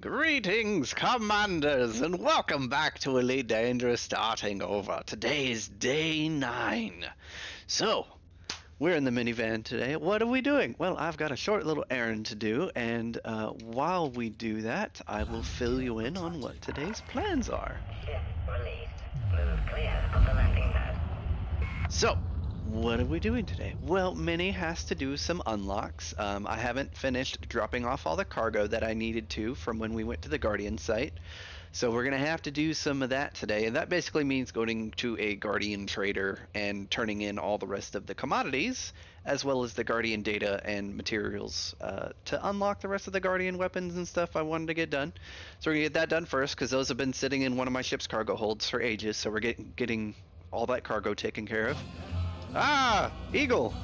Greetings, commanders, and welcome back to Elite Dangerous starting over. Today's day 9. So, we're in the minivan today. What are we doing? Well, I've got a short little errand to do, and while we do that, I will fill you in on what today's plans are. Ship released. Move clear of the landing pad. So, what are we doing today? Well, Minnie has to do some unlocks. I haven't finished dropping off all the cargo that I needed to from when we went to the Guardian site. So we're going to have to do some of that today. And that basically means going to a Guardian trader and turning in all the rest of the commodities, as well as the Guardian data and materials to unlock the rest of the Guardian weapons and stuff I wanted to get done. So we're going to get that done first, because those have been sitting in one of my ship's cargo holds for ages. So we're getting all that cargo taken care of. Ah, Eagle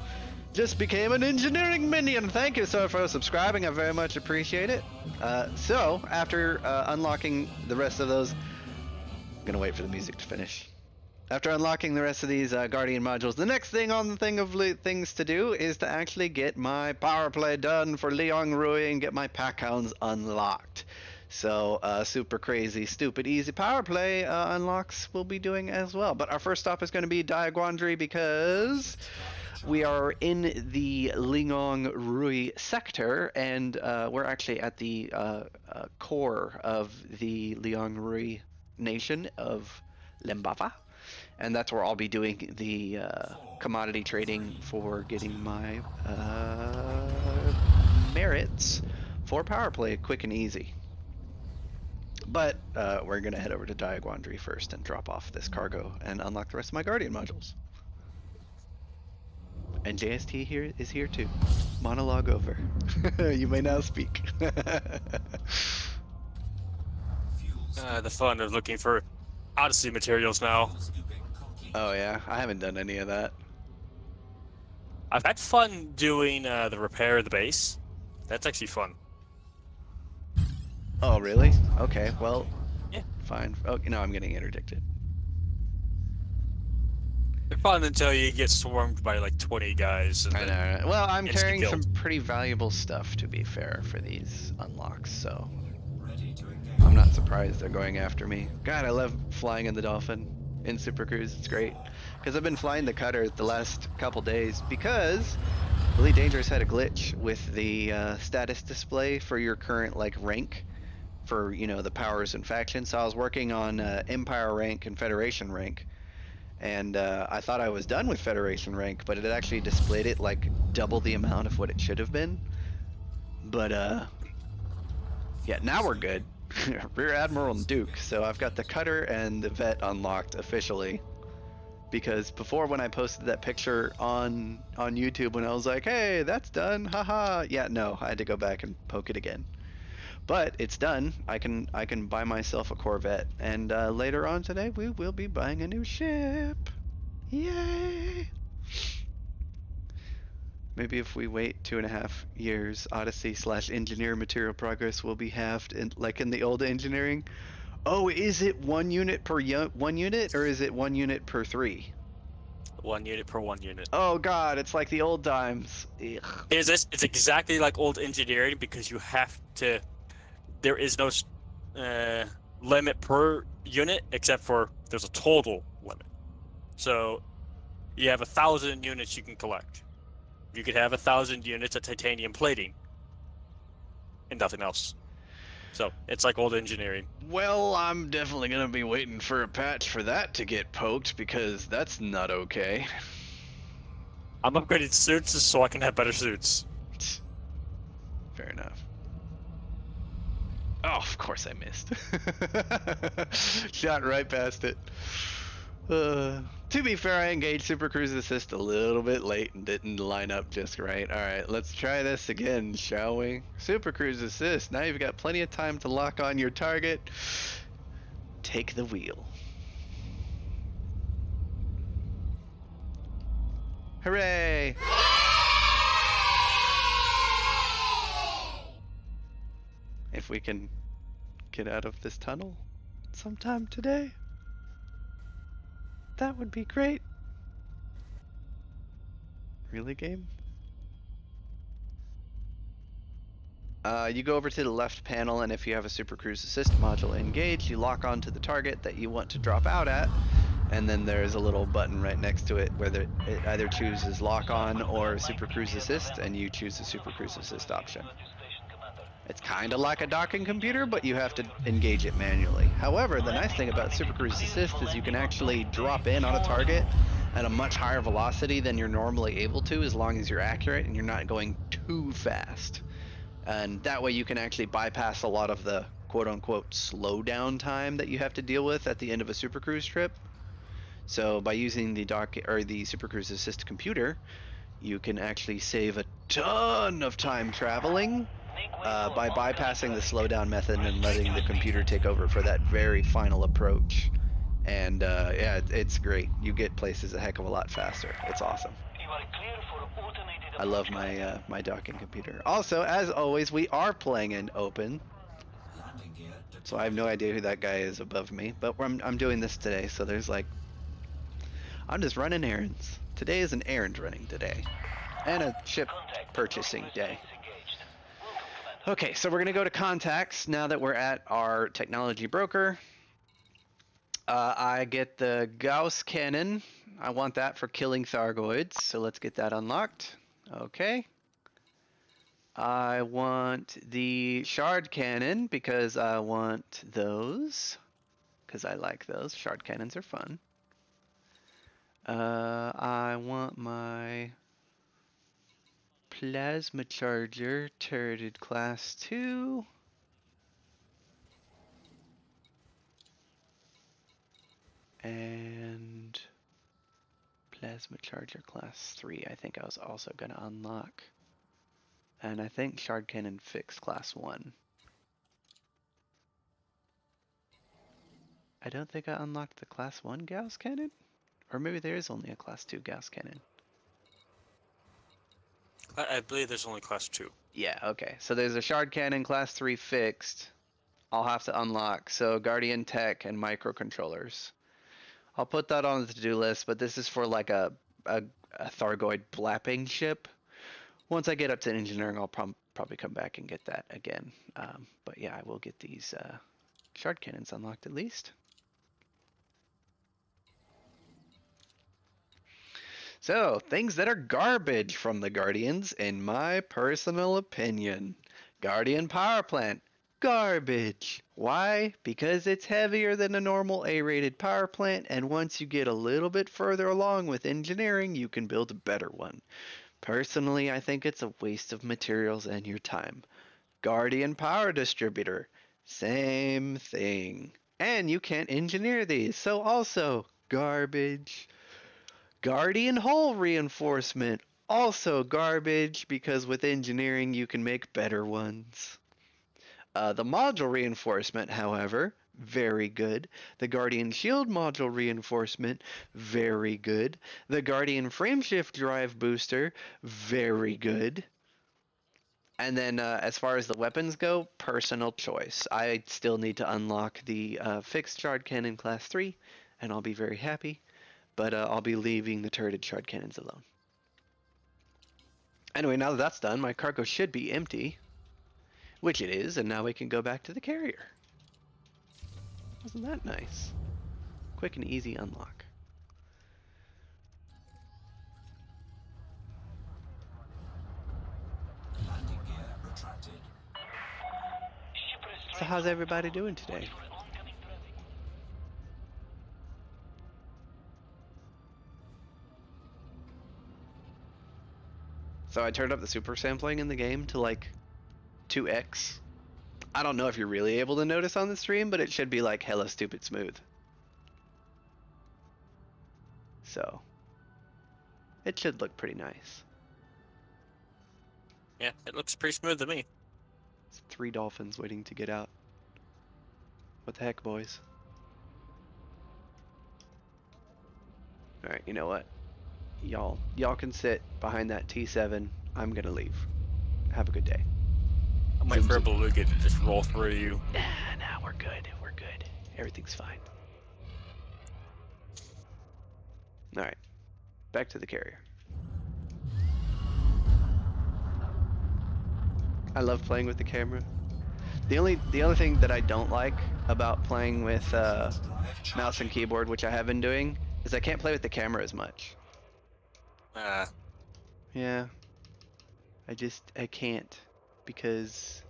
just became an engineering minion. Thank you so for subscribing. I very much appreciate it. So after unlocking the rest of those, I'm gonna wait for the music to finish. After unlocking the rest of these Guardian modules, the next thing on the thing of things to do is to actually get my power play done for Liang Rui and get my pack hounds unlocked. So super crazy, stupid, easy power play unlocks we'll be doing as well. But our first stop is going to be Diaguandri because we are in the Liang Rui sector, and we're actually at the core of the Liang Rui nation of Lembava. And that's where I'll be doing the commodity trading for getting my merits for power play quick and easy. But we're going to head over to Diaguandri first and drop off this cargo and unlock the rest of my Guardian modules. And JST is here too. Monologue over. You may now speak. The fun of looking for Odyssey materials now. Oh yeah, I haven't done any of that. I've had fun doing the repair of the base. That's actually fun. Oh really? Okay, well, yeah, fine. Oh, no, I'm getting interdicted. It's fun until you get swarmed by like 20 guys. And I know. Right? Well, I'm carrying killed. some pretty valuable stuff, to be fair, for these unlocks, so I'm not surprised they're going after me. God, I love flying in the Dolphin in Super Cruise. It's great. Because I've been flying the Cutter the last couple days because Elite Dangerous had a glitch with the status display for your current like rank for, you know, the powers and factions. So I was working on Empire rank and Federation rank, and I thought I was done with Federation rank, but it actually displayed it like double the amount of what it should have been. But yeah, now we're good. Rear Admiral and Duke. So I've got the Cutter and the Vet unlocked officially. Because before, when I posted that picture on YouTube, when I was like, hey, that's done, haha, yeah, no, I had to go back and poke it again. But it's done. I can buy myself a Corvette, and later on today we will be buying a new ship. Yay! Maybe if we wait 2.5 years, Odyssey / engineer material progress will be halved, like in the old engineering. Oh, is it 1 unit per 1 unit, or is it 1 unit per 3? 1 unit per 1 unit. Oh god, it's like the old times. Ugh. It's exactly like old engineering because you have to. There is no limit per unit except for there's a total limit. So you have 1,000 units you can collect. You could have 1,000 units of titanium plating and nothing else. So it's like old engineering. Well, I'm definitely gonna be waiting for a patch for that to get poked because that's not okay. I'm upgrading suits so I can have better suits. Fair enough. Oh, of course I missed. Shot right past it. To be fair, I engaged Super Cruise Assist a little bit late and didn't line up just right. Alright, let's try this again, shall we? Super Cruise Assist, now you've got plenty of time to lock on your target. Take the wheel. Hooray! If we can get out of this tunnel sometime today, that would be great. Really, game? You go over to the left panel, and if you have a Super Cruise Assist module engaged, you lock onto the target that you want to drop out at, and then there's a little button right next to it where it either chooses lock on or Super Cruise Assist, and you choose the Super Cruise Assist option. It's kind of like a docking computer, but you have to engage it manually. However, the nice thing about Super Cruise Assist is you can actually drop in on a target at a much higher velocity than you're normally able to, as long as you're accurate and you're not going too fast. And that way you can actually bypass a lot of the quote-unquote slowdown time that you have to deal with at the end of a Super Cruise trip. So by using the Super Cruise Assist computer, you can actually save a ton of time traveling by bypassing the slowdown method and letting the computer take over for that very final approach. And yeah, it's great. You get places a heck of a lot faster. It's awesome. I love my docking computer. Also, as always, we are playing in open, so I have no idea who that guy is above me. But I'm doing this today, so there's like, I'm just running errands. Today is an errand running day, and a ship purchasing day. Okay, so we're gonna go to contacts now that we're at our technology broker. I get the Gauss cannon. I want that for killing Thargoids, so let's get that unlocked. Okay. I want the shard cannon because I want those. Because I like those. Shard cannons are fun. I want my plasma charger turreted class 2. And plasma charger class 3 I think I was also going to unlock. And I think shard cannon fix class 1. I don't think I unlocked the class 1 Gauss cannon? Or maybe there is only a class 2 Gauss cannon. I believe there's only class 2. Yeah, okay. So there's a shard cannon class 3 fixed. I'll have to unlock. So Guardian Tech and microcontrollers. I'll put that on the to-do list, but this is for like a Thargoid blapping ship. Once I get up to engineering, I'll probably come back and get that again. But yeah, I will get these shard cannons unlocked at least. So, things that are garbage from the Guardians, in my personal opinion. Guardian Power Plant. Garbage. Why? Because it's heavier than a normal A-rated power plant, and once you get a little bit further along with engineering, you can build a better one. Personally, I think it's a waste of materials and your time. Guardian Power Distributor. Same thing. And you can't engineer these, so also garbage. Guardian Hull Reinforcement. Also garbage, because with engineering you can make better ones. The module reinforcement, however, very good. The Guardian Shield module reinforcement, very good. The Guardian Frameshift drive booster, very good. And then as far as the weapons go, personal choice. I still need to unlock the fixed shard cannon class 3, and I'll be very happy. But I'll be leaving the turreted shard cannons alone. Anyway, now that that's done, my cargo should be empty. Which it is, and now we can go back to the carrier. Wasn't that nice? Quick and easy unlock. So how's everybody doing today? So I turned up the super sampling in the game to like 2x. I don't know if you're really able to notice on the stream, but it should be like hella stupid smooth. So it should look pretty nice. Yeah, it looks pretty smooth to me. It's 3 dolphins waiting to get out. What the heck, boys? Alright, you know what? Y'all can sit behind that T7. I'm gonna leave. Have a good day. I'm waiting for a beluga to just roll through you. Nah, we're good. We're good. Everything's fine. Alright. Back to the carrier. I love playing with the camera. The only thing that I don't like about playing with mouse and keyboard, which I have been doing, is I can't play with the camera as much. Uh, Yeah, I can't because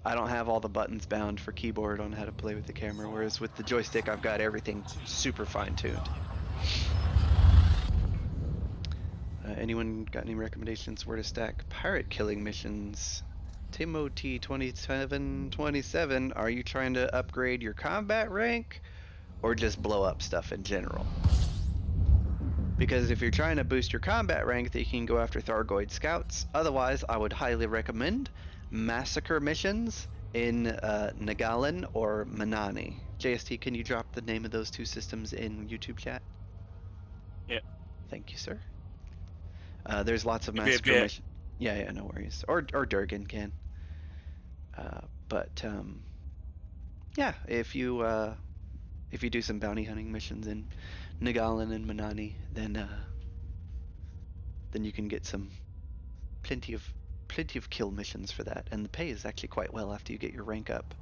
I don't have all the buttons bound for keyboard on how to play with the camera, whereas with the joystick I've got everything super fine-tuned. Anyone got any recommendations where to stack pirate killing missions? Timothy 2727, are you trying to upgrade your combat rank or just blow up stuff in general? Because if you're trying to boost your combat rank, then you can go after Thargoid scouts. Otherwise, I would highly recommend massacre missions in Nagalan or Manani. JST, can you drop the name of those two systems in YouTube chat? Yeah. Thank you, sir. There's lots of Maybe a massacre bit. missions. Yeah, no worries. Or Durgan can. But yeah, if you do some bounty hunting missions in Nagalan and Manani, then you can get some plenty of kill missions for that, and the pay is actually quite well after you get your rank up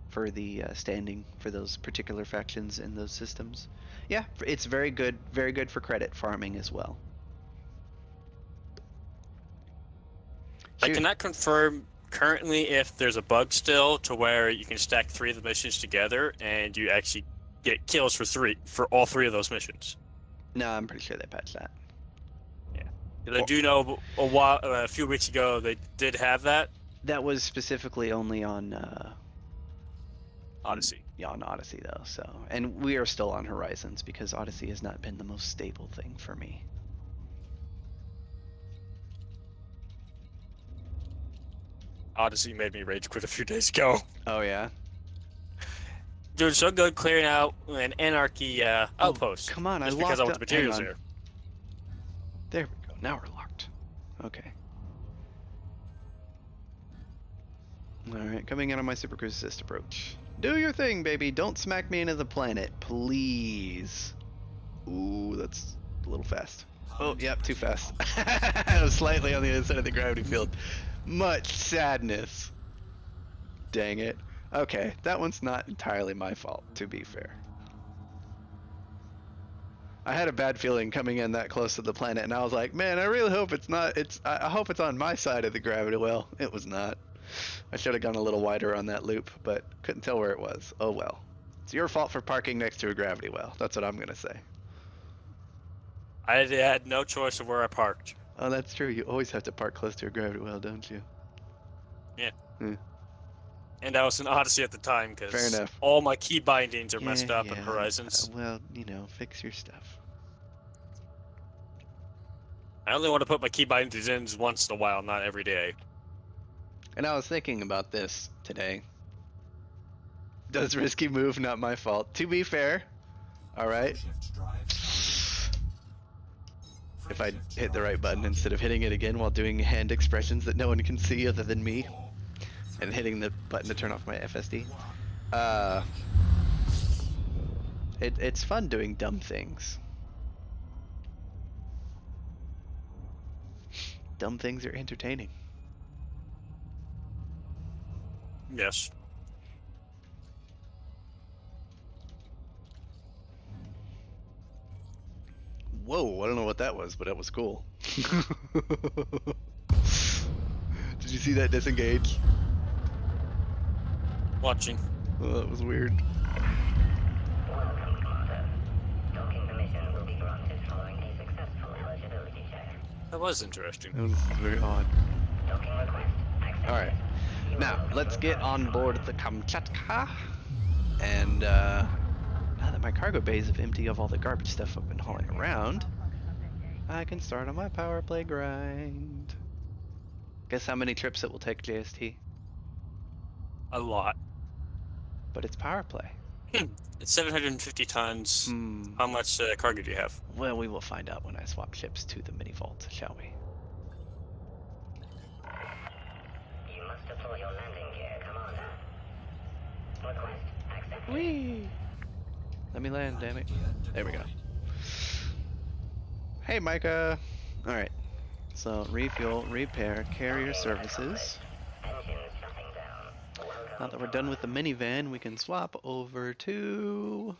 for the standing for those particular factions in those systems. Yeah, it's very good for credit farming as well. I Shoot. cannot confirm currently if there's a bug still to where you can stack 3 of the missions together and you actually get kills for all 3 of those missions. No, I'm pretty sure they patched that. Yeah, 'cause I do know a few weeks ago they did have that. That was specifically only on Odyssey. Yeah, on Odyssey though. So, and we are still on Horizons because Odyssey has not been the most stable thing for me. Odyssey made me rage quit a few days ago. Oh yeah. Doing so good clearing out an anarchy outpost. Come on, just I because I want locked the up. Hang materials on. there. There we go. Now we're locked. Okay. Alright, coming in on my Super Cruise Assist approach. Do your thing, baby. Don't smack me into the planet, please. Ooh, that's a little fast. Oh, yep, too fast. I was slightly on the other side of the gravity field. Much sadness. Dang it. Okay, that one's not entirely my fault, to be fair. I had a bad feeling coming in that close to the planet, and I was like, man, I really hope it's not. I hope it's on my side of the gravity well. It was not. I should have gone a little wider on that loop, but couldn't tell where it was. Oh well. It's your fault for parking next to a gravity well. That's what I'm gonna say. I had no choice of where I parked. Oh, that's true. You always have to park close to a gravity well, don't you? Yeah. Hmm. And I was in Odyssey at the time Fair because enough. all my key bindings are messed up in Yeah. Horizons. Well, you know, fix your stuff. I only want to put my key bindings in once in a while, not every day. And I was thinking about this today. Does risky move, not my fault. To be fair, alright. If I hit the right button instead of hitting it again while doing hand expressions that no one can see other than me, and hitting the button to turn off my FSD. It's fun doing dumb things. Dumb things are entertaining. Yes. Whoa, I don't know what that was, but it was cool. Did you see that disengage? Watching. Oh, that was weird. Welcome, Commander. Docking permission will be granted following a successful eligibility check. That was interesting. That was very odd. Docking request accepted. Alright, now let's get on board the Kamchatka. And now that my cargo bays have emptied of all the garbage stuff I've been hauling around, I can start on my power play grind. Guess how many trips it will take, JST? A lot. But it's power play. It's 750 tons. Hmm. How much cargo do you have? Well, we will find out when I swap ships to the mini vault, shall we? You must deploy your landing gear, Commander. Request accepted. Whee! Let me land, damn it. There we go. Hey, Micah! Alright. So, refuel, repair, carrier services. Now that we're done with the minivan, we can swap over to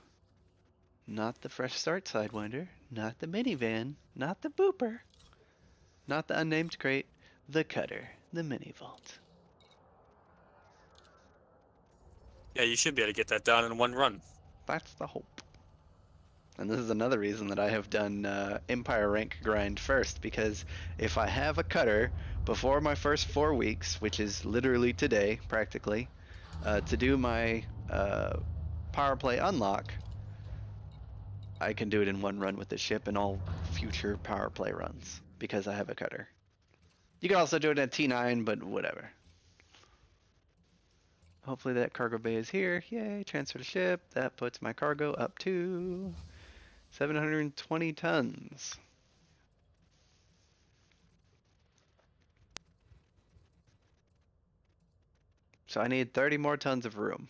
not the fresh start Sidewinder, not the minivan, not the booper, not the unnamed crate, the cutter, the mini vault. Yeah, you should be able to get that done in one run. That's the hope. And this is another reason that I have done Empire rank grind first, because if I have a cutter before my first 4 weeks, which is literally today, practically, to do my power play unlock, I can do it in one run with the ship and all future power play runs, because I have a cutter. You can also do it at T9, but whatever. Hopefully that cargo bay is here. Yay, transfer to ship. That puts my cargo up to 720 tons. So I need 30 more tons of room.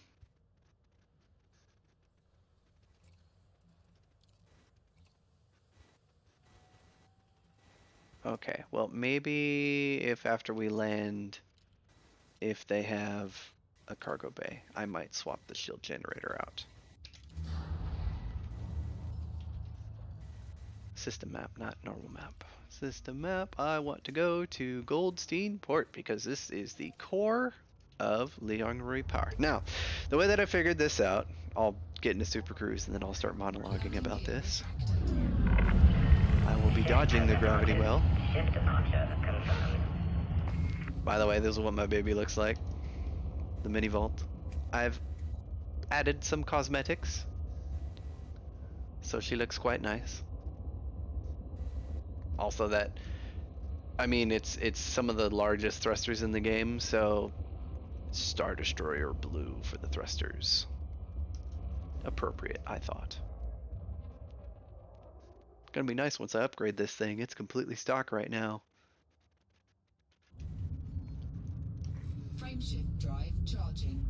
Okay, well maybe if after we land, if they have a cargo bay, I might swap the shield generator out. System map, not normal map. System map, I want to go to Goldstein Port because this is the core of Liangri Power. Now, the way that I figured this out, I'll get into Super Cruise and then I'll start monologuing about this. I will be dodging the gravity well. Ship departure confirmed. By the way, this is what my baby looks like. The mini vault. I've added some cosmetics, so she looks quite nice. Also that, I mean, it's some of the largest thrusters in the game, so Star Destroyer blue for the thrusters. Appropriate, I thought. Gonna be nice once I upgrade this thing. It's completely stock right now. Frameshift drive charging.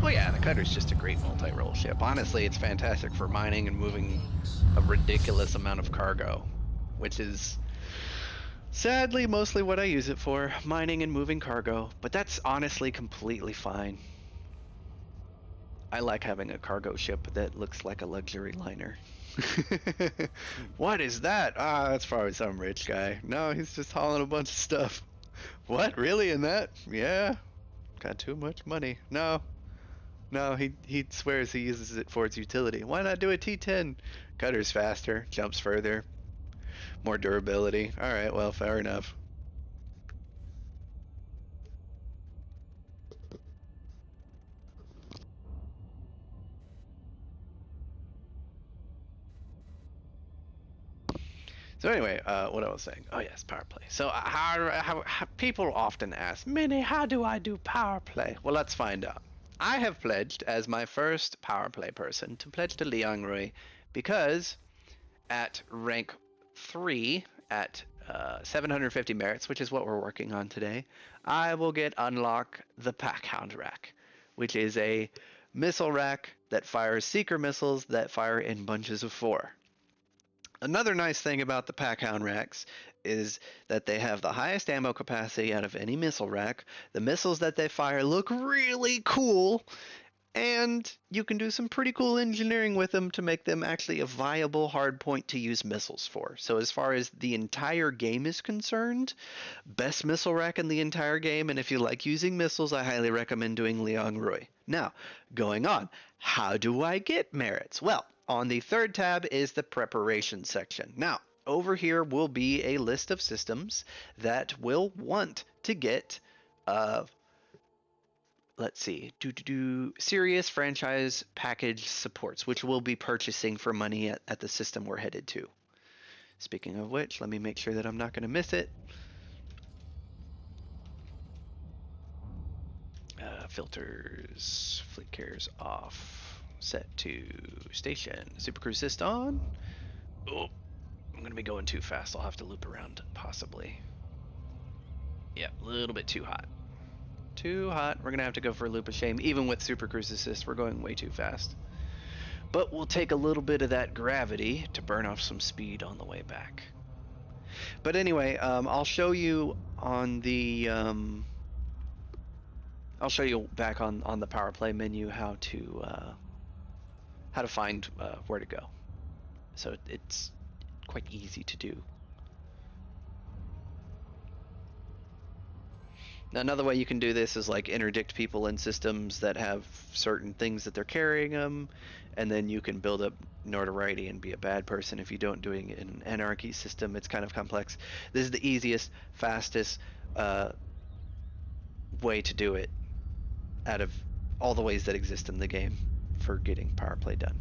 Well, yeah, the cutter's just a great multi-role ship. Honestly, it's fantastic for mining and moving a ridiculous amount of cargo, which is sadly mostly what I use it for, mining and moving cargo, but that's honestly completely fine. I like having a cargo ship that looks like a luxury liner. What is that? Ah, that's probably some rich guy. No, he's just hauling a bunch of stuff. What, really, in that? Yeah, got too much money. No, he swears he uses it for its utility. Why not do a T10? Cutter's faster, jumps further, more durability. Alright, well, fair enough. So anyway, what I was saying. Oh yes, power play. So how people often ask, Minnie, how do I do power play? Well, let's find out. I have pledged as my first power play person to pledge to Liangri because at rank 3 at 750 merits, which is what we're working on today, I will get unlock the Packhound rack, which is a missile rack that fires seeker missiles that fire in bunches of 4. Another nice thing about the Packhound racks is that they have the highest ammo capacity out of any missile rack. The missiles that they fire look really cool, and you can do some pretty cool engineering with them to make them actually a viable hardpoint to use missiles for. So as far as the entire game is concerned, best missile rack in the entire game, and if you like using missiles, I highly recommend doing Liangri. Now, going on, how do I get merits? Well, on the third tab is the preparation section. Now, over here will be a list of systems that will want to get, let's see, serious franchise package supports, which we'll be purchasing for money at the system we're headed to. Speaking of which, let me make sure that I'm not going to miss it. Filters, fleet carriers off, set to station, super cruise assist on. Oh, I'm gonna be going too fast. I'll have to loop around possibly. Yeah, a little bit too hot. Too hot. We're gonna have to go for a loop of shame. Even with super cruise assist, we're going way too fast. But we'll take a little bit of that gravity to burn off some speed on the way back. But anyway, I'll show you on the I'll show you back on the power play menu how to find where to go. So it's quite easy to do. Now, another way you can do this is like interdict people in systems that have certain things that they're carrying them, and then you can build up notoriety and be a bad person if you don't do it in an anarchy system. It's kind of complex. This is the easiest, fastest way to do it out of all the ways that exist in the game for getting power play done.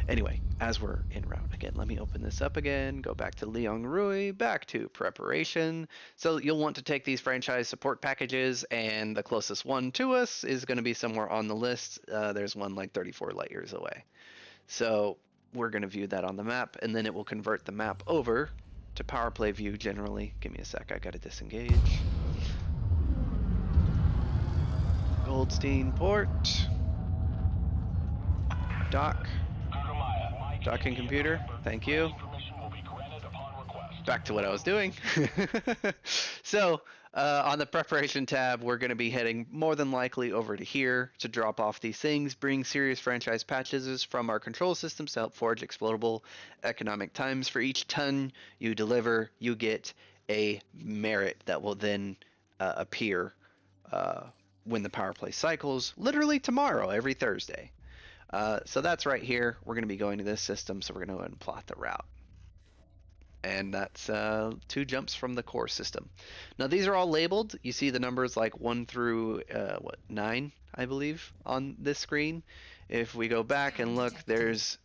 Anyway, as we're en route again, let me open this up again, go back to Liang Rui, back to preparation. So you'll want to take these franchise support packages, and the closest one to us is going to be somewhere on the list. There's one like 34 light years away. So we're going to view that on the map, and then it will convert the map over to power play view generally. Give me a sec, I got to disengage. Goldstein port. Dock. Docking computer, thank you. Back to what I was doing. So, on the preparation tab, we're going to be heading more than likely over to here to drop off these things, bring serious franchise patches from our control systems to help forge explodable economic times. For each ton you deliver, you get a merit that will then appear when the power play cycles, literally tomorrow, every Thursday. So that's right here. We're going to be going to this system, so we're going to go ahead and plot the route. And that's 2 jumps from the core system. Now these are all labeled. You see the numbers like 1 through 9, I believe, on this screen. If we go back and look, there's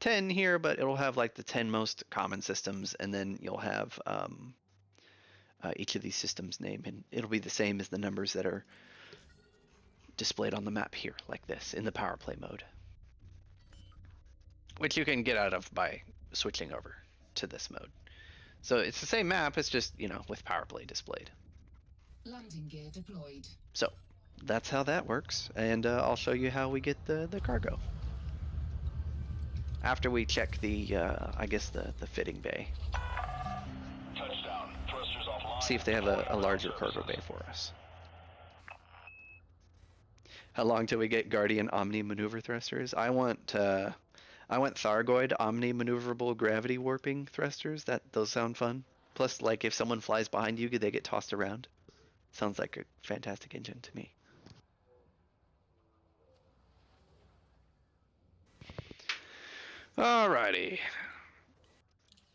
10 here, but it'll have like the 10 most common systems, and then you'll have each of these systems name, and it'll be the same as the numbers that are displayed on the map here, like this, in the power play mode, which you can get out of by switching over to this mode. So it's the same map, it's just, you know, with power play displayed. Landing gear deployed. So that's how that works, and I'll show you how we get the cargo after we check the I guess the fitting bay. Touchdown. Thrusters offline. See if they have a larger cargo bay for us. How long till we get Guardian Omni maneuver thrusters? I want Thargoid Omni maneuverable gravity warping thrusters. Those sound fun. Plus, like if someone flies behind you, they get tossed around. Sounds like a fantastic engine to me. Alrighty.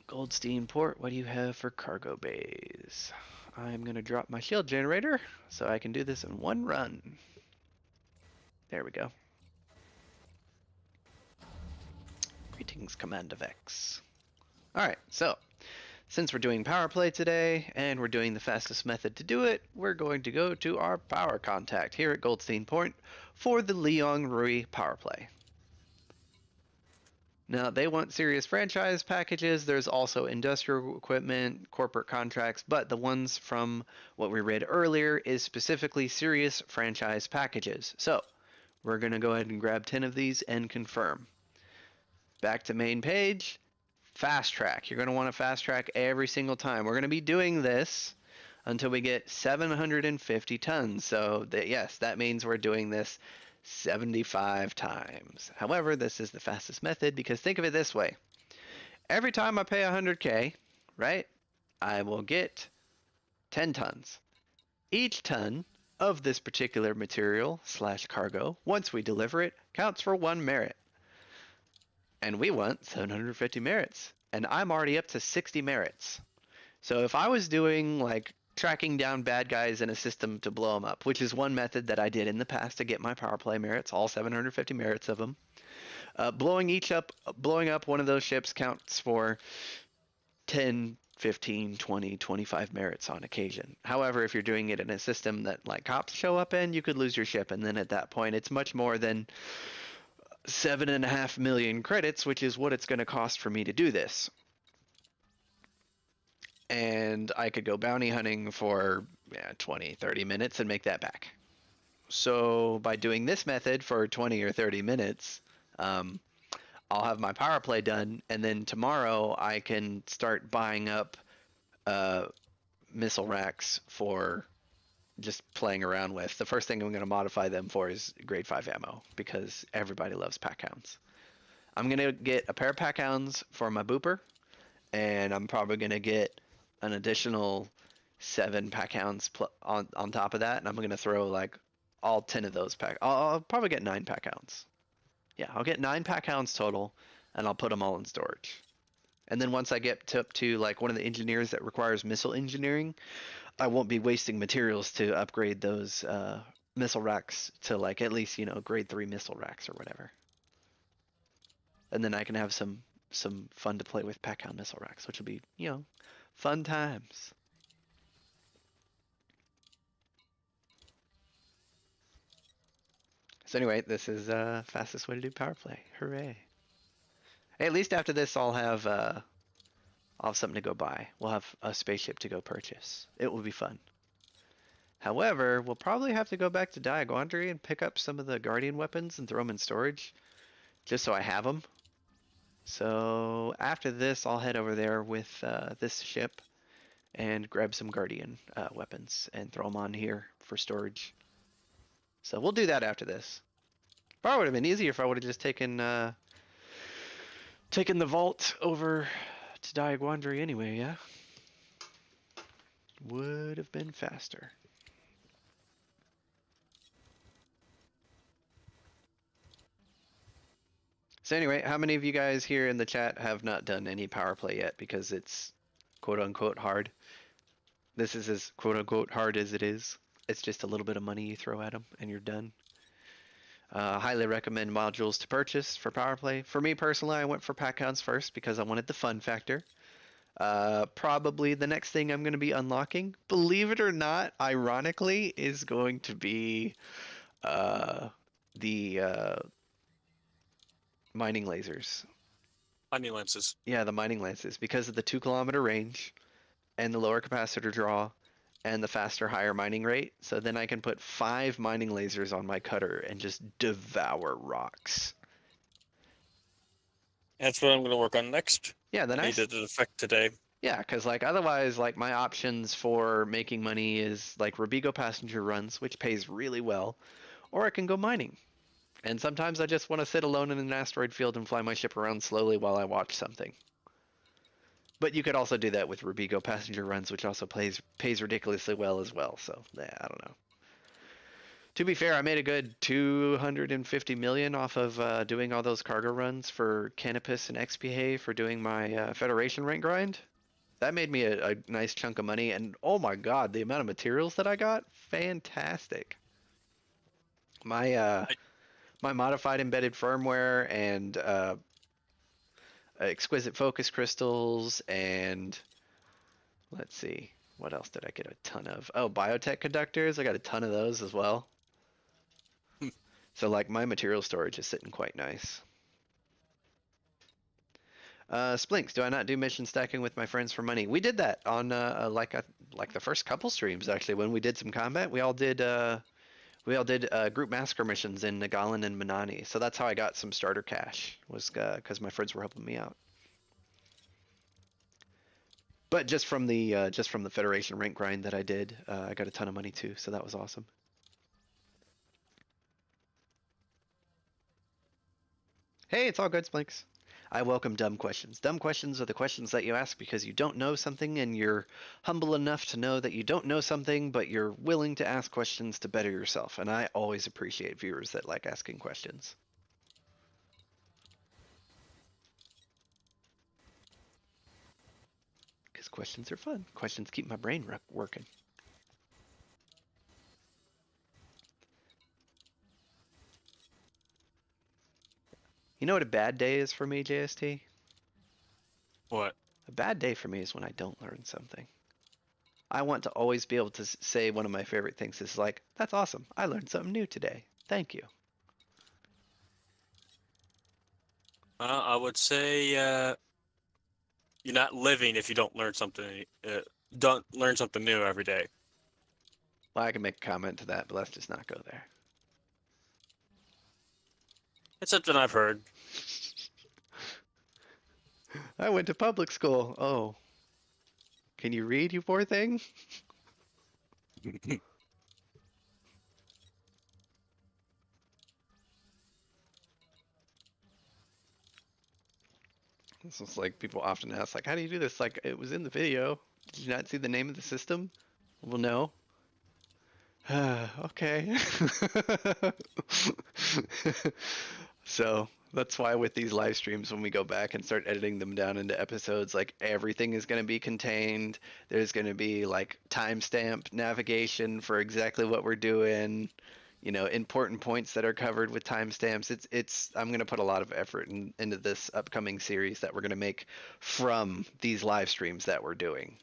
Goldstein port, what do you have for cargo bays? I'm gonna drop my shield generator so I can do this in one run. There we go. Greetings, Command of X. Alright, so, since we're doing power play today, and we're doing the fastest method to do it, we're going to go to our power contact here at Goldstein Point for the Liang Rui power play. Now, they want serious franchise packages. There's also industrial equipment, corporate contracts, but the ones from what we read earlier is specifically serious franchise packages. So, we're going to go ahead and grab 10 of these and confirm. Back to main page, fast track. You're going to want to fast track every single time. We're going to be doing this until we get 750 tons. So, yes, that means we're doing this 75 times. However, this is the fastest method because think of it this way. Every time I pay 100K, right, I will get 10 tons. Each ton of this particular material / cargo, once we deliver it, counts for 1 merit. And we want 750 merits. And I'm already up to 60 merits. So if I was doing like tracking down bad guys in a system to blow them up, which is one method that I did in the past to get my power play merits, all 750 merits of them, blowing up one of those ships counts for 10, 15, 20, 25 merits on occasion. However, if you're doing it in a system that like cops show up in, you could lose your ship, and then at that point it's much more than 7.5 million credits, which is what it's going to cost for me to do this. And I could go bounty hunting for 20, 30 minutes and make that back. So by doing this method for 20 or 30 minutes, I'll have my power play done, and then tomorrow I can start buying up missile racks for just playing around with. The first thing I'm going to modify them for is grade 5 ammo because everybody loves pack hounds. I'm going to get a pair of pack hounds for my booper, and I'm probably going to get an additional 7 pack hounds on top of that, and I'm going to throw like all 10 of those I'll probably get 9 pack hounds. Yeah, I'll get 9 pack hounds total, and I'll put them all in storage. And then once I get up to like one of the engineers that requires missile engineering, I won't be wasting materials to upgrade those missile racks to like at least, grade 3 missile racks or whatever. And then I can have some fun to play with pack hound missile racks, which will be, fun times. So anyway, this is fastest way to do power play. Hooray. Hey, at least after this I'll have something to go buy. We'll have a spaceship to go purchase. It will be fun. However, we'll probably have to go back to Diagwandry and pick up some of the Guardian weapons and throw them in storage, just so I have them. So after this, I'll head over there with this ship and grab some Guardian weapons and throw them on here for storage. So we'll do that after this. Probably would have been easier if I would have just taken the vault over to Diagwandry anyway, yeah? Would have been faster. So anyway, how many of you guys here in the chat have not done any power play yet because it's quote-unquote hard? This is as quote-unquote hard as it is. It's just a little bit of money you throw at them and you're done. Highly recommend modules to purchase for power play. For me personally, I went for pack hounds first because I wanted the fun factor. Probably the next thing I'm going to be unlocking, believe it or not, ironically, is going to be the mining lasers. Mining lenses. Yeah, the mining lances, because of the 2-kilometer range and the lower capacitor draw and the faster, higher mining rate. So then I can put 5 mining lasers on my cutter and just devour rocks. That's what I'm going to work on next. Yeah, the I nice. needed an effect today. Yeah, because like otherwise, like my options for making money is like Robigo passenger runs, which pays really well, or I can go mining. And sometimes I just want to sit alone in an asteroid field and fly my ship around slowly while I watch something. But you could also do that with Robigo passenger runs, which also pays ridiculously well as well. So yeah, I don't know. To be fair, I made a good 250 million off of doing all those cargo runs for Canopus and XPA for doing my Federation rank grind. That made me a nice chunk of money, and oh my god, the amount of materials that I got, fantastic. My my modified embedded firmware and exquisite focus crystals, and let's see, what else did I get a ton of? Oh, biotech conductors, I got a ton of those as well. So like my material storage is sitting quite nice. Splinks, do I not do mission stacking with my friends for money? We did that on like the first couple streams actually. When we did some combat, we all did group massacre missions in Nagalan and Manani. So that's how I got some starter cash, was because my friends were helping me out. But just from the Federation rank grind that I did, I got a ton of money too. So that was awesome. Hey, it's all good, Splinks. I welcome dumb questions. Dumb questions are the questions that you ask because you don't know something and you're humble enough to know that you don't know something, but you're willing to ask questions to better yourself. And I always appreciate viewers that like asking questions. Because questions are fun. Questions keep my brain working. You know what a bad day is for me, JST? What? A bad day for me is when I don't learn something. I want to always be able to say one of my favorite things is like, that's awesome. I learned something new today. Thank you. I would say you're not living if you don't learn something. Don't learn something new every day. Well, I can make a comment to that, but let's just not go there. It's something I've heard. I went to public school. Oh. Can you read, you poor thing? This is like people often ask, like, how do you do this? Like, it was in the video. Did you not see the name of the system? Well, no. Okay. So that's why with these live streams, when we go back and start editing them down into episodes, like everything is going to be contained. There's going to be like timestamp navigation for exactly what we're doing. Important points that are covered with timestamps. I'm going to put a lot of effort into this upcoming series that we're going to make from these live streams that we're doing.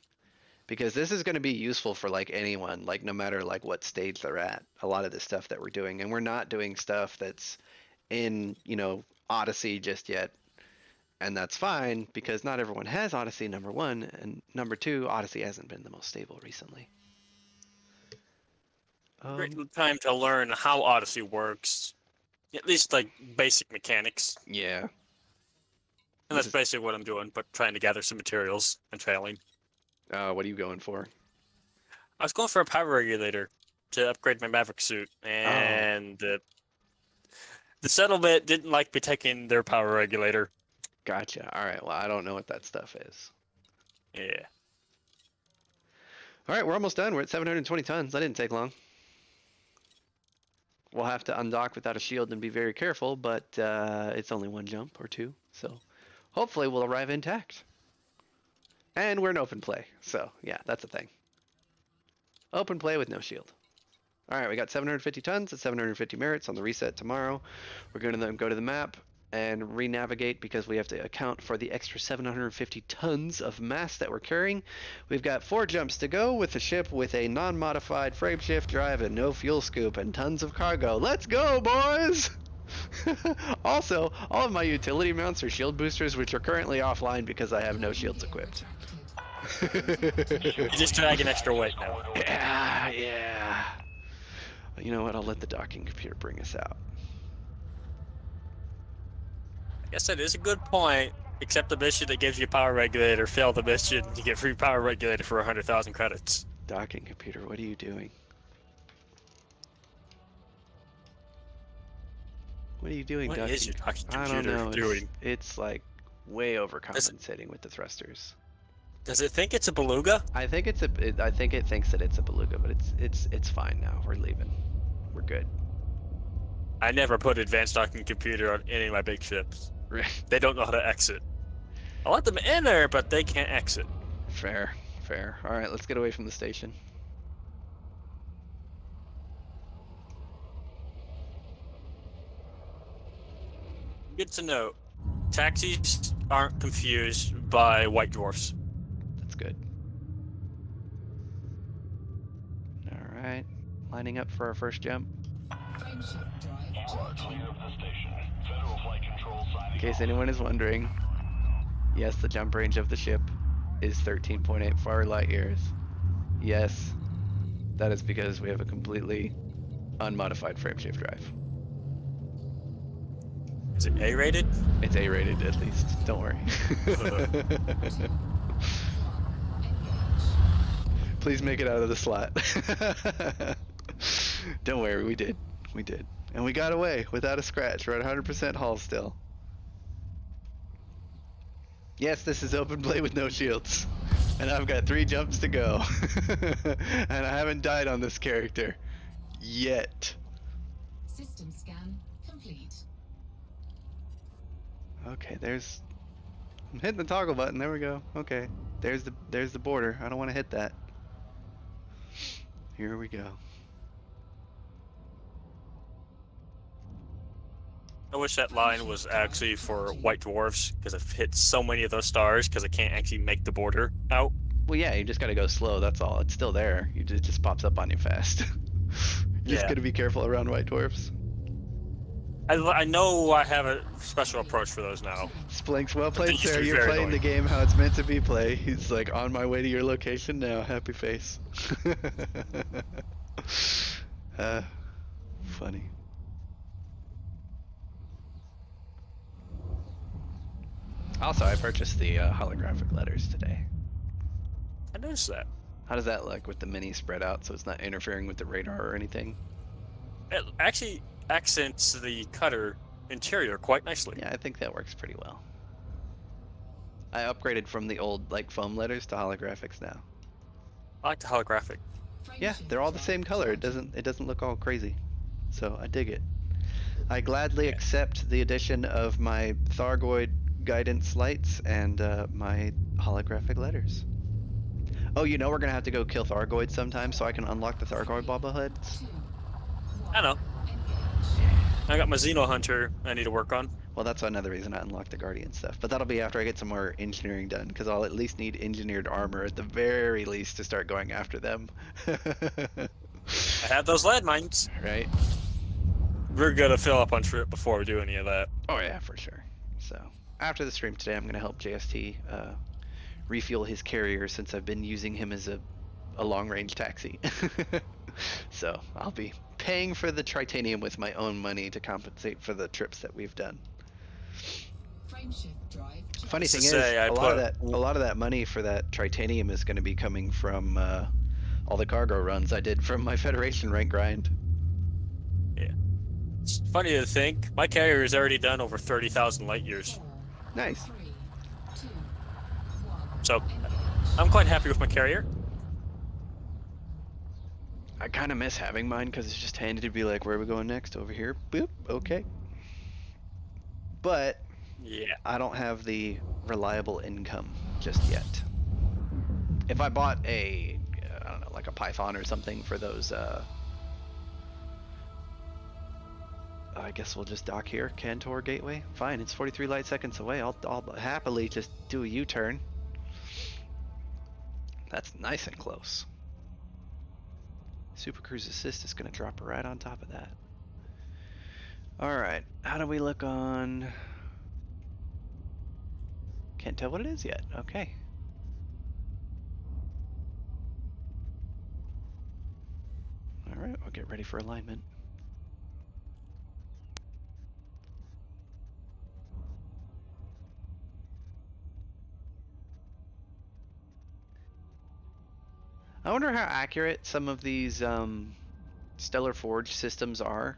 Because this is going to be useful for like anyone, like no matter like what stage they're at. A lot of the stuff that we're doing, and we're not doing stuff that's in, Odyssey just yet. And that's fine because not everyone has Odyssey, number one, and number two, Odyssey hasn't been the most stable recently. Great time to learn how Odyssey works, at least like basic mechanics. Yeah. And that's basically what I'm doing, but trying to gather some materials and failing. What are you going for? I was going for a power regulator to upgrade my Maverick suit, and the settlement didn't like me taking their power regulator. Gotcha. All right. Well, I don't know what that stuff is. Yeah. All right, we're almost done. We're at 720 tons. That didn't take long. We'll have to undock without a shield and be very careful, but it's only one jump or two, so hopefully we'll arrive intact. And we're in open play, so yeah, that's a thing. Open play with no shield. All right, we got 750 tons at 750 merits on the reset tomorrow. We're going to then go to the map and re-navigate because we have to account for the extra 750 tons of mass that we're carrying. We've got 4 jumps to go with the ship with a non-modified frameshift drive and no fuel scoop and tons of cargo. Let's go, boys! Also, all of my utility mounts are shield boosters, which are currently offline because I have no shields equipped. You just drag an extra weight now. Yeah. You know what? I'll let the docking computer bring us out. I guess that is a good point. Accept the mission that gives you a power regulator. Fail the mission, you get free power regulator for 100,000 credits. Docking computer, what are you doing? What are you doing, What docking? is your docking I don't computer know. doing? It's like way overcompensating with the thrusters. Does it think it's a beluga? I think I think it thinks that it's a beluga, but it's fine now. We're leaving. We're good. I never put advanced docking computer on any of my big ships. They don't know how to exit. I let them in there, but they can't exit. Fair. All right, let's get away from the station. Good to know. Taxis aren't confused by white dwarfs. That's good. All right, lining up for our first jump. Frameshift drive You are charging. clear of the station. Federal Flight Control signing In case off. anyone is wondering, yes, the jump range of the ship is 13.8 light years. Yes, that is because we have a completely unmodified frameshift drive. Is it A-rated? It's A-rated at least. Don't worry. Please make it out of the slot. Don't worry, we did. And we got away without a scratch. We're at 100% hull still. Yes, this is open play with no shields. And I've got 3 jumps to go. And I haven't died on this character. Yet. System scan complete. Okay, I'm hitting the toggle button. There we go. Okay. There's the border. I don't want to hit that. Here we go. I wish that line was actually for white dwarfs, because I've hit so many of those stars because I can't actually make the border out. Well, yeah, you just gotta go slow. That's all. It's still there. It just pops up on you fast. Just Yeah. gotta be careful around white dwarfs. I know I have a special approach for those now. Splinks, well They played, used to sir. be You're very playing the annoying. game how it's meant to be played. He's like, on my way to your location now. Happy face. Funny. Also, I purchased the holographic letters today. I noticed that. How does that look with the mini spread out so it's not interfering with the radar or anything? It actually accents the cutter interior quite nicely. Yeah, I think that works pretty well. I upgraded from the old like foam letters to holographics now. I like the holographic. Yeah, Frameshift they're all the drive same color. charging. It doesn't look all crazy. So I dig it. I gladly Yeah. accept the addition of my Thargoid guidance lights and my holographic letters. Oh, you know we're gonna have to go kill Thargoids sometime so I can unlock the Thargoid bobbleheads? 2, I 1. know. Engage. I got my Xeno Hunter I need to work on. Well, that's another reason I unlocked the Guardian stuff. But that'll be after I get some more engineering done, because I'll at least need engineered armor at the very least to start going after them. I have those lead mines. Right? We're gonna fill up on trip before we do any of that. Oh yeah, for sure. So after the stream today, I'm gonna help JST refuel his carrier since I've been using him as a long-range taxi. So I'll be paying for the tritanium with my own money to compensate for the trips that we've done. Frameshift drive Funny thing To is, say, I a lot of put- that money for that tritanium is going to be coming from all the cargo runs I did from my Federation rank grind. It's funny to think, my carrier has already done over 30,000 light years. 4, Nice. 3, 2, 1. So Engage. I'm quite happy with my carrier. I kind of miss having mine because it's just handy to be like, where are we going next? Over here. Boop. Okay. But Yeah. I don't have the reliable income just yet. If I bought a, I don't know, like a Python or something for those, I guess we'll just dock here, Cantor Gateway. Fine, it's 43 light seconds away. I'll happily just do a U-turn. That's nice and close. Super Cruise Assist is going to drop right on top of that. Alright, how do we look on... Can't tell what it is yet. Okay. Alright, we'll get ready for alignment. I wonder how accurate some of these Stellar Forge systems are.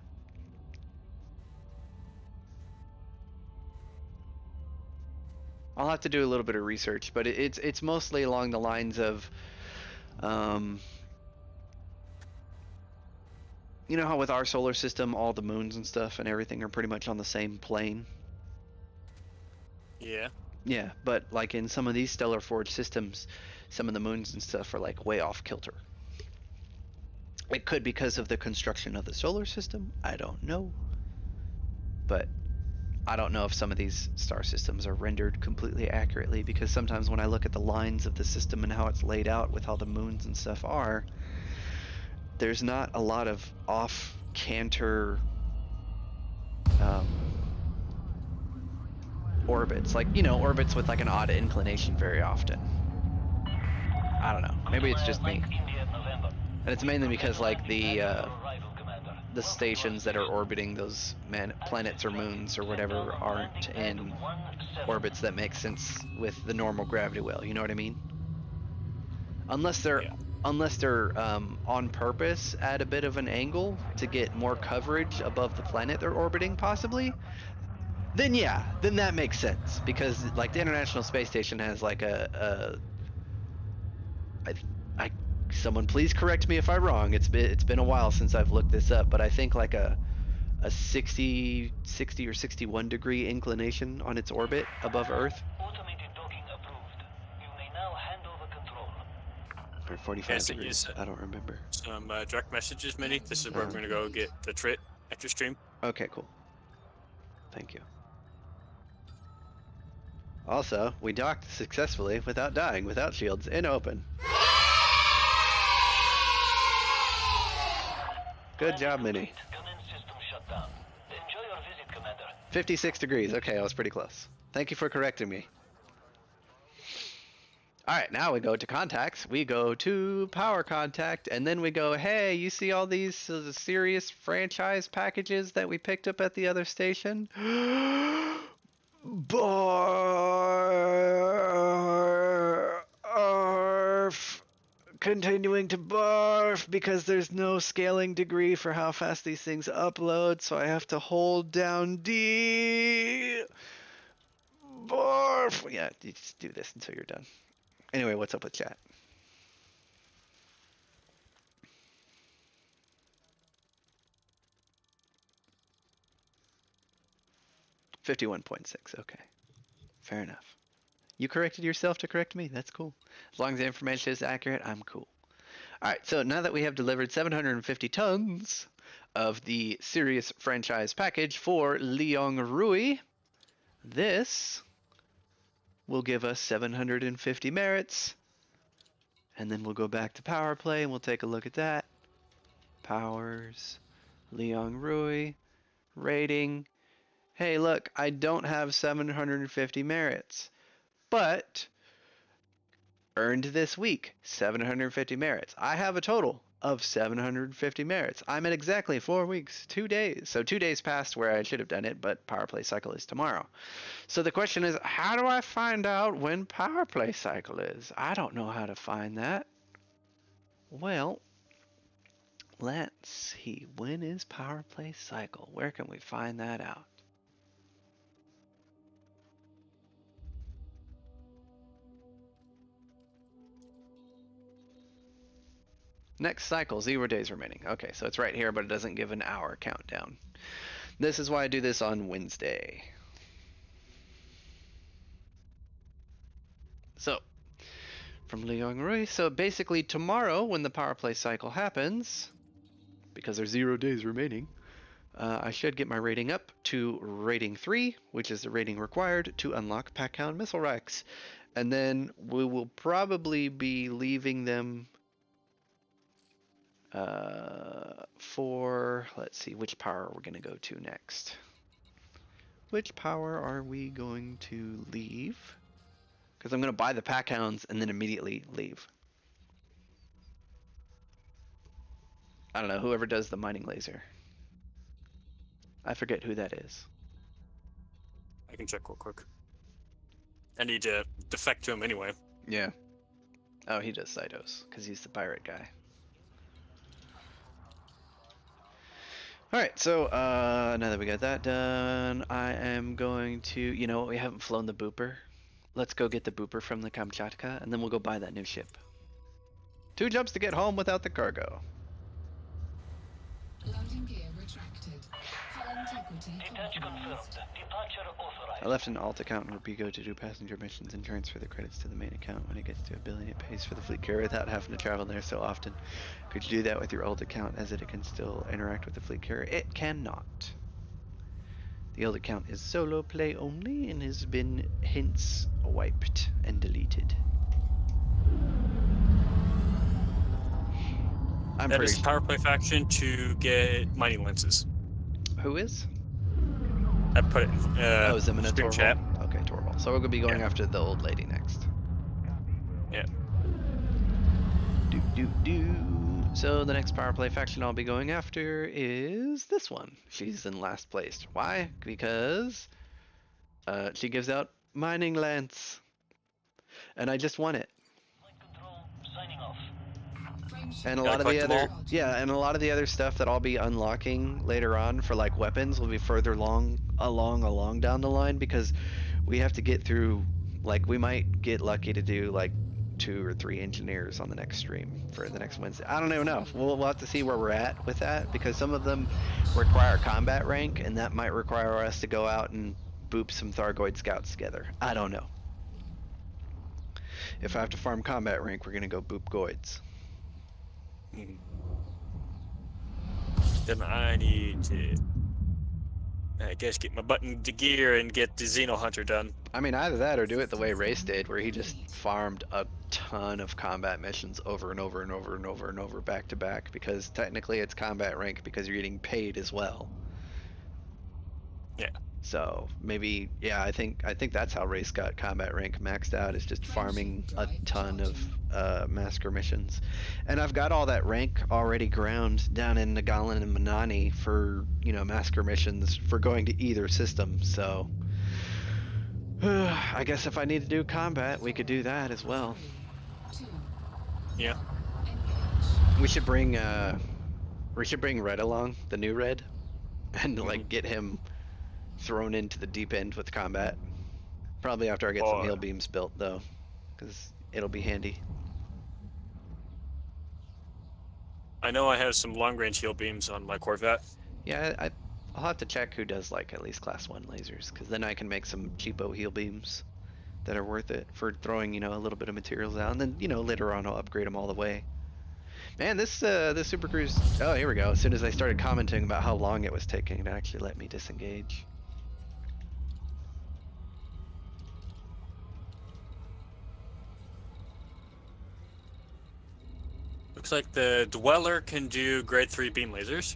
I'll have to do a little bit of research, but it's mostly along the lines of, you know how with our solar system, all the moons and stuff and everything are pretty much on the same plane? Yeah. Yeah, but like in some of these Stellar Forge systems, some of the moons and stuff are like way off kilter. It could because of the construction of the solar system. I don't know. But I don't know if some of these star systems are rendered completely accurately, because sometimes when I look at the lines of the system and how it's laid out with how the moons and stuff are, there's not a lot of off canter orbits, like, you know, orbits with like an odd inclination very often. I don't know, maybe it's just me, and it's mainly because like the stations that are orbiting those planets or moons or whatever aren't in orbits that make sense with the normal gravity well, you know what I mean? Unless they're on purpose at a bit of an angle to get more coverage above the planet they're orbiting, possibly, then yeah, then that makes sense, because like the International Space Station has like someone please correct me if I'm wrong, it's been a while since I've looked this up, but I think like a 60 or 61 degree inclination on its orbit above Earth. Automated docking approved. You may now hand over control. Or 45 Yes, it degrees, is. I don't remember. Some direct messages, Minnie. This is where we're gonna go get the trit at your stream. Okay, cool. Thank you. Also, we docked successfully without dying, without shields, in open. Good job, Minnie. Command system shut down. Enjoy your visit, Commander. 56 degrees. Okay, I was pretty close. Thank you for correcting me. Alright, now we go to contacts. We go to power contact, and then we go, hey, you see all these serious franchise packages that we picked up at the other station? Barf. Continuing to barf because there's no scaling degree for how fast these things upload, so I have to hold down D. Barf! Yeah, you just do this until you're done. Anyway, what's up with chat? $51.6. Okay, fair enough. You corrected yourself to correct me. That's cool. As long as the information is accurate, I'm cool. All right. So now that we have delivered 750 tons of the Sirius franchise package for Liang Rui, this will give us 750 merits. And then we'll go back to power play and we'll take a look at that. Powers, Liang Rui, rating. Hey, look, I don't have 750 merits, but earned this week 750 merits. I have a total of 750 merits. I'm at exactly 4 weeks, 2 days. So 2 days past where I should have done it, but power play cycle is tomorrow. So the question is, how do I find out when power play cycle is? I don't know how to find that. Well, let's see. When is power play cycle? Where can we find that out? Next cycle, 0 days remaining. Okay, so it's right here, but it doesn't give an hour countdown. This is why I do this on Wednesday. So, from Liang Rui. So basically tomorrow, when the power play cycle happens, because there's 0 days remaining, I should get my rating up to rating 3, which is the rating required to unlock Packhound missile racks. And then we will probably be leaving them for, let's see, which power we're going to go to next. Which power are we going to leave? Because I'm going to buy the Packhounds and then immediately leave. I don't know, whoever does the mining laser. I forget who that is. I can check real quick. I need to defect to him anyway. Yeah. Oh, he does Cytos, because he's the pirate guy. Alright, so now that we got that done, I am going to, you know what, we haven't flown the Booper. Let's go get the Booper from the Kamchatka, and then we'll go buy that new ship. 2 jumps to get home without the cargo. Landing gear retracted. Hull integrity Detach confirmed. compromised. Departure authorized. I left an alt account in Rubigo to do passenger missions and transfer the credits to the main account. When it gets to $1 billion, it pays for the fleet carrier without having to travel there so often. Could you do that with your old account, as it can still interact with the fleet carrier? It cannot. The old account is solo play only and has been hence wiped and deleted. I'm That pretty is the power play faction to get mining lenses. Who is? I put it in Zemina stream Torval. chat. Okay, Torval. So we're gonna be going Yeah. after the old lady next. Yeah. Do. So the next power play faction I'll be going after is this one. She's in last place. Why? Because she gives out mining lance, and I just want it. Flight control signing off. Frameshift And a Gotta lot of the collect them other, all? yeah, and a lot of the other stuff that I'll be unlocking later on for like weapons will be further along down the line, because we have to get through, like, we might get lucky to do like 2 or 3 engineers on the next stream for the next Wednesday. I don't even know. We'll have to see where we're at with that, because some of them require combat rank, and that might require us to go out and boop some Thargoid scouts together. I don't know. If I have to farm combat rank, we're gonna go boop goids. Mhm. Then I need to, I guess, get my button to gear and get the Xeno Hunter done. I mean, either that or do it the way Race did, where he just farmed a ton of combat missions over and over and over and over and over back to back, because technically it's combat rank because you're getting paid as well. Yeah. So maybe, yeah, I think that's how Race got combat rank maxed out, is just farming a ton of massacre missions. And I've got all that rank already ground down in Nagalan and Manani for, you know, massacre missions for going to either system. So I guess if I need to do combat, we could do that as well. 2. Yeah. Engage. We should bring Red along, the new Red, and like get him thrown into the deep end with combat. Probably after I get some Or heal beams built, though, because it'll be handy. I know I have some long range heal beams on my Corvette. Yeah, I'll have to check who does like at least class 1 lasers, because then I can make some cheapo heal beams that are worth it for throwing, a little bit of materials out, and then, later on I'll upgrade them all the way. Man, this Super Cruise. Oh, here we go. As soon as I started commenting about how long it was taking, it actually let me disengage. Looks like the Dweller can do grade 3 beam lasers.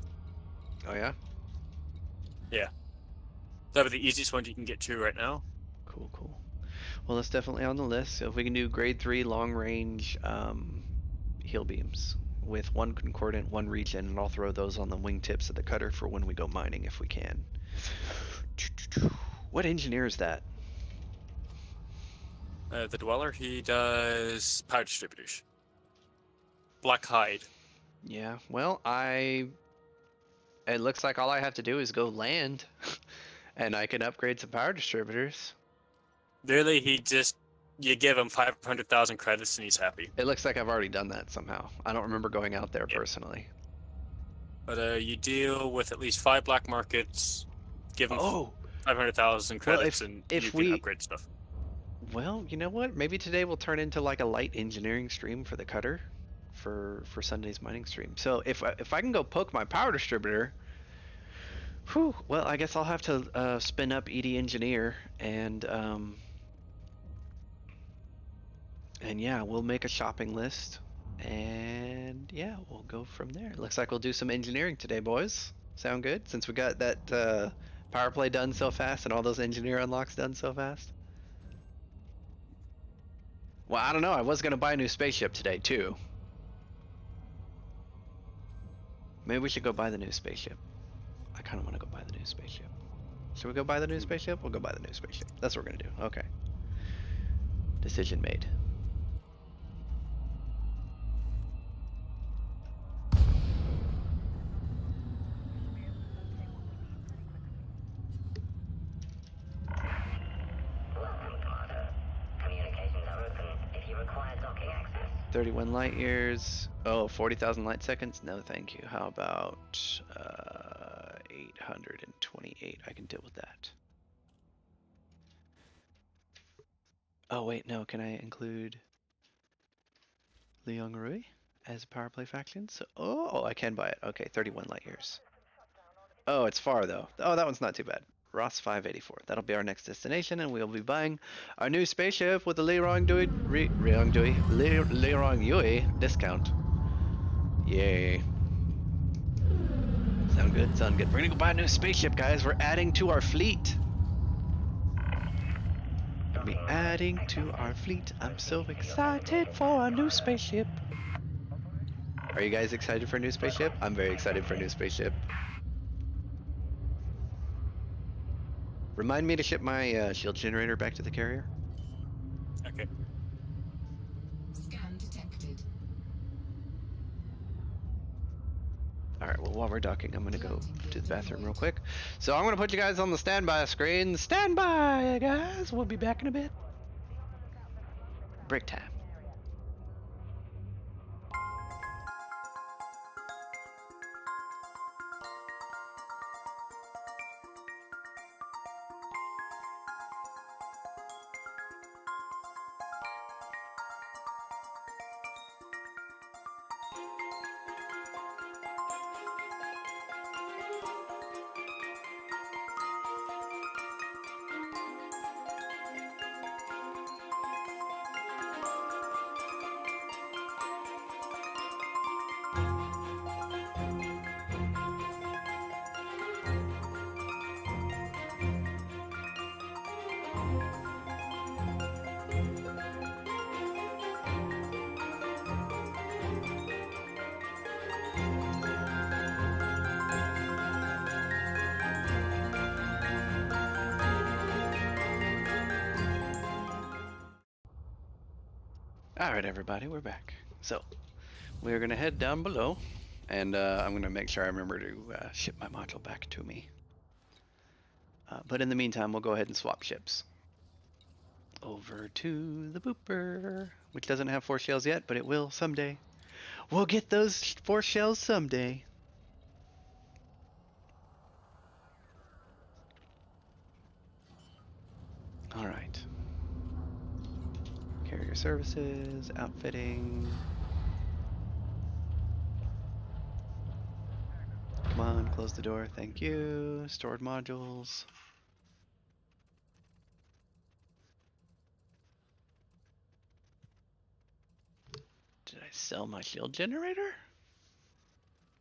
Oh yeah, Yeah. That'll be the easiest one you can get to right now. cool, cool. Well, it's definitely on the list. So if we can do grade 3 long range heal beams with 1 concordant, 1 regen, and I'll throw those on the wingtips of the cutter for when we go mining if we can. What engineer is that? The Dweller, he does power distributors. Black hide. Yeah, well, it looks like all I have to do is go land and I can upgrade some power distributors. Literally, you give him 500,000 credits and he's happy. It looks like I've already done that somehow. I don't remember going out there Yep. personally. But you deal with at least 5 black markets, give him Oh, 500,000 well, credits, and if you can we upgrade stuff. well, you know what? Maybe today will turn into like a light engineering stream for the cutter for Sunday's mining stream. So if I can go poke my power distributor, whew, well, I guess I'll have to spin up ED engineer and yeah, we'll make a shopping list and yeah, we'll go from there. Looks like we'll do some engineering today, boys. Sound good? Since we got that power play done so fast and all those engineer unlocks done so fast. Well, I don't know. I was gonna buy a new spaceship today too. Maybe we should go buy the new spaceship. I kind of want to go buy the new spaceship. Should we go buy the new spaceship? We'll go buy the new spaceship. That's what we're gonna do. Okay. Decision made. Welcome, Commander. Communications are open if you require docking access. 31 light years. Oh, 40,000 light seconds? No, thank you. How about 828? I can deal with that. Oh, wait, no. Can I include Liang Rui as a power play faction? So, oh, I can buy it. Okay, 31 light years. Oh, it's far though. Oh, that one's not too bad. Ross 584. That'll be our next destination, and we'll be buying our new spaceship with the Leirong Yui discount. Yay. Sound good? Sound good. We're gonna go buy a new spaceship, guys. We're adding to our fleet. We'll be adding to our fleet. I'm so excited for a new spaceship. Are you guys excited for a new spaceship? I'm very excited for a new spaceship. Remind me to ship my shield generator back to the carrier. Okay. Scan detected. Alright, well, while we're docking, I'm going to go to the bathroom real quick. So I'm going to put you guys on the standby screen. Standby, guys! We'll be back in a bit. Break time. Alright, everybody, we're back. So, we're going to head down below, and I'm going to make sure I remember to ship my module back to me. But in the meantime, we'll go ahead and swap ships. over to the booper, which doesn't have 4 shells yet, but it will someday. We'll get those 4 shells someday. All right. Carrier services, outfitting. Come on, close the door. Thank you. Stored modules. Did I sell my shield generator?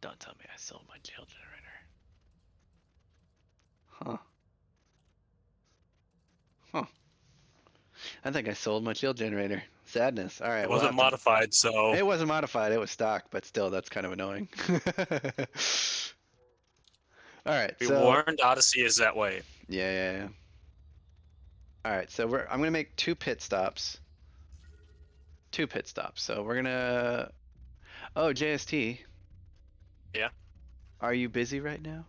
Don't tell me I sold my shield generator. Huh. Huh. I think I sold my shield generator. Sadness. All right. It we'll wasn't have to- modified, so It wasn't modified. It was stock, but still, that's kind of annoying. All right. be So warned, Odyssey is that way. yeah. All right. So I'm gonna make 2 pit stops. 2 pit stops. So we're gonna. Oh, JST. Yeah. Are you busy right now?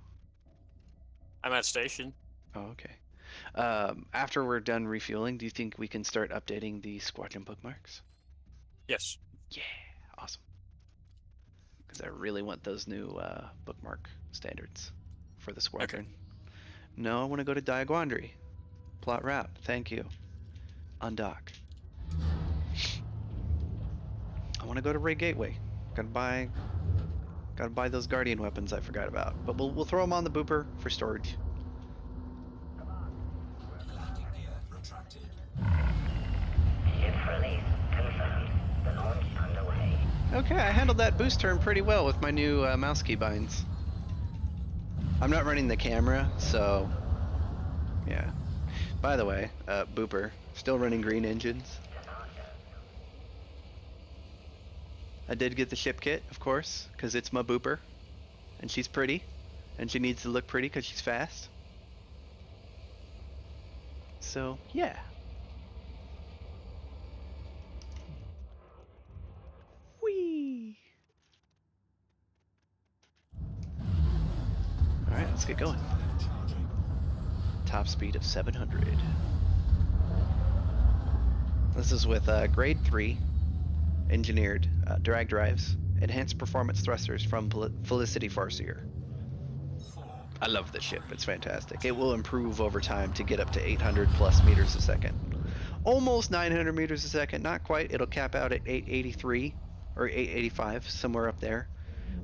I'm at station. Oh, okay. After we're done refueling, do you think we can start updating the squadron bookmarks? Yes. Yeah, awesome. Because I really want those new bookmark standards for the squadron. No, I want to go to Diaguandri. Plot wrap. Thank you. Undock. I want to go to Ray Gateway. Gotta buy those Guardian weapons I forgot about. But we'll throw them on the booper for storage. Landing gear retracted. Ship release confirmed. The launch underway. Okay, I handled that boost turn pretty well with my new mouse keybinds. I'm not running the camera, so yeah. By the way, booper, still running green engines. I did get the ship kit, of course, because it's my booper. And she's pretty. And she needs to look pretty because she's fast. So, yeah. Whee! Alright, let's get going. Top speed of 700. This is with grade 3 engineered drag drives, enhanced performance thrusters from Felicity Farseer. I love this ship, it's fantastic. It will improve over time to get up to 800 plus meters a second. Almost 900 meters a second, not quite. It'll cap out at 883 or 885, somewhere up there.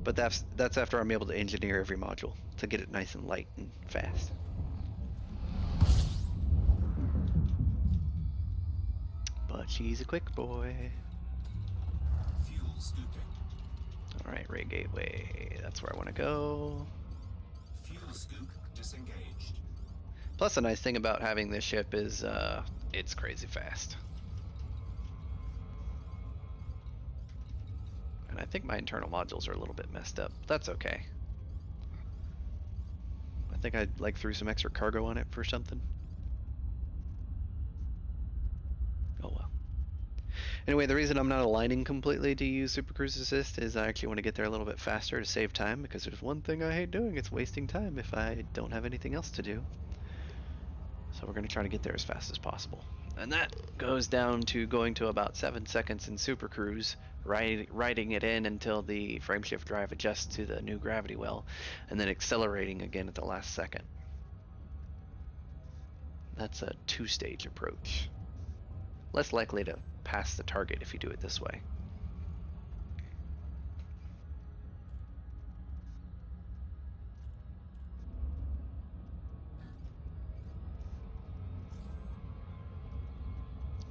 But that's after I'm able to engineer every module to get it nice and light and fast. But she's a quick boy. Fuel scooping. Alright, Ray Gateway. That's where I want to go. Fuel scoop disengaged. Plus, the nice thing about having this ship is it's crazy fast. And I think my internal modules are a little bit messed up. That's okay. I think I threw some extra cargo on it for something. Oh well. Anyway, the reason I'm not aligning completely to use Super Cruise Assist is I actually want to get there a little bit faster to save time, because there's one thing I hate doing, it's wasting time if I don't have anything else to do. So we're going to try to get there as fast as possible. And that goes down to going to about 7 seconds in Super Cruise, riding it in until the frameshift drive adjusts to the new gravity well, and then accelerating again at the last second. That's a 2-stage approach. Less likely to pass the target if you do it this way.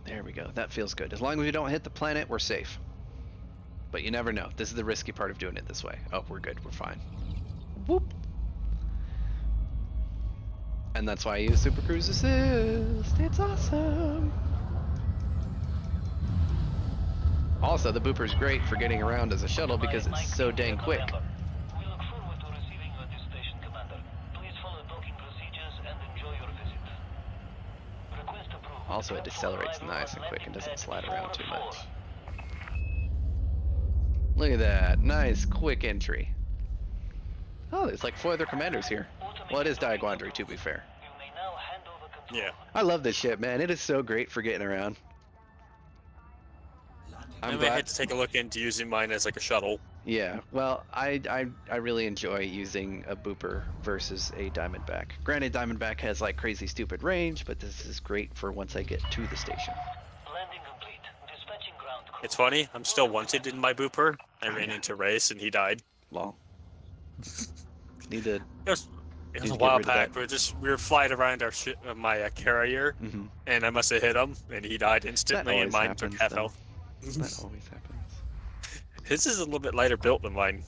There we go. That feels good. As long as we don't hit the planet, we're safe. But you never know. This is the risky part of doing it this way. Oh, we're good. We're fine. Whoop. And that's why I use Super Cruise Assist. It's awesome. Also, the booper's great for getting around as a shuttle because it's so dang quick. We look forward to receiving you at this station, Commander. Please follow docking procedures and enjoy your visit. Request approved. Also, it decelerates nice and quick and doesn't slide around too much. Look at that. Nice, quick entry. Oh, there's like 4 other commanders here. Well, it is Diaguandri, to be fair. You may now hand over Yeah. I love this ship, man. It is so great for getting around. Landing I'm Maybe I glad. had to take a look into using mine as like a shuttle. Yeah, well, I really enjoy using a booper versus a diamondback. Granted, diamondback has like crazy stupid range, but this is great for once I get to the station. Landing complete. Dispatching ground crew. It's funny. I'm still wanted in my booper. I Oh, ran yeah. into Race and he died. Lol. Need to It was it need was a to get while rid of that. back. We were flying around my carrier, Hmm. and I must have hit him, and he died That instantly, and always mine took happens, half though. health. That always happens. His is a little bit lighter built than mine.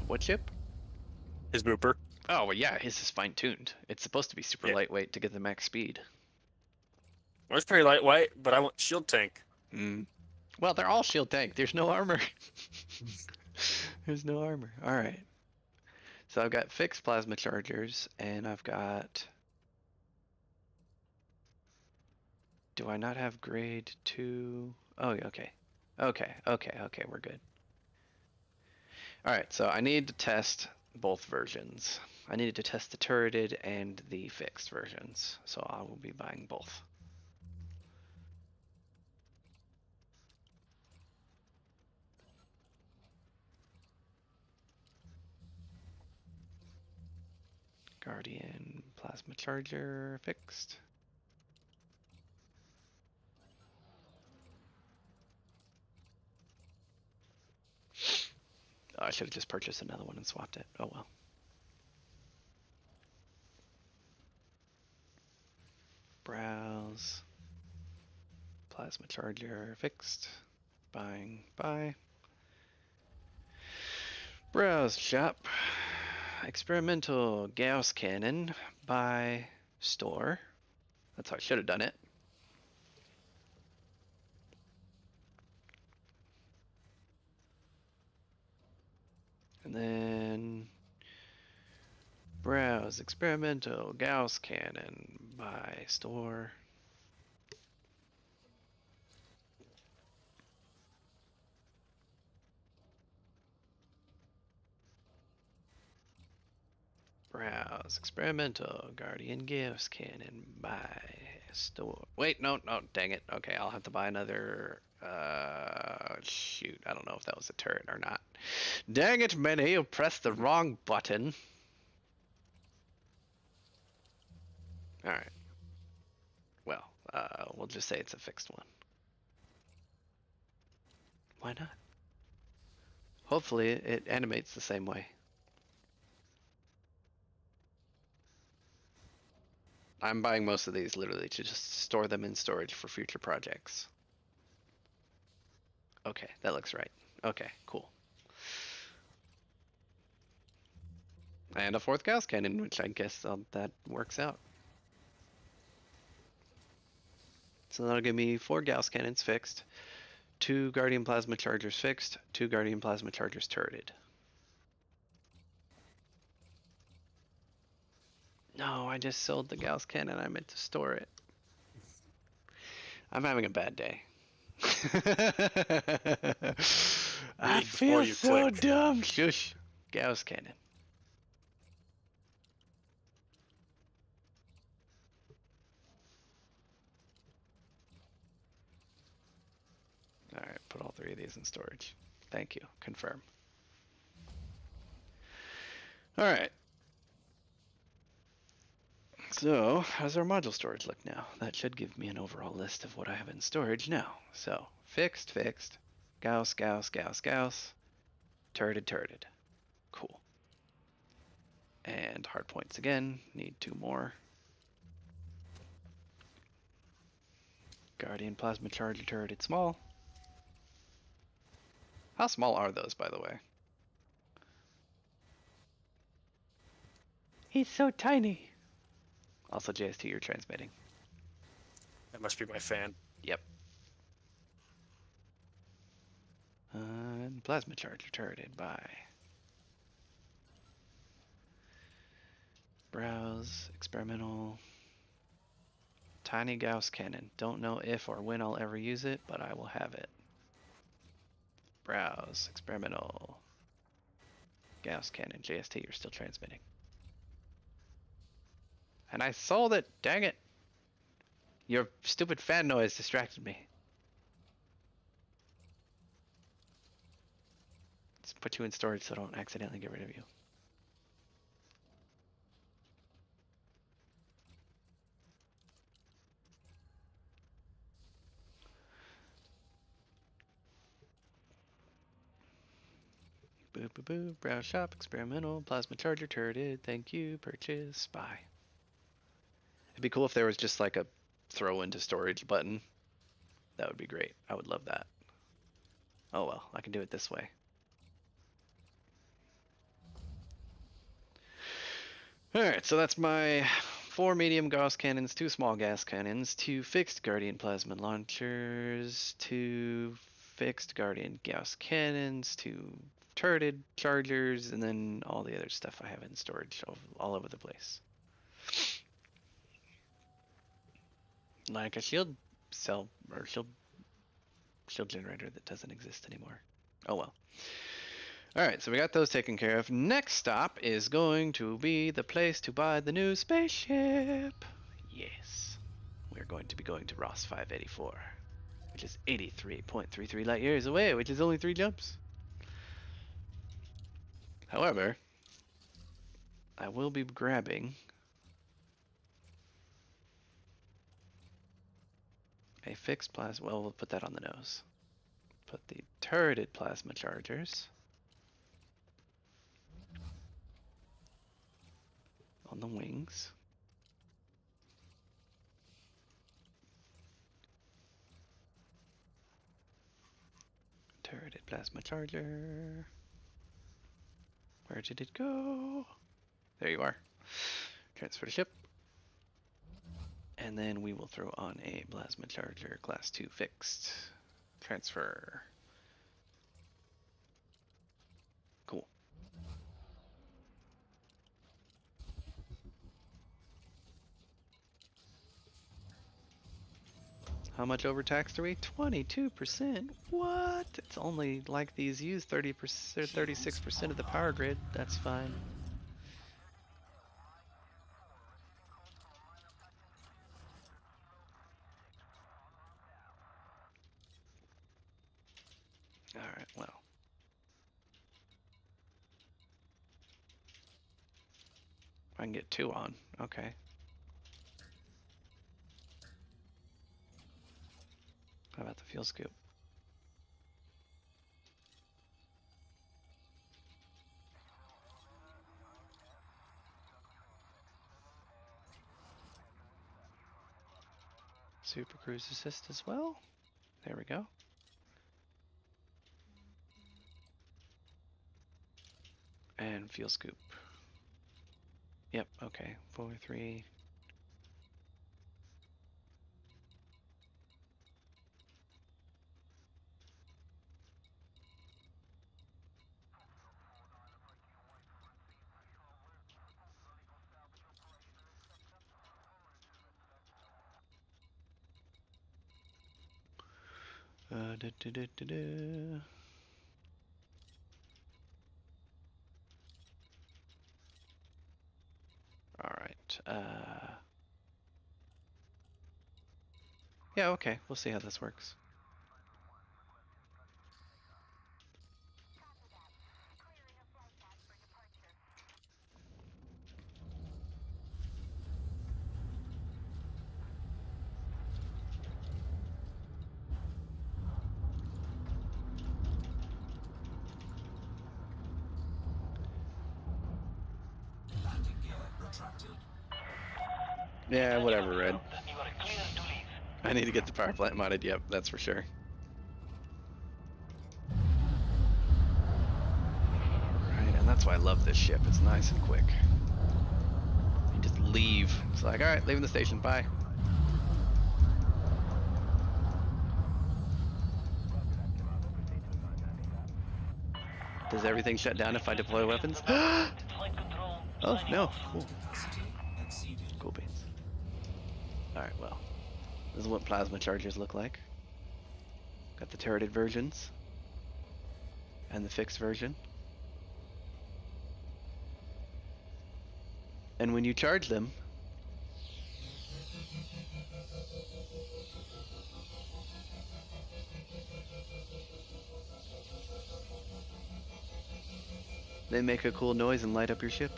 What chip? His booper. Oh, well, yeah, his is fine-tuned. It's supposed to be super Yeah. lightweight to get the max speed. It was pretty lightweight, but I want shield tank. Mm. Well, they're all shield tank. There's no armor. There's no armor. All right. So I've got fixed plasma chargers, and I've got. Do I not have grade 2? Oh, yeah, okay. Okay, we're good. All right, so I need to test both versions. I needed to test the turreted and the fixed versions, so I will be buying both. Guardian plasma charger fixed. Oh, I should have just purchased another one and swapped it. Oh well. Browse. Plasma charger fixed. Buying. Buy. Browse shop. Experimental Gauss cannon. Buy. Store. That's how I should have done it. And then browse experimental Gauss cannon by store. Browse experimental Guardian Gauss cannon by store. Wait, no, dang it. Okay, I'll have to buy another. Shoot, I don't know if that was a turret or not. Dang it, Minnie, you pressed the wrong button. All right. Well, we'll just say it's a fixed one. Why not? Hopefully, it animates the same way. I'm buying most of these literally to just store them in storage for future projects. Okay, that looks right. Okay, cool. And a fourth Gauss cannon, which I guess that works out. So that'll give me 4 Gauss cannons fixed, 2 Guardian Plasma Chargers fixed, 2 Guardian Plasma Chargers turreted. No, I just sold the Gauss cannon. I meant to store it. I'm having a bad day. I Read before feel you so click. dumb. Shush. Gauss cannon. All right, put all 3 of these in storage. Thank you. Confirm. All right. So, how's our module storage look now? That should give me an overall list of what I have in storage now. So, fixed, Gauss, turreted. Cool. And hard points again. Need 2 more. Guardian plasma charger turreted small. How small are those, by the way? He's so tiny. Also, JST, you're transmitting. That must be my fan. Yep. And plasma charger turreted by. Browse, experimental. Tiny Gauss cannon. Don't know if or when I'll ever use it, but I will have it. Browse, experimental. Gauss cannon. JST, you're still transmitting. And I sold it, dang it. Your stupid fan noise distracted me. Let's put you in storage so I don't accidentally get rid of you. Boo boo boo, browse shop, experimental, plasma charger, turreted, thank you, purchase, buy. It'd be cool if there was just like a throw into storage button. That would be great. I would love that. Oh well, I can do it this way. Alright, so that's my 4 medium Gauss cannons, 2 small gas cannons, 2 fixed Guardian plasma launchers, 2 fixed Guardian Gauss cannons, 2 turreted chargers, and then all the other stuff I have in storage all over the place. Like a shield cell or shield generator that doesn't exist anymore. Oh well. Alright, so we got those taken care of. Next stop is going to be the place to buy the new spaceship. Yes. We're going to be going to Ross 584, which is 83.33 light years away, which is only 3 jumps. However, I will be grabbing a fixed plasma. Well, we'll put that on the nose. Put the turreted plasma chargers on the wings. Turreted plasma charger. Where did it go? There you are. Transfer to ship. And then we will throw on a plasma charger class 2 fixed. Transfer. Cool. How much overtaxed are we? 22%? What? It's only like these use 30% or 36% of the power grid. That's fine. Alright, well. I can get 2 on. Okay. How about the fuel scoop? Super Cruise Assist as well. There we go. And fuel scoop. Yep, okay. 4, 3. Da, da, da, da, da. All right. Yeah, okay. We'll see how this works. Landing gear retracted. Yeah, whatever, Red. You are clear to leave. I need to get the power plant modded. Yep, that's for sure. Right, and that's why I love this ship. It's nice and quick. You just leave. It's like, all right, leaving the station. Bye. Does everything shut down if I deploy weapons? Flight control. Oh, signing no. off. Cool. Capacity exceeded. Cool beans. Alright, well. This is what plasma chargers look like. Got the turreted versions. And the fixed version. And when you charge them, They make a cool noise and light up your ship.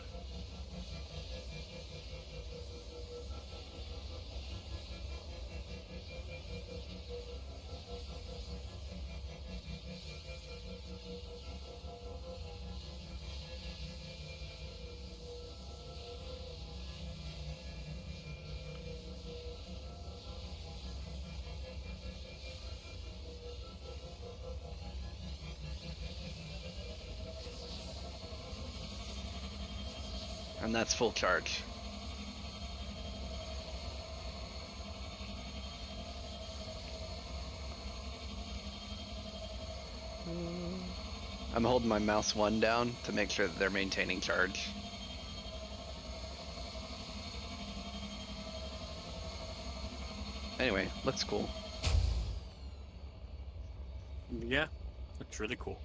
And that's full charge. I'm holding my mouse 1 down to make sure that they're maintaining charge. Anyway, looks cool. Yeah, that's really cool.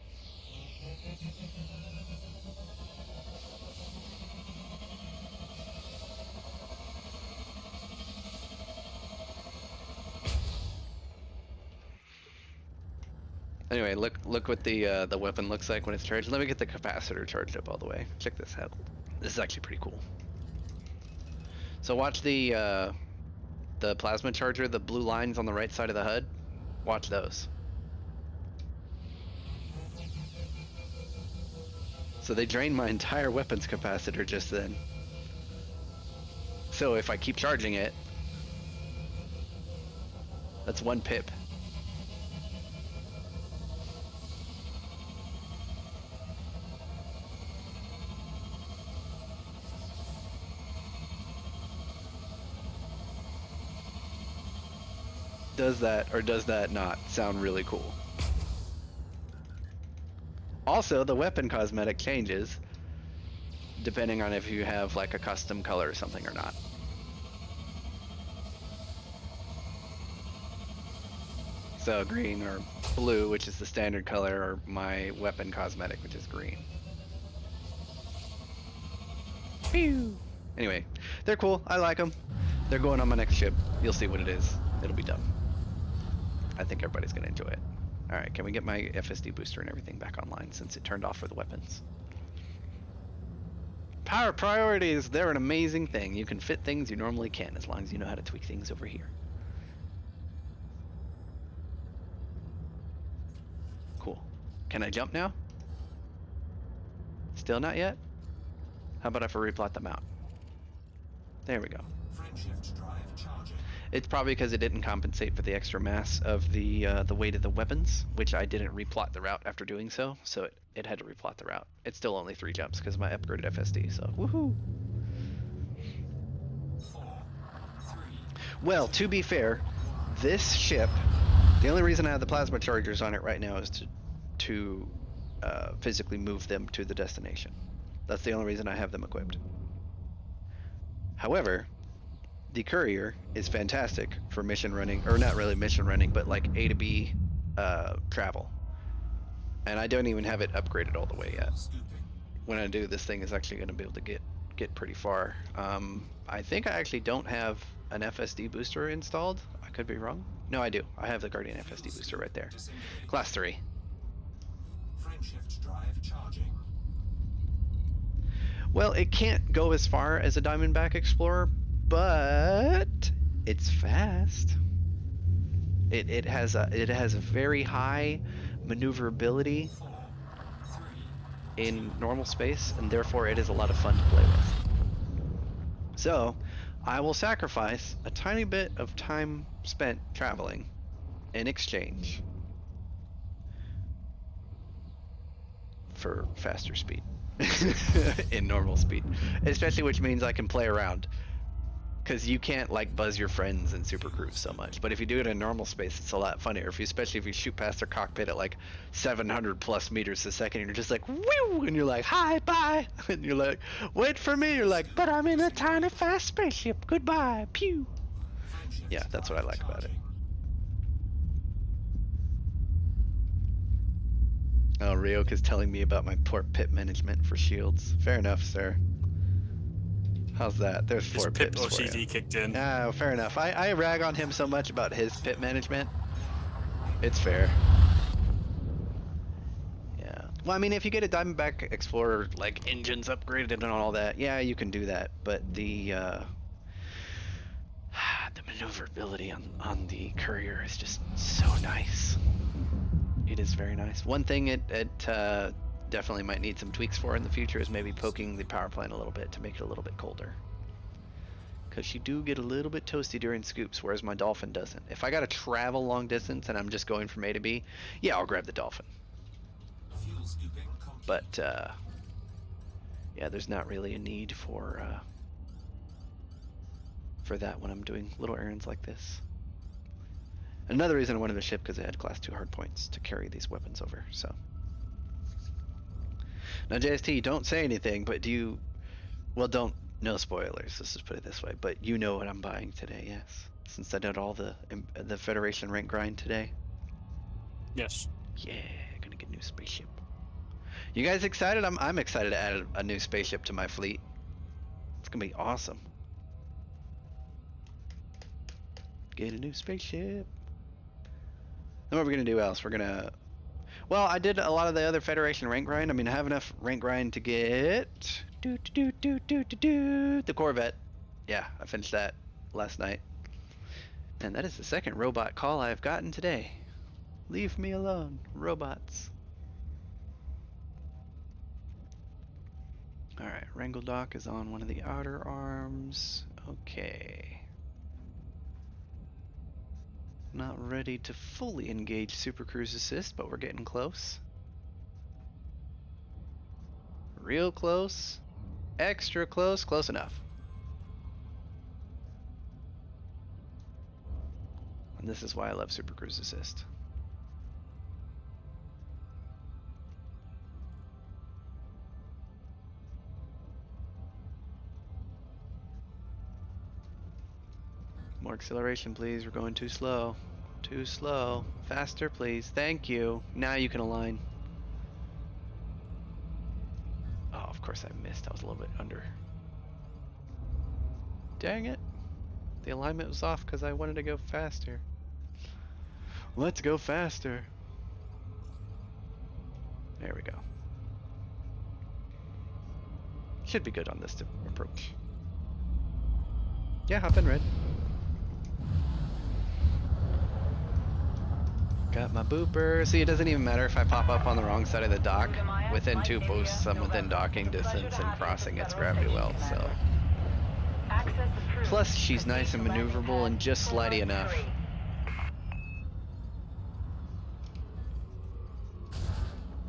Anyway, look what the weapon looks like when it's charged. Let me get the capacitor charged up all the way. Check this out. This is actually pretty cool. So watch the plasma charger, the blue lines on the right side of the HUD. Watch those. So they drained my entire weapons capacitor just then. So if I keep charging it, that's 1 pip. Does that or does that not sound really cool? Also, the weapon cosmetic changes depending on if you have like a custom color or something or not. So green or blue, which is the standard color, or my weapon cosmetic, which is green. Pew! Anyway, they're cool. I like them. They're going on my next ship. You'll see what it is. It'll be dumb. I think everybody's gonna enjoy it. Alright, can we get my FSD booster and everything back online since it turned off for the weapons? Power priorities, they're an amazing thing. You can fit things you normally can't as long as you know how to tweak things over here. Cool. Can I jump now? Still not yet? How about if I replot them out? There we go. Frameshift drive charging. It's probably because it didn't compensate for the extra mass of the weight of the weapons, which I didn't replot the route after doing so, so it had to replot the route. It's still only 3 jumps because of my upgraded FSD, so woohoo! 4, 3, Well, to be fair, this ship, the only reason I have the plasma chargers on it right now is to physically move them to the destination. That's the only reason I have them equipped. However, the courier is fantastic for mission running, or not really mission running, but like A to B travel. And I don't even have it upgraded all the way yet. scooping. When I do, this thing is actually going to be able to get pretty far. I think I actually don't have an FSD booster installed. I could be wrong. No, I do. I have the Guardian FSD booster right there. Disengage. Class 3. Frameshift drive charging. Well, it can't go as far as a Diamondback Explorer, but it's fast. It has a very high maneuverability 4, 3, in normal space, and therefore it is a lot of fun to play with. So, I will sacrifice a tiny bit of time spent traveling in exchange for faster speed in normal speed, especially, which means I can play around, because you can't like buzz your friends in Super Cruise so much, but if you do it in normal space, it's a lot funnier. Especially if you shoot past their cockpit at like 700 plus meters a second, and you're just like woo, and you're like hi, bye, and you're like wait for me, you're like but I'm in a tiny fast spaceship, goodbye, pew. Frameshift Yeah, that's what I like about it. Oh, Ryok is telling me about my poor pit management for shields. Fair enough, sir. How's that? There's His 4 pip pips for you. OCD kicked in. Ah, fair enough. I rag on him so much about his pit management. It's fair. Yeah. Well, I mean, if you get a Diamondback Explorer, like engines upgraded and all that, yeah, you can do that. But the maneuverability on the Courier is just so nice. It is very nice. One thing it definitely might need some tweaks for in the future is maybe poking the power plant a little bit to make it a little bit colder. Because you do get a little bit toasty during scoops, whereas my Dolphin doesn't. If I gotta travel long distance and I'm just going from A to B, yeah, I'll grab the Dolphin. Fuel scooping complete. But yeah, there's not really a need for that when I'm doing little errands like this. Another reason I wanted the ship because it had class 2 hard points to carry these weapons over. So now, JST, don't say anything, but do you? Well, don't. No spoilers. Let's just put it this way. But you know what I'm buying today, yes? Since I did all the Federation rank grind today. Yes. Yeah, gonna get a new spaceship. You guys excited? I'm excited to add a new spaceship to my fleet. It's gonna be awesome. Get a new spaceship. Then what are we gonna do else? We're gonna. Well, I did a lot of the other Federation rank grind. I mean, I have enough rank grind to get the Corvette. Yeah, I finished that last night. And that is the second robot call I have gotten today. Leave me alone, robots. Alright, Wrangle Dock is on one of the outer arms. Okay. Not ready to fully engage Super Cruise Assist, but we're getting close. Real close. Extra close. Close enough. And this is why I love Super Cruise Assist. More acceleration, please. We're going too slow. Too slow. Faster, please. Thank you. Now you can align. Oh, of course I missed. I was a little bit under. Dang it. The alignment was off because I wanted to go faster. Let's go faster. There we go. Should be good on this approach. Yeah, hop in, Red. Got my booper. See, it doesn't even matter if I pop up on the wrong side of the dock. Within 2 boosts, I'm within docking distance and crossing its gravity well, so. Plus, she's nice and maneuverable and just slidey enough.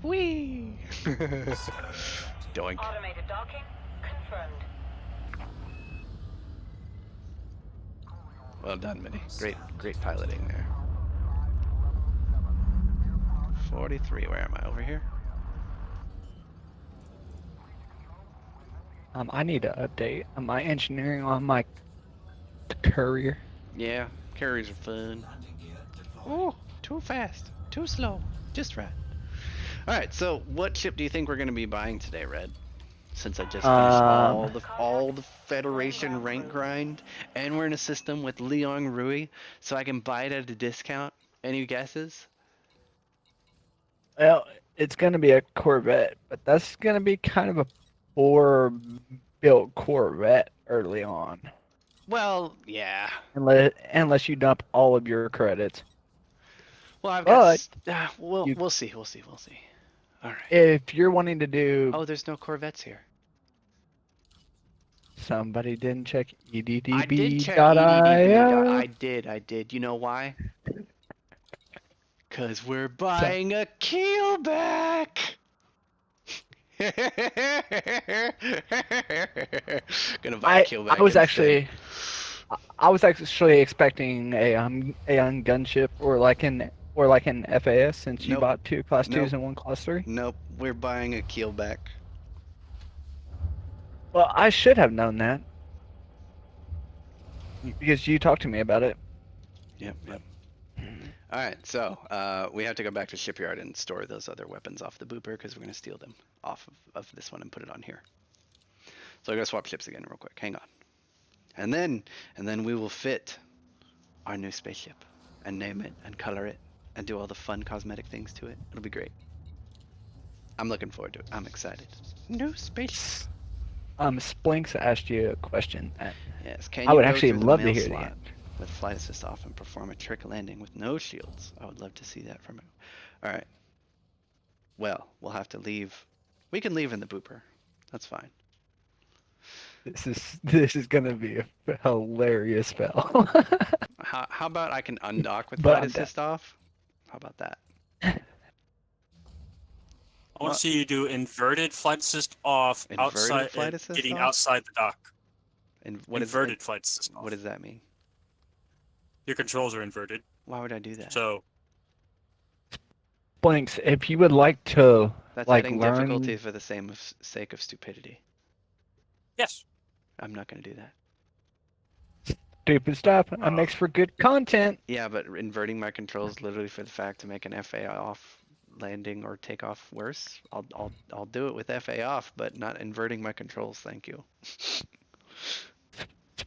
Whee! Doink. Automated docking confirmed. Well done, Minnie. Great piloting there. 43, where am I? Over here? I need to update my engineering on my courier. Yeah, carriers are fun. Landing gear deployed. Oh, too fast. Too slow. Just right. Alright, so what ship do you think we're going to be buying today, Red? Since I just finished all the Federation rank grind, and we're in a system with Leon Rui, so I can buy it at a discount. Any guesses? Well, it's going to be a Corvette, but that's going to be kind of a poor-built Corvette early on. Well, yeah. Unless you dump all of your credits. Well, I've got. But We'll see. All right. If you're wanting to do, Oh, there's no Corvettes here. somebody didn't check I did check EDDB.io. I did. You know why? Because we're buying a keelback! Gonna buy a keelback. I was actually expecting a gunship or like an FAS since you Nope. bought 2 class 2s Nope. and 1 class 3. Nope, we're buying a keelback. Well, I should have known that because you talked to me about it. Yep. Alright, so we have to go back to shipyard and store those other weapons off the booper because we're going to steal them off of this one and put it on here. So I gotta swap ships again real quick. Hang on. And then we will fit our new spaceship and name it and color it and do all the fun cosmetic things to it. It'll be great. I'm looking forward to it. I'm excited. No spaceships. Splinks asked you a question. Yes, can I you would go actually through the love to mail hear the slot answer. with flight assist off and perform a trick landing with no shields? I would love to see that from it. All right. Well, we'll have to leave. We can leave in the booper. That's fine. This is gonna be a hilarious spell. How about I can undock with But flight I'm down. assist off? How about that? I want Well, to see you do inverted flight assist off inverted outside, flight assist getting off? outside the dock. And Inverted flight assist what off. does that mean? Your controls are inverted. Why would I do that? So Blinks, if you would like to That's like adding learn difficulty for the sake of stupidity. yes, I'm not going to do that. stupid stuff, it makes for good content. Yeah, but inverting my controls literally for the fact to make an FA off landing or takeoff worse. I'll do it with FA off, but not inverting my controls. Thank you.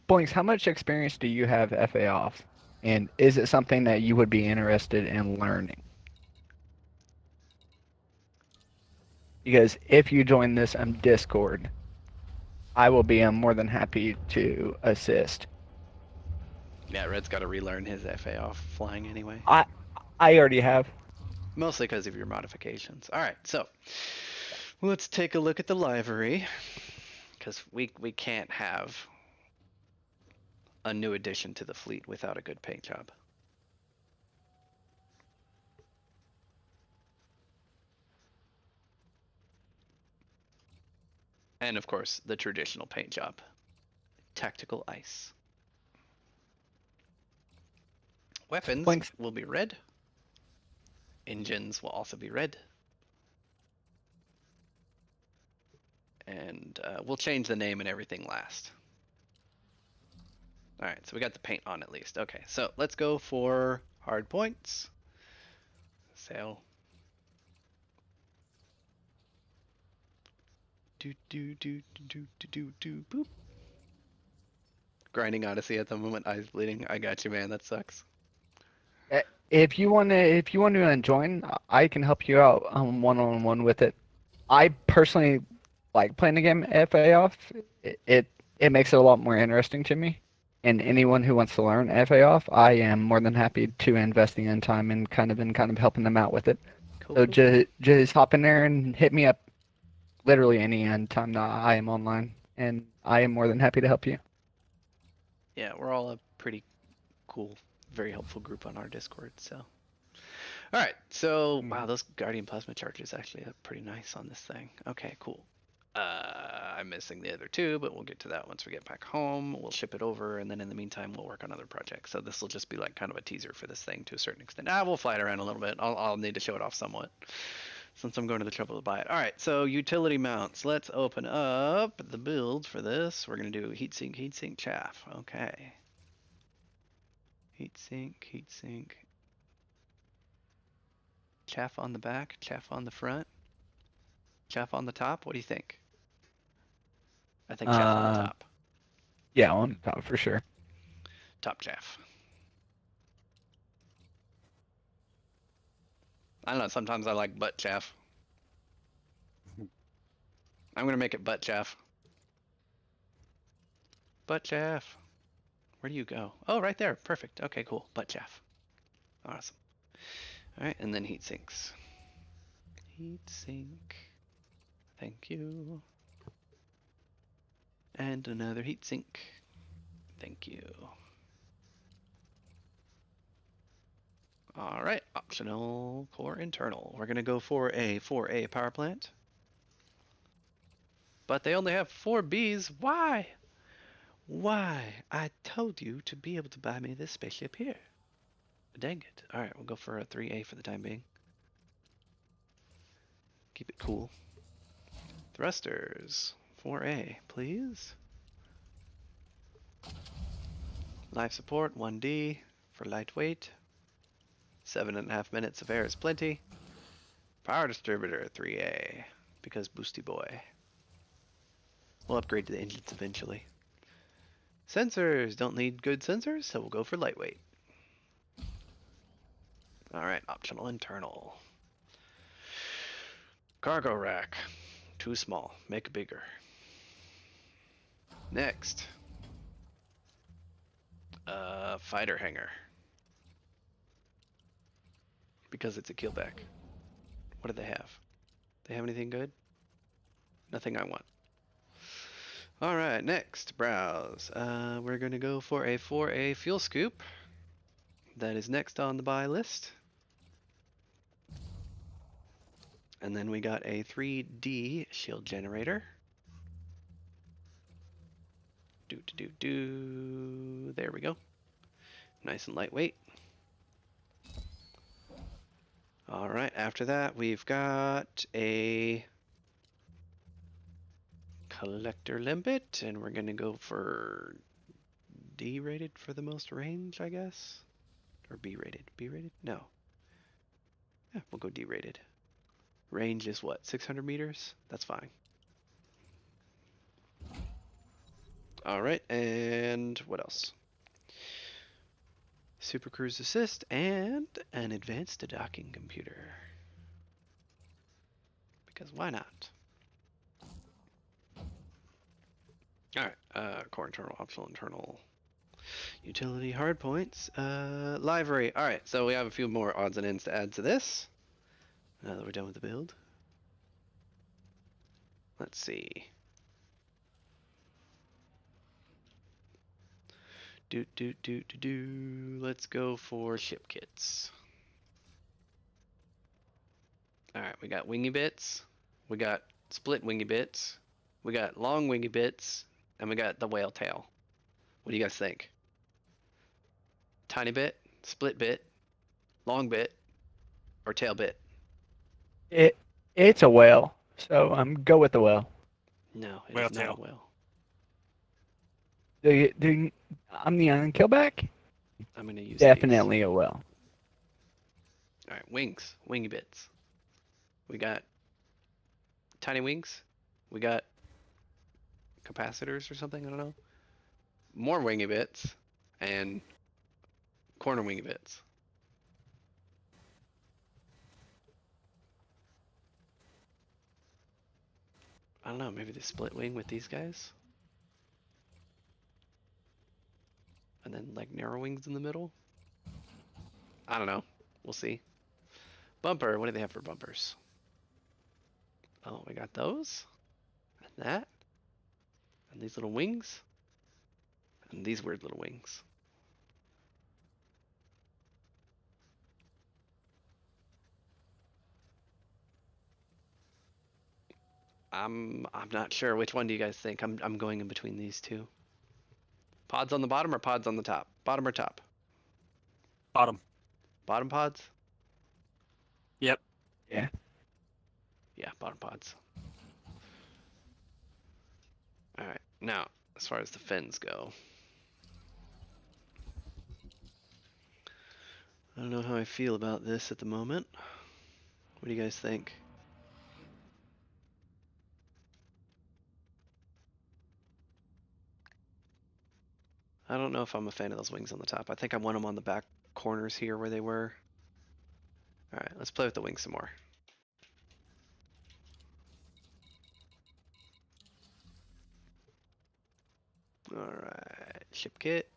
Blinks, how much experience do you have FA off? And is it something that you would be interested in learning? Because if you join this Discord, I will be more than happy to assist. Yeah, Red's got to relearn his FA off flying anyway. I already have. Mostly because of your modifications. All right, so let's take a look at the livery, because we can't have a new addition to the fleet without a good paint job. And of course, the traditional paint job. Tactical ice. Weapons Blinks. will be red. Engines will also be red. And we'll change the name and everything last. Alright, so we got the paint on at least. Okay, so let's go for hard points. Sail. Boop. Grinding Odyssey at the moment, eyes bleeding. I got you, man. That sucks. If you want to join, I can help you out one-on-one with it. I personally like playing the game FA off. It makes it a lot more interesting to me. And anyone who wants to learn FA off, I am more than happy to investing in time and kind of helping them out with it. Cool. So just hop in there and hit me up literally any time that I am online, and I am more than happy to help you. Yeah, we're all a pretty cool, very helpful group on our Discord, so. Alright, so, wow, those Guardian Plasma charges actually look pretty nice on this thing. Okay, cool. I'm missing the other two, but we'll get to that once we get back home. We'll ship it over, and then in the meantime, we'll work on other projects. So this will just be like kind of a teaser for this thing to a certain extent. We'll fly it around a little bit. I'll need to show it off somewhat, since I'm going to the trouble to buy it. Alright, so utility mounts. Let's open up the build for this. We're going to do heatsink, chaff. Okay. Heatsink. Chaff on the back, chaff on the front, chaff on the top. What do you think? I think chaff on the top. Yeah, on the top for sure. Top chaff. I don't know, sometimes I like butt chaff. I'm gonna make it butt chaff. Butt chaff. Where do you go? Oh, right there. Perfect. Okay, cool. Butt chaff. Awesome. Alright, and then heat sinks. Heat sink. Thank you. And another heat sink. Thank you. Alright, optional core internal. We're gonna go for a 4A power plant. But they only have 4 Bs. Why? Why? I told you to be able to buy me this spaceship here. Dang it. Alright, we'll go for a 3A for the time being. Keep it cool. Thrusters. 4A, please. Life support, 1D for lightweight. 7.5 minutes of air is plenty. Power distributor, 3A, because boosty boy. We'll upgrade to the engines eventually. Sensors, don't need good sensors, so we'll go for lightweight. Alright, optional internal. Cargo rack. Too small. Make bigger. Next. Fighter hangar. Because it's a keelback. What do they have? They have anything good? Nothing I want. Alright, next. Browse. We're going to go for a 4A fuel scoop. That is next on the buy list. And then we got a 3D shield generator. There we go. Nice and lightweight. Alright, after that we've got a collector limpet, and we're gonna go for D rated for the most range, I guess. Or B rated. B rated? No. Yeah, we'll go D rated. Range is what, 600 meters? That's fine. Alright, and what else? Super Cruise Assist and an advanced docking computer. Because why not? Alright, core internal, optional internal. Utility hardpoints. Livery. Alright, so we have a few more odds and ends to add to this. Now that we're done with the build. Let's see. Let's go for ship kits. Alright, we got wingy bits. We got split wingy bits. We got long wingy bits. And we got the whale tail. What do you guys think? Tiny bit, split bit, long bit, or tail bit? It's a whale, so go with the whale. No, it Whale is not tail. a whale. I'm the killback. I'm gonna use Definitely a whale. All right, wings, wingy bits. We got tiny wings. We got capacitors or something. I don't know. More wingy bits and corner wingy bits. I don't know. Maybe the split wing with these guys, and then like narrow wings in the middle. I don't know. We'll see. Bumper. What do they have for bumpers? Oh, we got those. And that. And these little wings. And these weird little wings. I'm not sure. Which one do you guys think? I'm going in between these two. Pods on the bottom or pods on the top? Bottom or top? Bottom. Bottom pods? Yep. Yeah. Yeah, bottom pods. Alright, now, as far as the fins go. I don't know how I feel about this at the moment. What do you guys think? I don't know if I'm a fan of those wings on the top. I think I want them on the back corners here where they were. Alright, let's play with the wings some more. Alright, ship kit.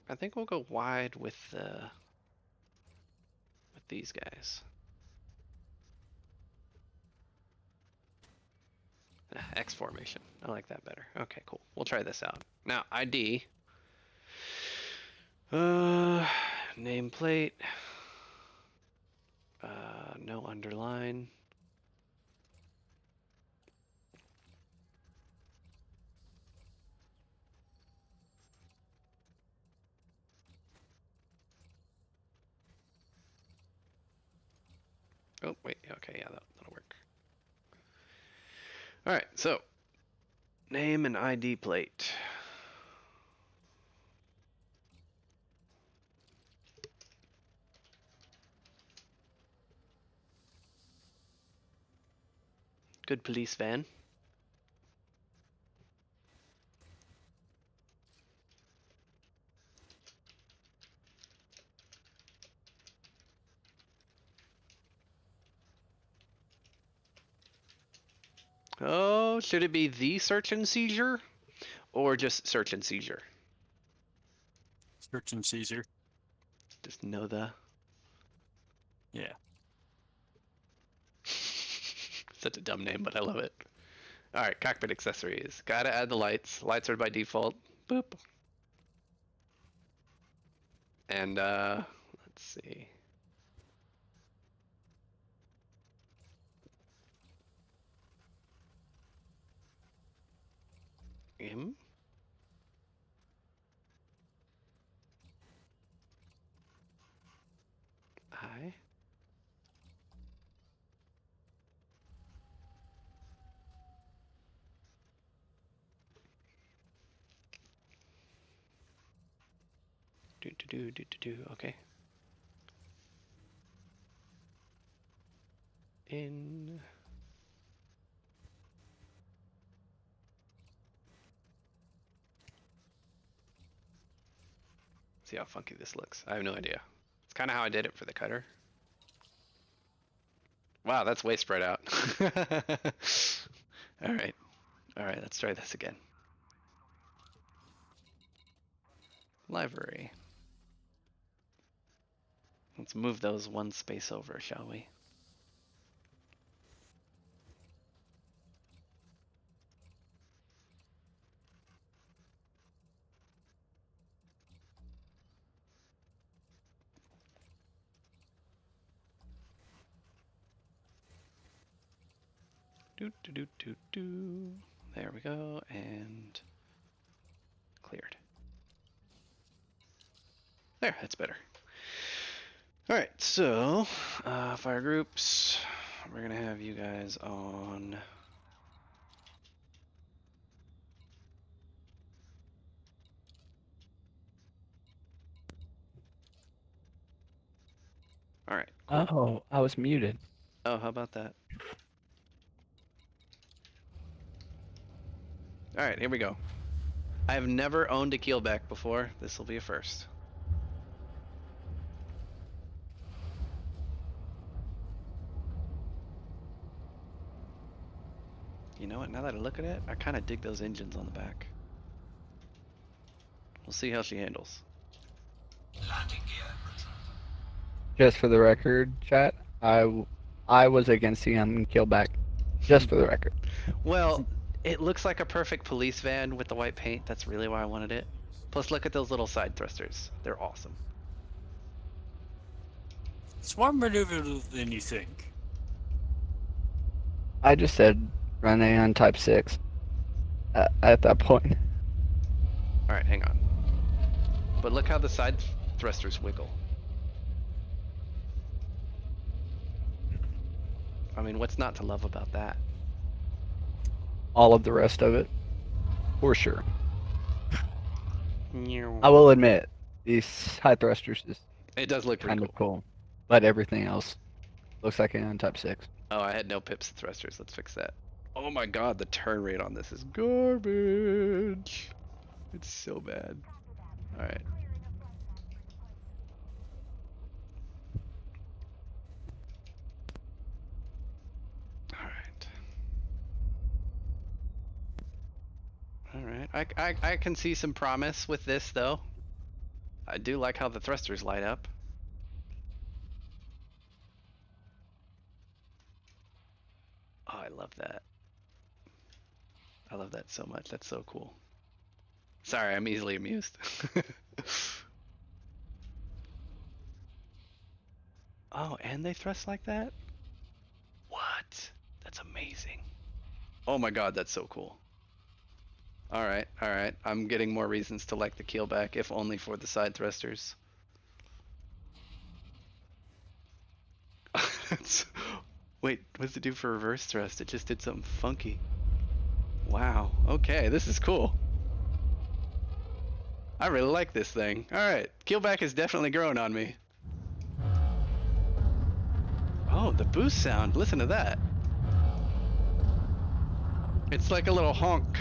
I think we'll go wide with these guys. X formation. I like that better. Okay, cool. We'll try this out. Now, ID. Nameplate. No underline. Oh, wait. Okay, yeah, that'll work. All right, so name and ID plate. Good police van. Oh, should it be the search and seizure or just search and seizure? Search and seizure. Just know the. Yeah. Such a dumb name, but I love it. All right, cockpit accessories. Gotta add the lights. Lights are by default. Boop. And let's see. Him. I. Do. Okay. In. See how funky this looks. I have no idea. It's kind of how I did it for the cutter. Wow, that's way spread out. All right. All right, let's try this again. Library. Let's move those one space over, shall we? Do. There we go, and cleared. There, that's better. All right, so fire groups. We're gonna have you guys on. All right. Oh, I was muted. Oh, how about that? All right, here we go. I have never owned a keelback before. This will be a first. You know what? Now that I look at it, I kind of dig those engines on the back. We'll see how she handles. Landing gear retracted. Just for the record, chat, I was against the killback. Just for the record. Well, it looks like a perfect police van with the white paint. That's really why I wanted it. Plus, look at those little side thrusters. They're awesome. It's more maneuverable than you think. I just said running on Type 6 at that point. All right, hang on. But look how the side thrusters wiggle. I mean, what's not to love about that? All of the rest of it, for sure. I will admit, these high thrusters is It does look pretty kind cool. of cool, but everything else looks like it on Type 6. Oh, I had no pips thrusters. Let's fix that. Oh my god, the turn rate on this is garbage. It's so bad. All right. All right. All right. I can see some promise with this though. I do like how the thrusters light up. Oh, I love that. I love that so much. That's so cool. Sorry, I'm easily amused. Oh, and they thrust like that? What? That's amazing. Oh my god, that's so cool. Alright, alright. I'm getting more reasons to like the keelback, if only for the side thrusters. Wait, what's it do for reverse thrust? It just did something funky. Wow, okay, this is cool. I really like this thing. Alright, keelback has definitely grown on me. Oh, the boost sound. Listen to that. It's like a little honk.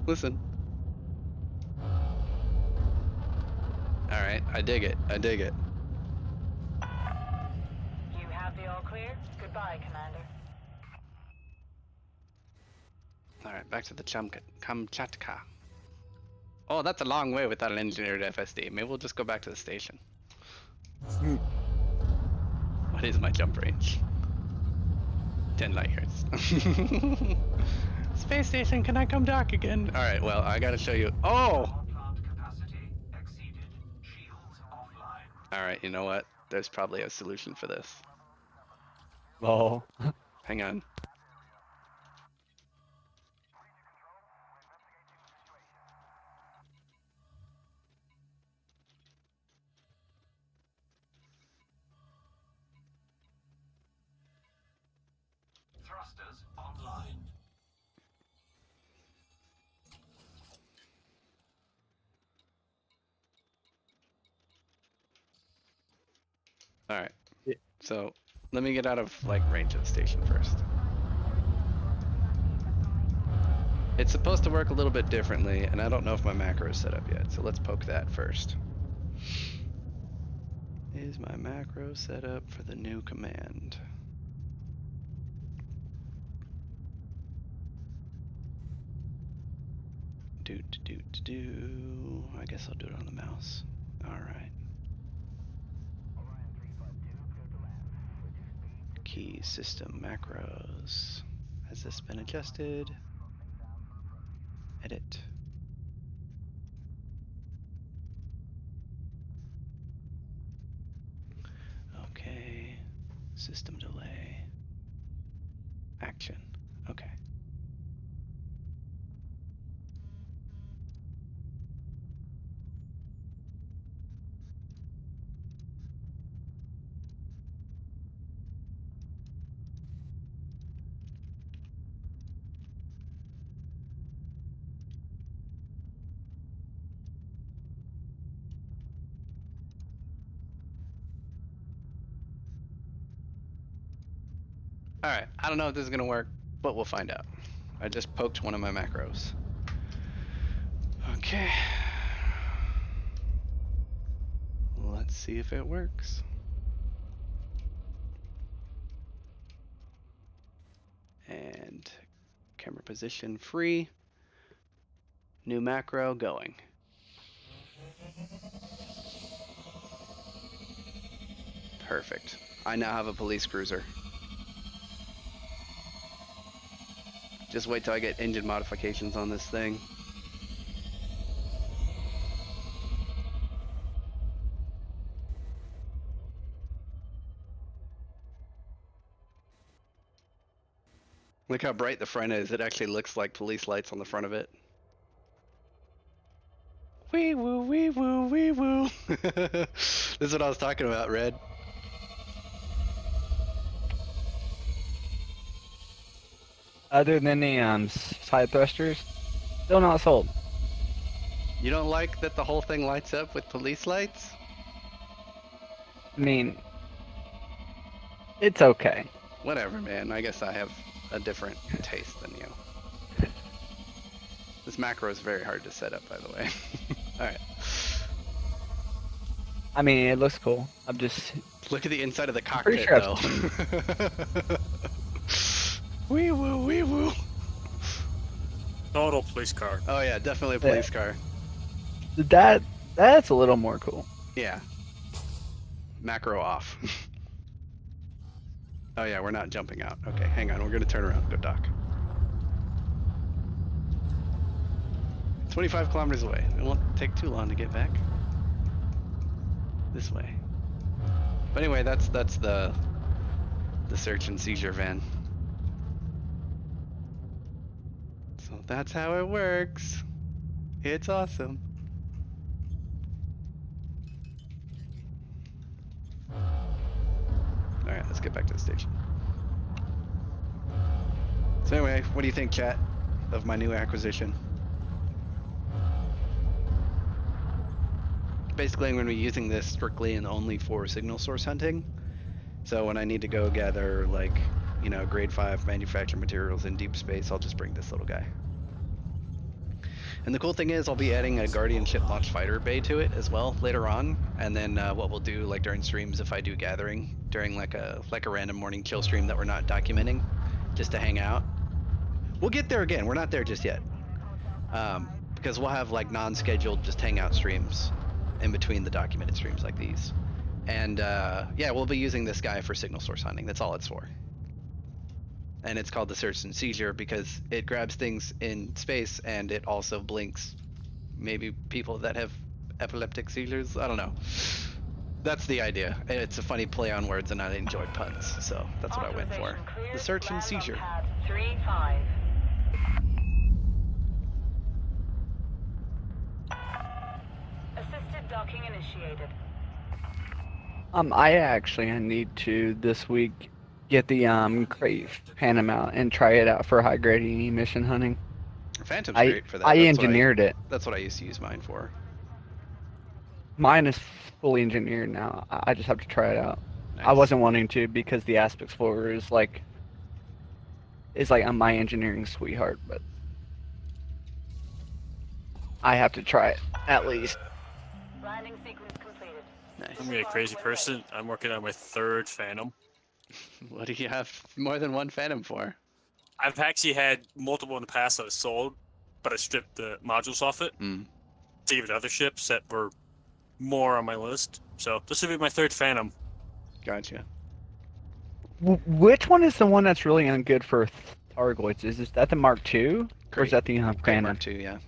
Listen. Alright, I dig it. I dig it. You have the all clear? Goodbye, Commander. All right, back to the Kamchatka. Oh, that's a long way without an engineered FSD. Maybe we'll just go back to the station. What is my jump range? 10 light years. Space station, can I come dock again? All right, well, I gotta show you. Oh! Plant capacity exceeded. Shields offline. All right, you know what? There's probably a solution for this. Oh. Hang on. Thrusters online. All right. Yeah. So let me get out of like range of the station first. It's supposed to work a little bit differently, and I don't know if my macro is set up yet. So let's poke that first. Is my macro set up for the new command? Do. I guess I'll do it on the mouse. All right. Key system macros. Has this been adjusted? Edit. Okay. System delay. Action. Okay. All right. I don't know if this is gonna work, but we'll find out. I just poked one of my macros. Okay. Let's see if it works. And camera position free. New macro going. Perfect. I now have a police cruiser. Just wait till I get engine modifications on this thing. Look how bright the front is. It actually looks like police lights on the front of it. Wee woo, wee woo, wee woo. This is what I was talking about, Red. Other than the side thrusters, still not sold. You don't like that the whole thing lights up with police lights? I mean, it's okay. Whatever, man. I guess I have a different taste than you. This macro is very hard to set up, by the way. Alright. I mean, it looks cool. I'm just Look at the inside of the pretty cockpit, sure though. Wee woo, wee woo. Total police car. Oh yeah, definitely a police car. that's a little more cool. Yeah. Macro off. Oh yeah, we're not jumping out. Okay, hang on. We're gonna turn around. Go dock. 25 kilometers away. It won't take too long to get back. This way. But anyway, that's the search and seizure van. So that's how it works. It's awesome. Alright, let's get back to the station. So anyway, what do you think, chat, of my new acquisition? Basically, I'm going to be using this strictly and only for signal source hunting. So when I need to go gather, like, you know, grade 5 manufactured materials in deep space, I'll just bring this little guy. And the cool thing is I'll be adding a Guardian ship launch fighter bay to it as well later on. And then what we'll do, like during streams, if I do gathering during like a random morning kill stream that we're not documenting, just to hang out, We'll get there again. We're not there just yet. Because we'll have like non-scheduled just hangout streams in between the documented streams like these. And yeah, we'll be using this guy for signal source hunting. That's all it's for. And it's called the search and seizure because it grabs things in space and it also blinks maybe people that have epileptic seizures. I don't know. That's the idea. It's a funny play on words and I enjoy puns, so that's what I went for. The search and seizure. Pad 3-5. Assisted docking initiated. I actually need to this week get the Crave Phantom out and try it out for high grading emission hunting. Phantom's I great for that. I That's engineered it. That's what I used to use mine for. Mine is fully engineered now. I just have to try it out. I Nice. wasn't wanting to because the Aspect Explorer is like I'm my engineering sweetheart, but I have to try it at least. Landing sequence completed. Nice. I'm gonna be a crazy person. I'm working on my third Phantom. What do you have more than one Phantom for? I've actually had multiple in the past that I sold, but I stripped the modules off it Mm. to give it to other ships that were more on my list. So this will be my third Phantom. Gotcha. Which one is the one that's really good for Thargoids? Is that the Mark II or Crate. is that the Crate Phantom? Mark II, yeah.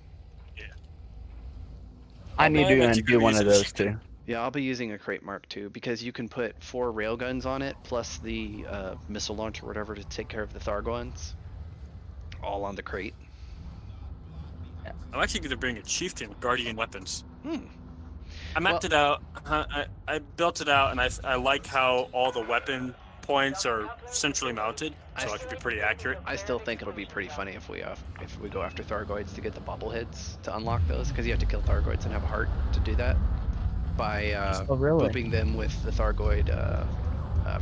I need to eventually do one use of it. those too. Yeah, I'll be using a Crate Mark II because you can put 4 railguns on it plus the missile launcher or whatever to take care of the Thargoids. All on the crate. I'm actually gonna bring a Chieftain with Guardian weapons. Hmm. I mapped it out. I built it out, and I like how all the weapon points are centrally mounted, so I can be pretty accurate. I still think it'll be pretty funny if we go after Thargoids to get the bobbleheads to unlock those because you have to kill Thargoids and have a heart to do that by Oh, really? booping them with the Thargoid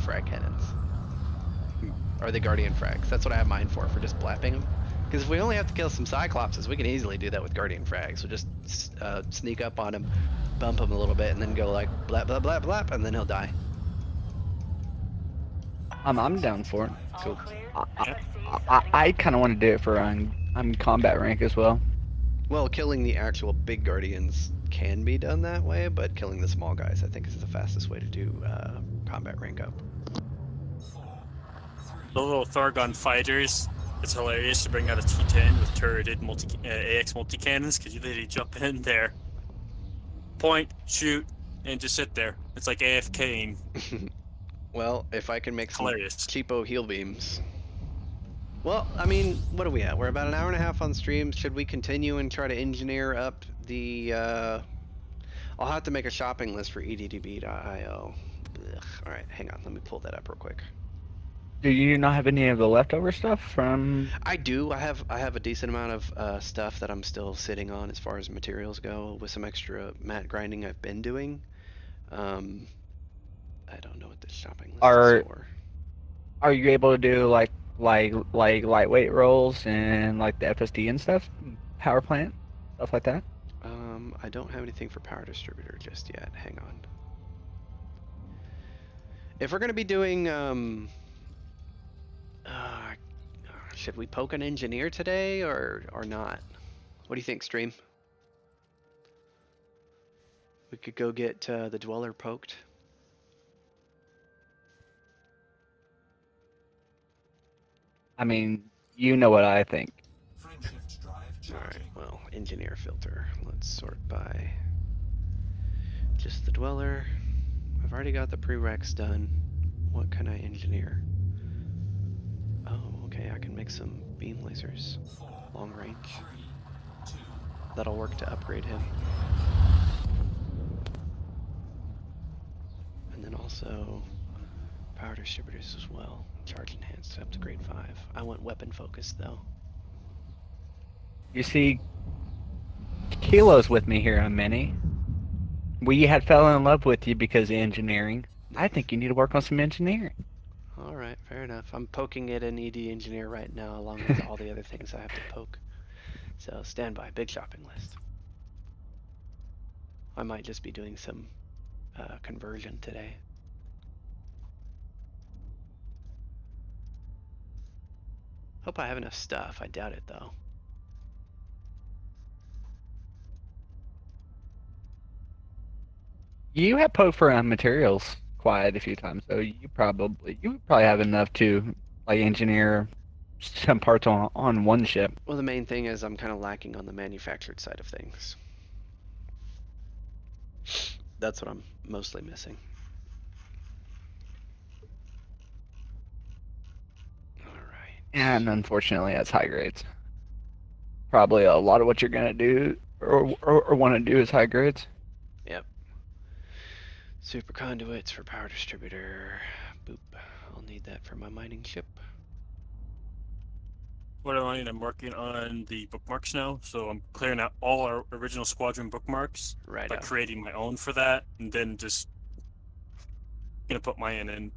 frag cannons or the Guardian frags. That's what I have mine for just blapping them. Because if we only have to kill some Cyclopses, we can easily do that with Guardian frags. We'll just sneak up on him, bump him a little bit, and then go like blap blap blap blap, and then he'll die. I'm down for it. Cool. I kind of want to do it for combat rank as well. Well, killing the actual big Guardians can be done that way, but killing the small guys, I think, is the fastest way to do combat rank up. The little Thargon fighters. It's hilarious to bring out a T10 with turreted AX multi-cannons because you literally jump in there, point, shoot, and just sit there. It's like AFKing. Well, if I can make some Hilarious. cheapo heal beams. Well, I mean, what are we at? We're about an hour and a half on stream. Should we continue and try to engineer up the... I'll have to make a shopping list for eddb.io. Alright, hang on. Let me pull that up real quick. Do you not have any of the leftover stuff from? I do. I have a decent amount of stuff that I'm still sitting on as far as materials go, with some extra mat grinding I've been doing. I don't know what this shopping list is for. Are you able to do like lightweight rolls and like the FSD and stuff, power plant, stuff like that? I don't have anything for power distributor just yet. Hang on. If we're gonna be doing should we poke an engineer today or not? What do you think, stream? We could go get the dweller poked. I mean, you know what I think. Frameshift drive Alright, charging. well, engineer filter. Let's sort by just the dweller. I've already got the prereqs done. What can I engineer? Oh, okay, I can make some beam lasers. 4, Long range. 3, 2, That'll work to upgrade him. And then also power distributors as well. Charge enhanced up to grade 5. I want weapon focused though. You see, Kilo's with me here on Mini. We had fell in love with you because of engineering. I think you need to work on some engineering. Alright, fair enough. I'm poking at an ED engineer right now along with all the other things I have to poke. So stand by, big shopping list. I might just be doing some conversion today. Hope I have enough stuff. I doubt it though. You have poked for materials quite a few times, so you would probably have enough to like engineer some parts on one ship. Well, the main thing is I'm kind of lacking on the manufactured side of things. That's what I'm mostly missing. All right. And unfortunately, that's high grades. Probably a lot of what you're gonna do or want to do is high grades. Yep. Super conduits for power distributor. Boop. I'll need that for my mining ship. What do I need? I'm working on the bookmarks now, so I'm clearing out all our original squadron bookmarks Right. by creating my own for that, and then just gonna put mine in.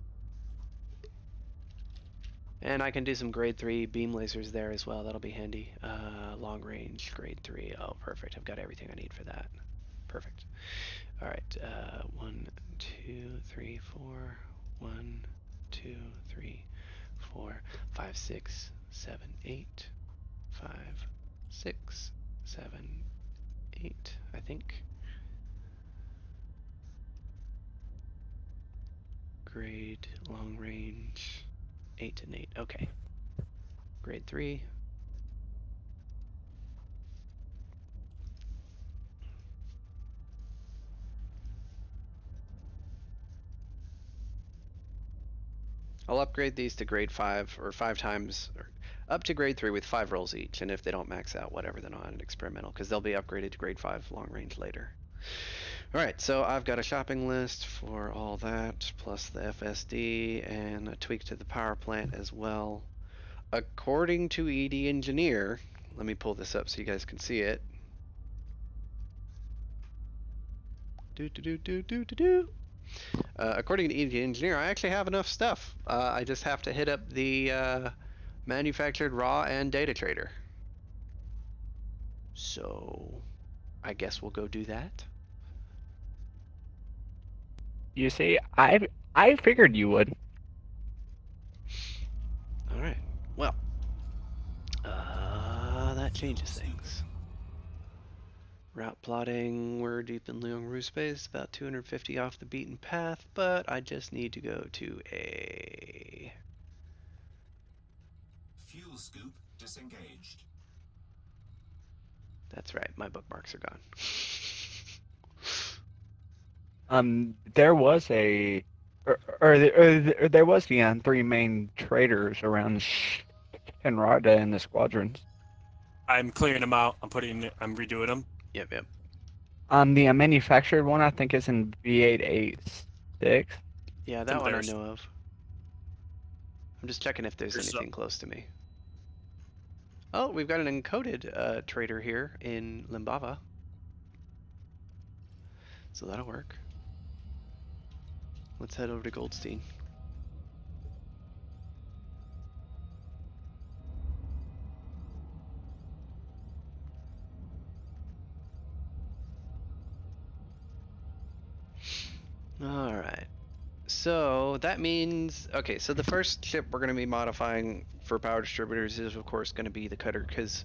And I can do some grade 3 beam lasers there as well. That'll be handy. Long range, grade 3. Oh, perfect. I've got everything I need for that. Perfect. All right. 1, 2, 3, 4. 1, 2, 3, 4, 5, 6, 7, 8. 5, 6, 7, 8, I think. Grade, long range, 8 and 8. Okay. Grade 3. I'll upgrade these to grade 5 or 5 times, or up to grade 3 with 5 rolls each. And if they don't max out, whatever, then I'll add an experimental because they'll be upgraded to grade 5 long range later. Alright, so I've got a shopping list for all that, plus the FSD and a tweak to the power plant as well. According to ED Engineer, let me pull this up so you guys can see it. According to ED Engineer, I actually have enough stuff. I just have to hit up the manufactured raw and data trader. So I guess we'll go do that. You see, I figured you would. All right. Well, that changes things. Route plotting, we're deep in Liang space, about 250 off the beaten path, but I just need to go to a... Fuel scoop disengaged. That's right, my bookmarks are gone. There was there was the 3 main traders around Shenrada in the squadrons. I'm clearing them out. I'm redoing them. Yep. The manufactured one I think is in V886. Yeah, Then that one I there's- know of. I'm just checking if there's There's anything close to me. Oh, we've got an encoded trader here in Limbava. So that'll work. Let's head over to Goldstein. All right. So that means, okay, so the first ship we're going to be modifying for power distributors is, of course, going to be the cutter because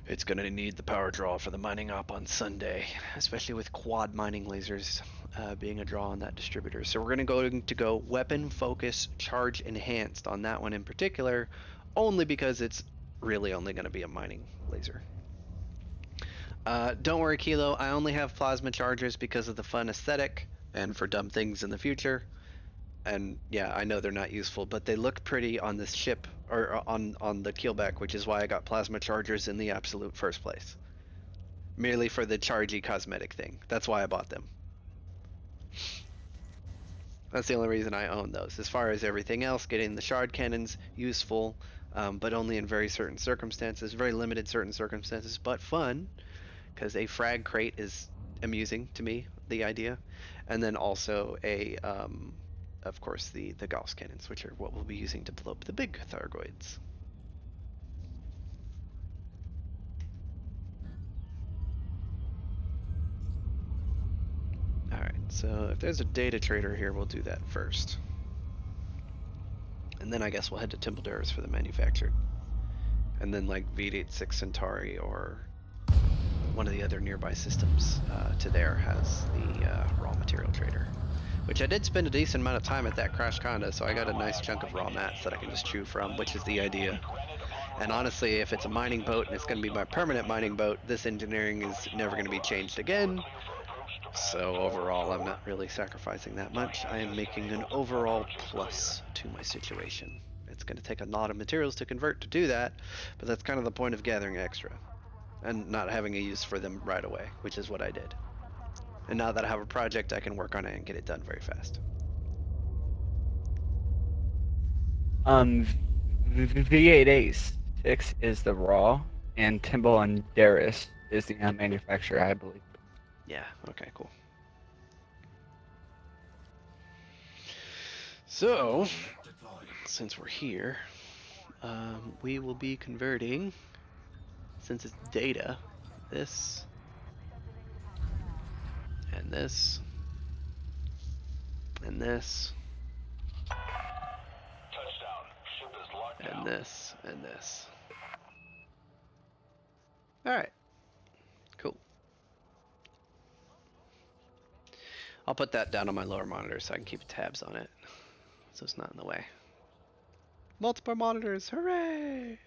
it's going to need the power draw for the mining op on Sunday, especially with quad mining lasers being a draw on that distributor. So we're going to go weapon focus charge enhanced on that one in particular, only because it's really only going to be a mining laser. Don't worry, Kilo, I only have plasma chargers because of the fun aesthetic and for dumb things in the future. And yeah, I know they're not useful, but they look pretty on this ship or on the keelback, which is why I got plasma chargers in the absolute first place. Merely for the chargy cosmetic thing. That's why I bought them. That's the only reason I own those. As far as everything else, getting the shard cannons, useful, but only in very certain circumstances, very limited certain circumstances, but fun, because a frag crate is amusing to me, the idea. And then also of course, the Gauss cannons, which are what we'll be using to blow up the big Thargoids. Alright, so if there's a data trader here, we'll do that first. And then I guess we'll head to Templedaris for the manufactured. and then like V86 Centauri or one of the other nearby systems to there has the raw material trader. Which I did spend a decent amount of time at that crash conda, so I got a nice chunk of raw mats that I can just chew from, which is the idea. And honestly, if it's a mining boat and it's going to be my permanent mining boat, this engineering is never going to be changed again. So overall, I'm not really sacrificing that much. I am making an overall plus to my situation. It's going to take a lot of materials to convert to do that, but that's kind of the point of gathering extra and not having a use for them right away, which is what I did. And now that I have a project, I can work on it and get it done very fast. V886 is the raw, and Timbo and Darius is the manufacturer, I believe. Yeah, okay, cool. So, Deployed. since we're here, we will be converting, since it's data, this, and this, and this, Touchdown. Ship is locked and down. this, and this. Alright, cool. I'll put that down on my lower monitor so I can keep tabs on it, so it's not in the way. Multiple monitors, hooray!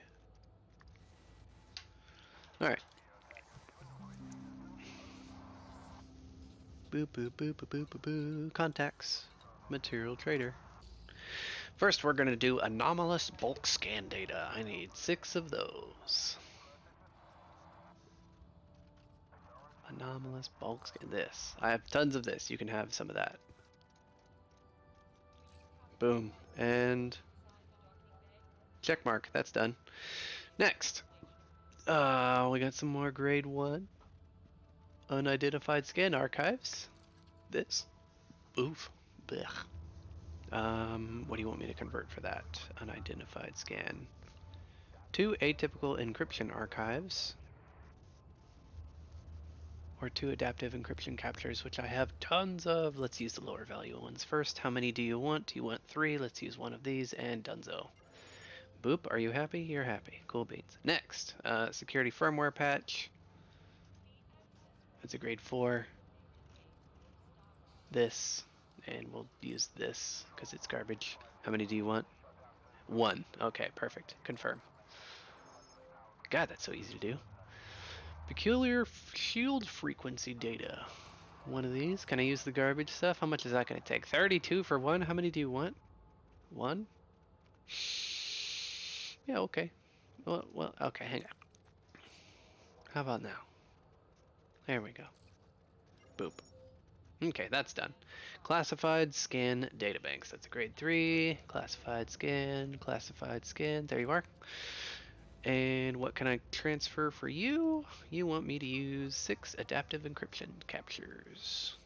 Alright. Boop, boop, boop, boop, boop, boop, boop. Contacts. Material trader. First, we're going to do anomalous bulk scan data. I need 6 of those. Anomalous bulk scan. This. I have tons of this. You can have some of that. Boom. And check mark. That's done. Next. We got some more grade 1. Unidentified scan archives. This. Oof. Blech. What do you want me to convert for that? Unidentified scan. 2 atypical encryption archives. Or 2 adaptive encryption captures, which I have tons of. Let's use the lower value ones first. How many do you want? You want 3. Let's use one of these, and donezo. Boop, are you happy? You're happy. Cool beans. Next, security firmware patch. It's a grade 4. This, and we'll use this because it's garbage. How many do you want? 1. Okay, perfect. Confirm. God, that's so easy to do. Peculiar shield frequency data. One of these. Can I use the garbage stuff? How much is that going to take? 32 for 1. How many do you want? 1? Yeah, okay. Well, okay, hang on. How about now? There we go. Boop. Okay, that's done. Classified scan databanks. That's a grade 3. Classified scan, classified scan. There you are. And what can I transfer for you? You want me to use 6 adaptive encryption captures.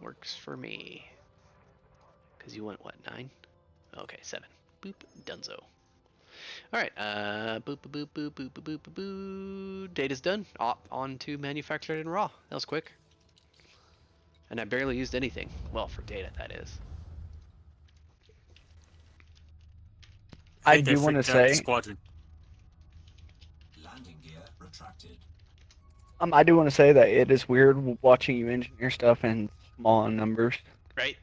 Works for me. Because you want what, 9? Okay, 7. Boop, donezo. Alright, boop, boop, boop, boop, boop, boop, boop, boop. Data's done. On to manufactured and raw. That was quick. And I barely used anything. Well, for data, that is. I think do want to freaked out the say, squadron. Landing gear retracted. I do want to say that it is weird watching you engineer stuff in small numbers. Right?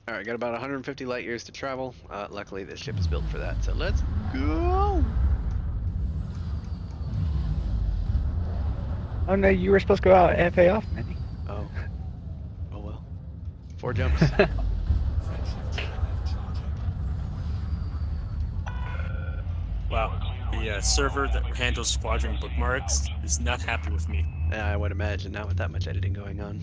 Alright, got about 150 light years to travel. Luckily, this ship is built for that, so let's go! Oh no, you were supposed to go out FA off, Manny. Oh. Oh well. 4 jumps. Friendship drive charging. Wow. The server that handles squadron bookmarks is not happy with me. Yeah, I would imagine, not with that much editing going on.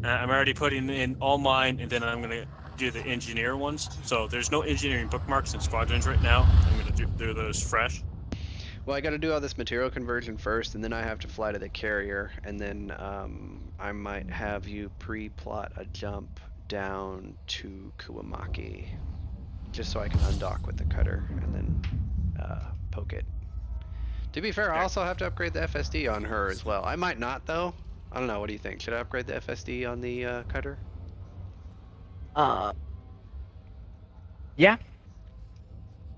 I'm already putting in all mine, and then I'm going to do the engineer ones. So there's no engineering bookmarks in squadrons right now. I'm going to do those fresh. Well, I gotta do all this material conversion first, and then I have to fly to the carrier, and then I might have you pre-plot a jump down to Kuwamaki, just so I can undock with the cutter, and then poke it. To be fair, I also have to upgrade the FSD on her as well. I might not, though. I don't know, what do you think? Should I upgrade the FSD on the cutter? Yeah.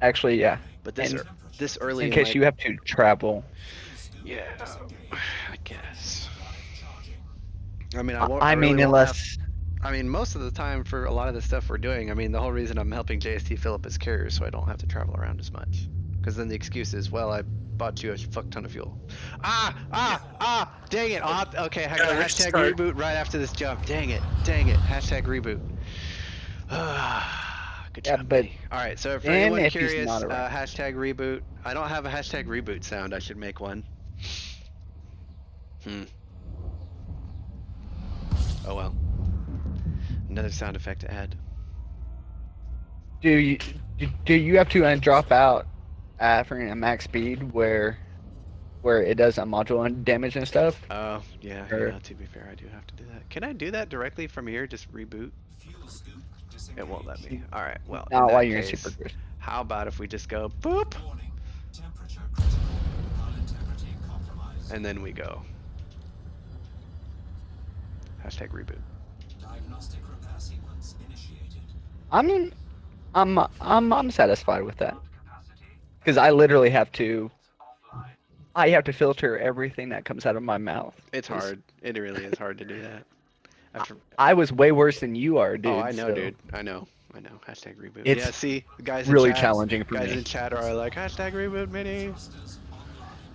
Actually, yeah. But this And this early in in case like you have to travel. yeah, I guess. I mean, I I really mean, won't have. unless I mean, most of the time for a lot of the stuff we're doing, I mean, the whole reason I'm helping JST fill up his carrier so I don't have to travel around as much. Because then the excuse is, well, I bought you a fuck ton of fuel. Dang it. Okay, I Gotta got hashtag restart. reboot right after this jump. Dang it. Hashtag reboot. Good yeah, job, but Minnie. All right, so for then anyone if he's curious, not around, hashtag reboot. I don't have a hashtag reboot sound. I should make one. Oh well. Another sound effect to add. do you do you have to drop out after a max speed where it does module and damage and stuff? Oh, yeah, Or yeah, to be fair, I do have to do that. Can I do that directly from here? Just reboot? Fuel scoop It won't let me. disengaged. Alright, well, in not while that you're in super case, cruise. how about if we just go boop, Warning. Temperature critical. Hull integrity compromised. and then we go. Hashtag reboot. Diagnostic repair sequence initiated. I'm satisfied with that because I literally have to. I have to filter everything that comes out of my mouth. It's hard. It really is hard to do that. After, I was way worse than you are, dude. oh, I know, so dude. I know. Hashtag reboot. It's yeah, see, the guys really in chat, challenging for guys me. in chat are like, hashtag reboot, Mini.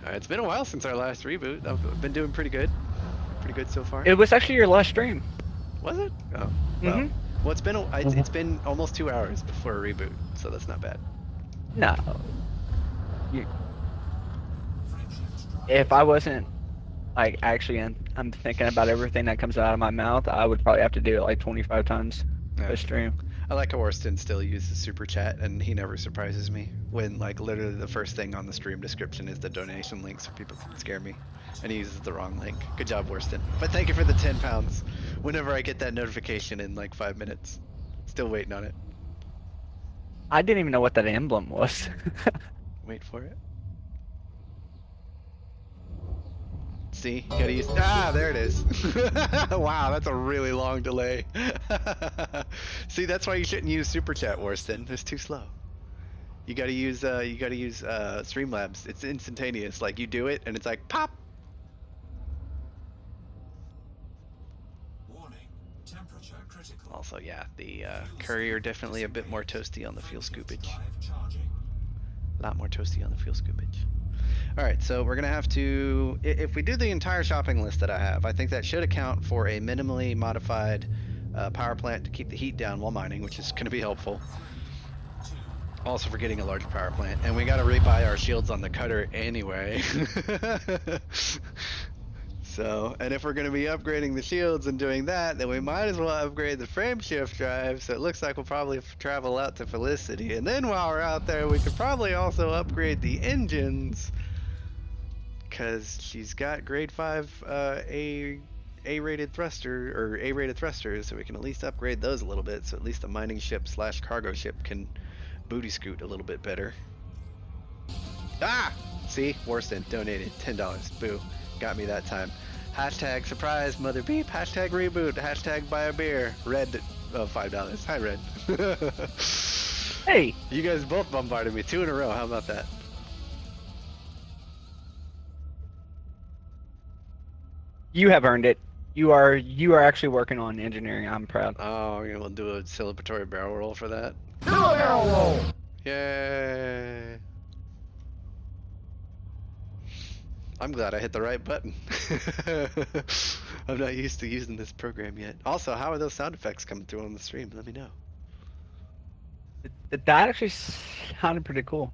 It's been a while since our last reboot. I've been doing pretty good. Pretty good so far. It was actually your last stream. Was it? Oh, well. Mhm. Well, it's been almost 2 hours before a reboot, so that's not bad. No. If I wasn't like actually, I'm thinking about everything that comes out of my mouth, I would probably have to do it like 25 times Yeah. a stream. I like how Orston still uses super chat, and he never surprises me when like literally the first thing on the stream description is the donation link, so people can scare me, and he uses the wrong link. Good job, Orston. But thank you for the 10 pounds. Whenever I get that notification in like 5 minutes, still waiting on it. I didn't even know what that emblem was. Wait for it. See, you gotta use. Ah, there it is. Wow, that's a really long delay. See, that's why you shouldn't use super chat, Worston. It's too slow. You gotta use Streamlabs. It's instantaneous. Like you do it, and it's like pop. Warning. Temperature critical. Also, yeah, the courier definitely a bit more toasty on the fuel scoopage. Drive charging. A lot more toasty on the fuel scoopage. Alright, so we're gonna have to, if we do the entire shopping list that I have, I think that should account for a minimally modified power plant to keep the heat down while mining, which is gonna be helpful. Also for getting a larger power plant, and we gotta rebuy our shields on the cutter anyway. So, and if we're gonna be upgrading the shields and doing that, then we might as well upgrade the frame shift drive, so it looks like we'll probably travel out to Felicity. And then while we're out there, we could probably also upgrade the engines, because she's got grade 5 A-rated thruster, or A-rated thrusters, so we can at least upgrade those a little bit, so at least the mining ship slash cargo ship can booty scoot a little bit better. Ah! See? Worston donated $10. Boo. Got me that time. Hashtag surprise mother beep. Hashtag reboot. Hashtag buy a beer. Red. Oh, $5. Hi, Red. Hey, You guys both bombarded me 2 in a row. How about that? you have earned it. You are actually working on engineering. I'm proud. Oh, we're gonna do a celebratory barrel roll for that. Yay! I'm glad I hit the right button. I'm not used to using this program yet. Also, how are those sound effects coming through on the stream? Let me know. That actually sounded pretty cool.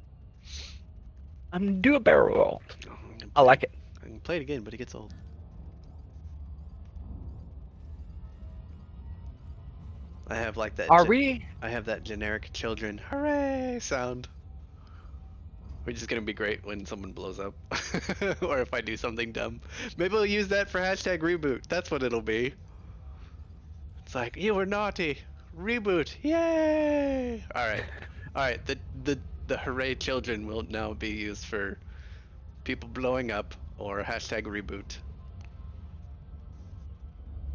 I'm gonna do a barrel roll. Oh, I'm gonna I play- like it. I can play it again, but it gets old. I have like that. Are we? I have that generic children hooray sound. Which is gonna be great when someone blows up. Or if I do something dumb. Maybe we'll use that for hashtag reboot. That's what it'll be. It's like, you were naughty. Reboot. Yay! Alright. Alright, the hooray children will now be used for people blowing up or hashtag reboot.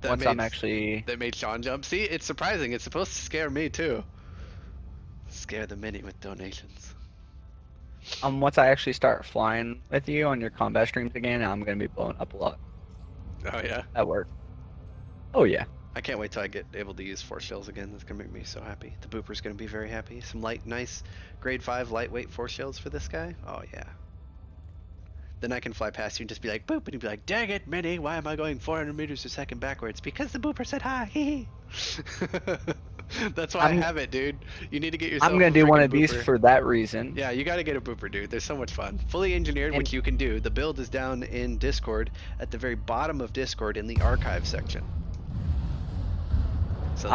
Once I'm actually. That made Sean jump. See, it's surprising. It's supposed to scare me too. Scare the many with donations. Once I actually start flying with you on your combat streams again, I'm gonna be blowing up a lot Oh yeah. at work. Oh yeah. I can't wait till I get able to use force shells again. That's gonna make me so happy. The booper's gonna be very happy. Some light, nice, grade 5 lightweight force shells for this guy. Oh yeah. Then I can fly past you and just be like, boop, and he'd be like, dang it, Minnie, why am I going 400 meters a second backwards? Because the booper said hi, hee hee. That's why I I'm have it, dude. You need to get I'm yourself gonna a do one freaking of these booper. for that reason. Yeah, you gotta get a booper, dude. They're so much fun. Fully engineered, And which you can do. The build is down in Discord, at the very bottom of Discord in the archive section. So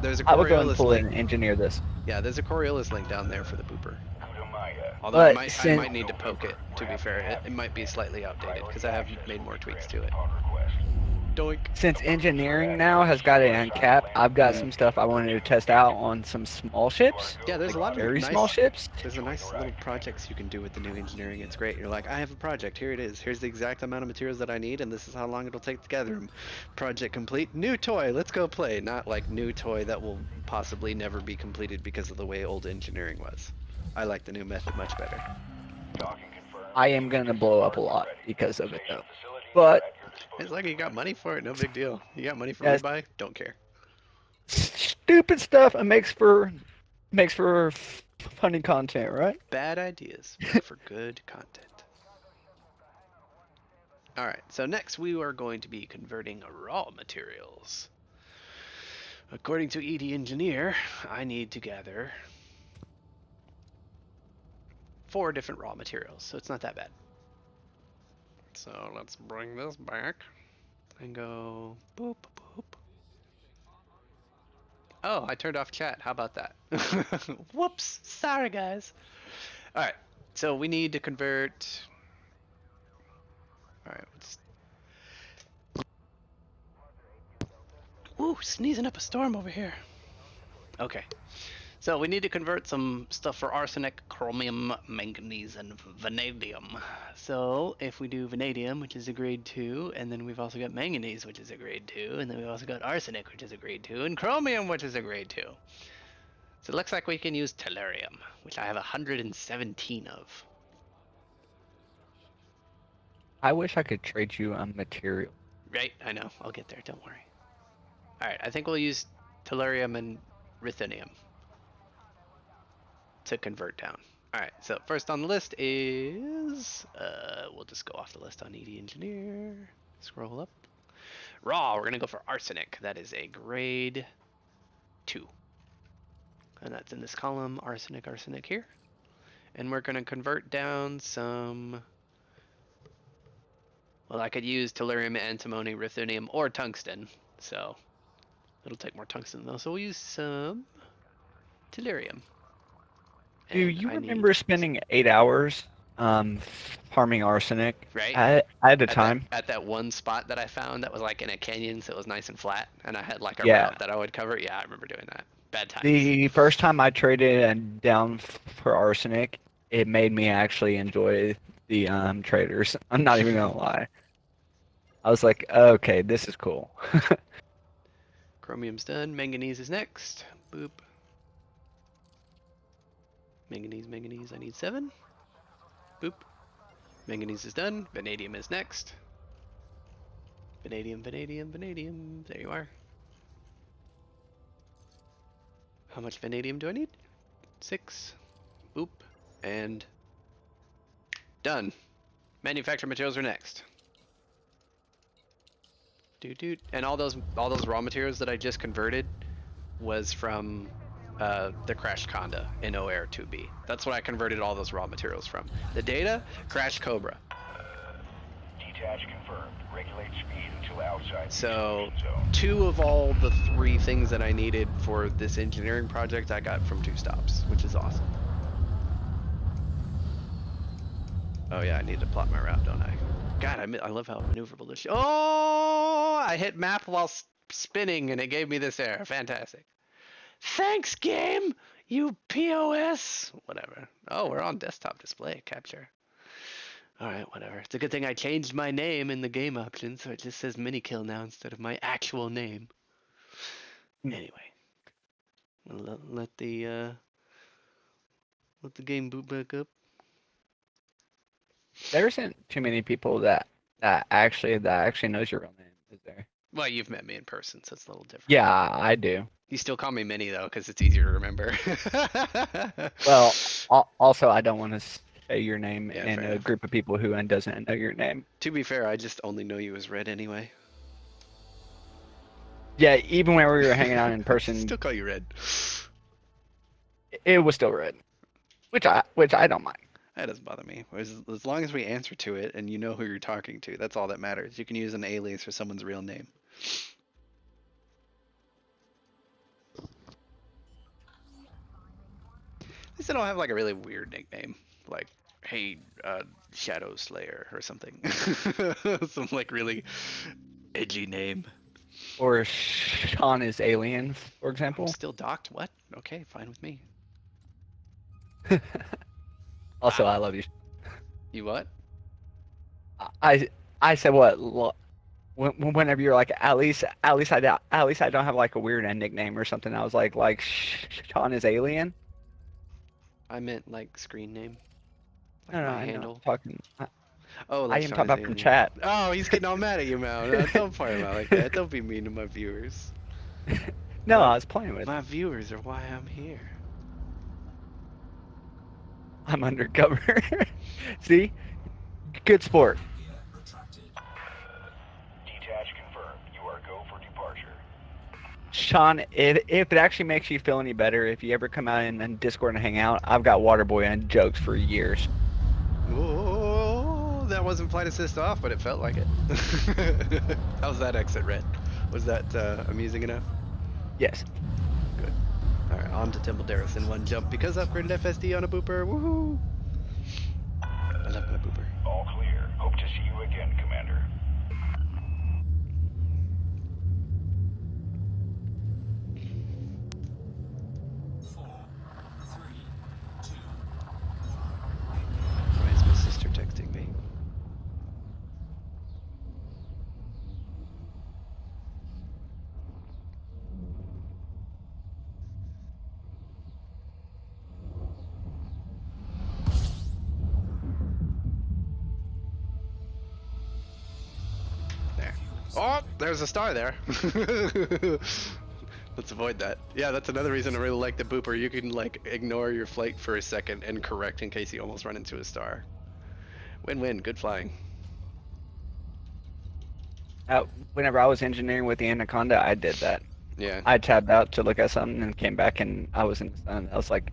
there's a I will go and Coriolis pull link. and engineer this. Yeah, there's a Coriolis link down there for the booper. Although But I since might need to poke it, to be fair. It might be slightly outdated, because I have made more tweaks to it. Doink. since engineering now has got it uncapped, I've got some stuff I wanted to test out on some small ships. Yeah, there's like a lot of very nice, small ships. There's a nice little projects you can do with the new engineering. It's great. You're like, I have a project. Here it is. Here's the exact amount of materials that I need, and this is how long it'll take to gather them. Project complete. New toy. Let's go play. Not like new toy that will possibly never be completed because of the way old engineering was. I like the new method much better. I am gonna blow up a lot because of it though. But It's like you got money for it. No big deal. You got money for Yes. rebuy? Don't care. stupid stuff it makes for funny content, right? Bad ideas make for good content. Alright, so next we are going to be converting raw materials. According to ED Engineer, I need to gather 4 different raw materials, so it's not that bad. So let's bring this back and go boop boop. Oh, I turned off chat. How about that? Whoops. Sorry, guys. All right. So we need to convert. All right. Ooh, sneezing up a storm over here. Okay. So we need to convert some stuff for arsenic, chromium, manganese, and vanadium. So if we do vanadium, which is a grade 2, and then we've also got manganese, which is a grade 2, and then we've also got arsenic, which is a grade 2, and chromium, which is a grade 2. So it looks like we can use tellurium, which I have 117 of. I wish I could trade you a material. Right, I know. I'll get there. Don't worry. All right, I think we'll use tellurium and ruthenium to convert down. All right, so first on the list is, we'll just go off the list on ED Engineer. Scroll up. Raw, we're gonna go for arsenic. That is a grade 2. And that's in this column, arsenic, arsenic here. And we're gonna convert down some, well, I could use tellurium, antimony, ruthenium, or tungsten. So it'll take more tungsten though. So we'll use some tellurium. Do And you I remember need spending 8 hours farming arsenic Right. at a time? At that one spot that I found that was like in a canyon, so it was nice and flat, and I had like a Yeah. route that I would cover. Yeah, I remember doing that. Bad times. The first time I traded down for arsenic, it made me actually enjoy the traders. I'm not even gonna lie. I was like, okay, this is cool. Chromium's done. Manganese is next. Boop. Manganese, manganese. I need 7. Boop. Manganese is done. Vanadium is next. Vanadium, vanadium, vanadium. There you are. How much vanadium do I need? 6. Boop. And done. Manufactured materials are next. Dude. And all those raw materials that I just converted was from the crashed Conda in OAir 2B. That's what I converted all those raw materials from. The data, crashed Cobra. Detach confirmed. Regulate speed until outside. So 2 of all the 3 things that I needed for this engineering project I got from 2 stops, which is awesome. Oh yeah, I need to plot my route, don't I? God, I love how maneuverable this. Oh, I hit map while spinning, and it gave me this error. Fantastic. Thanks, game. You POS. Whatever. Oh, we're on desktop display capture. All right, whatever. It's a good thing I changed my name in the game options, so it just says minikill now instead of my actual name. Anyway, let the game boot back up. There isn't too many people that actually knows your real name, is there? Well, you've met me in person, so it's a little different. Yeah, I do. You still call me Minnie though, because it's easier to remember. Well, also I don't want to say your name Yeah, in fair a enough. group of people who doesn't know your name. To be fair, I just only know you as Red anyway. Yeah, even when we were hanging out in person, Still call you Red. it was still red, which I don't mind. That doesn't bother me. As long as we answer to it and you know who you're talking to, that's all that matters. You can use an alias for someone's real name. At least I don't have like a really weird nickname, like hey, Shadow Slayer or something. Some like really edgy name. Or Sean is alien, for I'm example. still docked. What? Okay, fine with me. Also, I love you. You what? I said what? Whenever you're like, at least I don't have like a weird nickname or something. I was like Sean is alien. I meant like screen name, like No, no, my I know. handle. I'm talking. Oh, I like am Sean talking is about from alien. chat. Oh, he's getting all mad at you, Mal. No, don't fire him out like that. Don't be mean to my viewers. No, My- I was playing with. My viewers are why I'm here. I'm undercover. See, good sport. Gear retracted. Detach confirmed. You are go for departure. Sean, if it actually makes you feel any better, if you ever come out in Discord and hang out, I've got Waterboy and jokes for years. Oh, that wasn't flight assist off, but it felt like it. How's that exit, Red? Was that amusing enough? Yes. Good. All right, on to Temple Darris in one jump because upgraded FSD on a booper. Woohoo! I love my booper. All clear. Hope to see you again, Commander. Four, three, two, Why is my sister texting me? There. Oh, there's a star there. Let's avoid that. Yeah, that's another reason I really like the booper. You can like ignore your flight for a second and correct in case you almost run into a star. Win-win. Good flying. Whenever I was engineering with the Anaconda, I did that. Yeah. I tabbed out to look at something and came back and I was in the sun. I was like,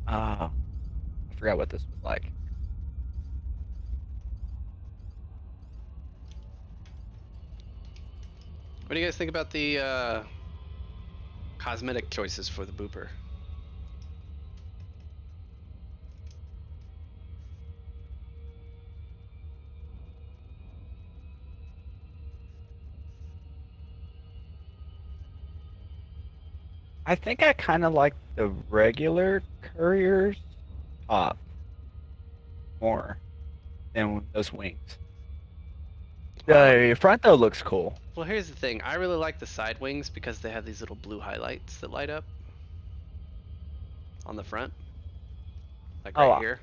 I forgot what this was like. What do you guys think about the cosmetic choices for the booper? I think I kind of like the regular Courier's top more than those wings. The front though looks cool. Well, here's the thing. I really like the side wings because they have these little blue highlights that light up on the front. Like right here.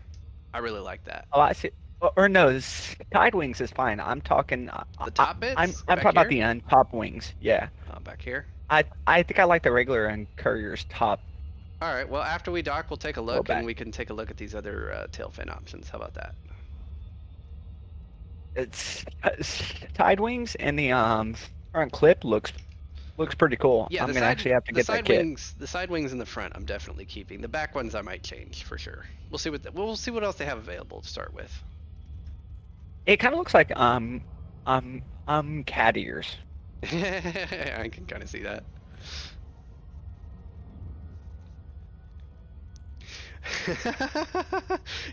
I really like that. Oh, I see. Or no, side wings is fine. I'm talking. The top bits? I'm Back talking about here? the top wings. Yeah. Back here. I think I like the regular and Courier's top. All right. Well, after we dock, we'll take a look back. and we can take a look at these other tail fin options. How about that? It's side wings and the front clip looks pretty cool. Yeah, I'm the gonna side- actually have to the get that side kit. wings. The side wings in the front, I'm definitely keeping. The back ones, I might change for sure. We'll see we'll see what else they have available to start with. It kind of looks like cat ears. I can kind of see that.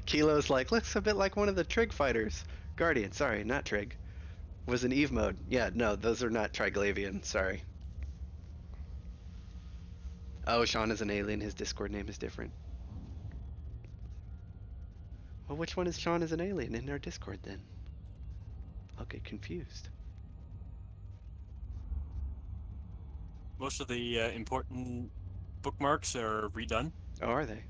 Kilo's like, looks a bit like one of the Trig fighters. Guardian, sorry, not Trig. Was in Eve mode. Yeah, no, those are not Triglavian, sorry. Oh, Sean is an alien, his Discord name is different. Well, which one is Sean as an alien in our Discord then? I'll get confused. Most of the important bookmarks are redone. Oh, are they?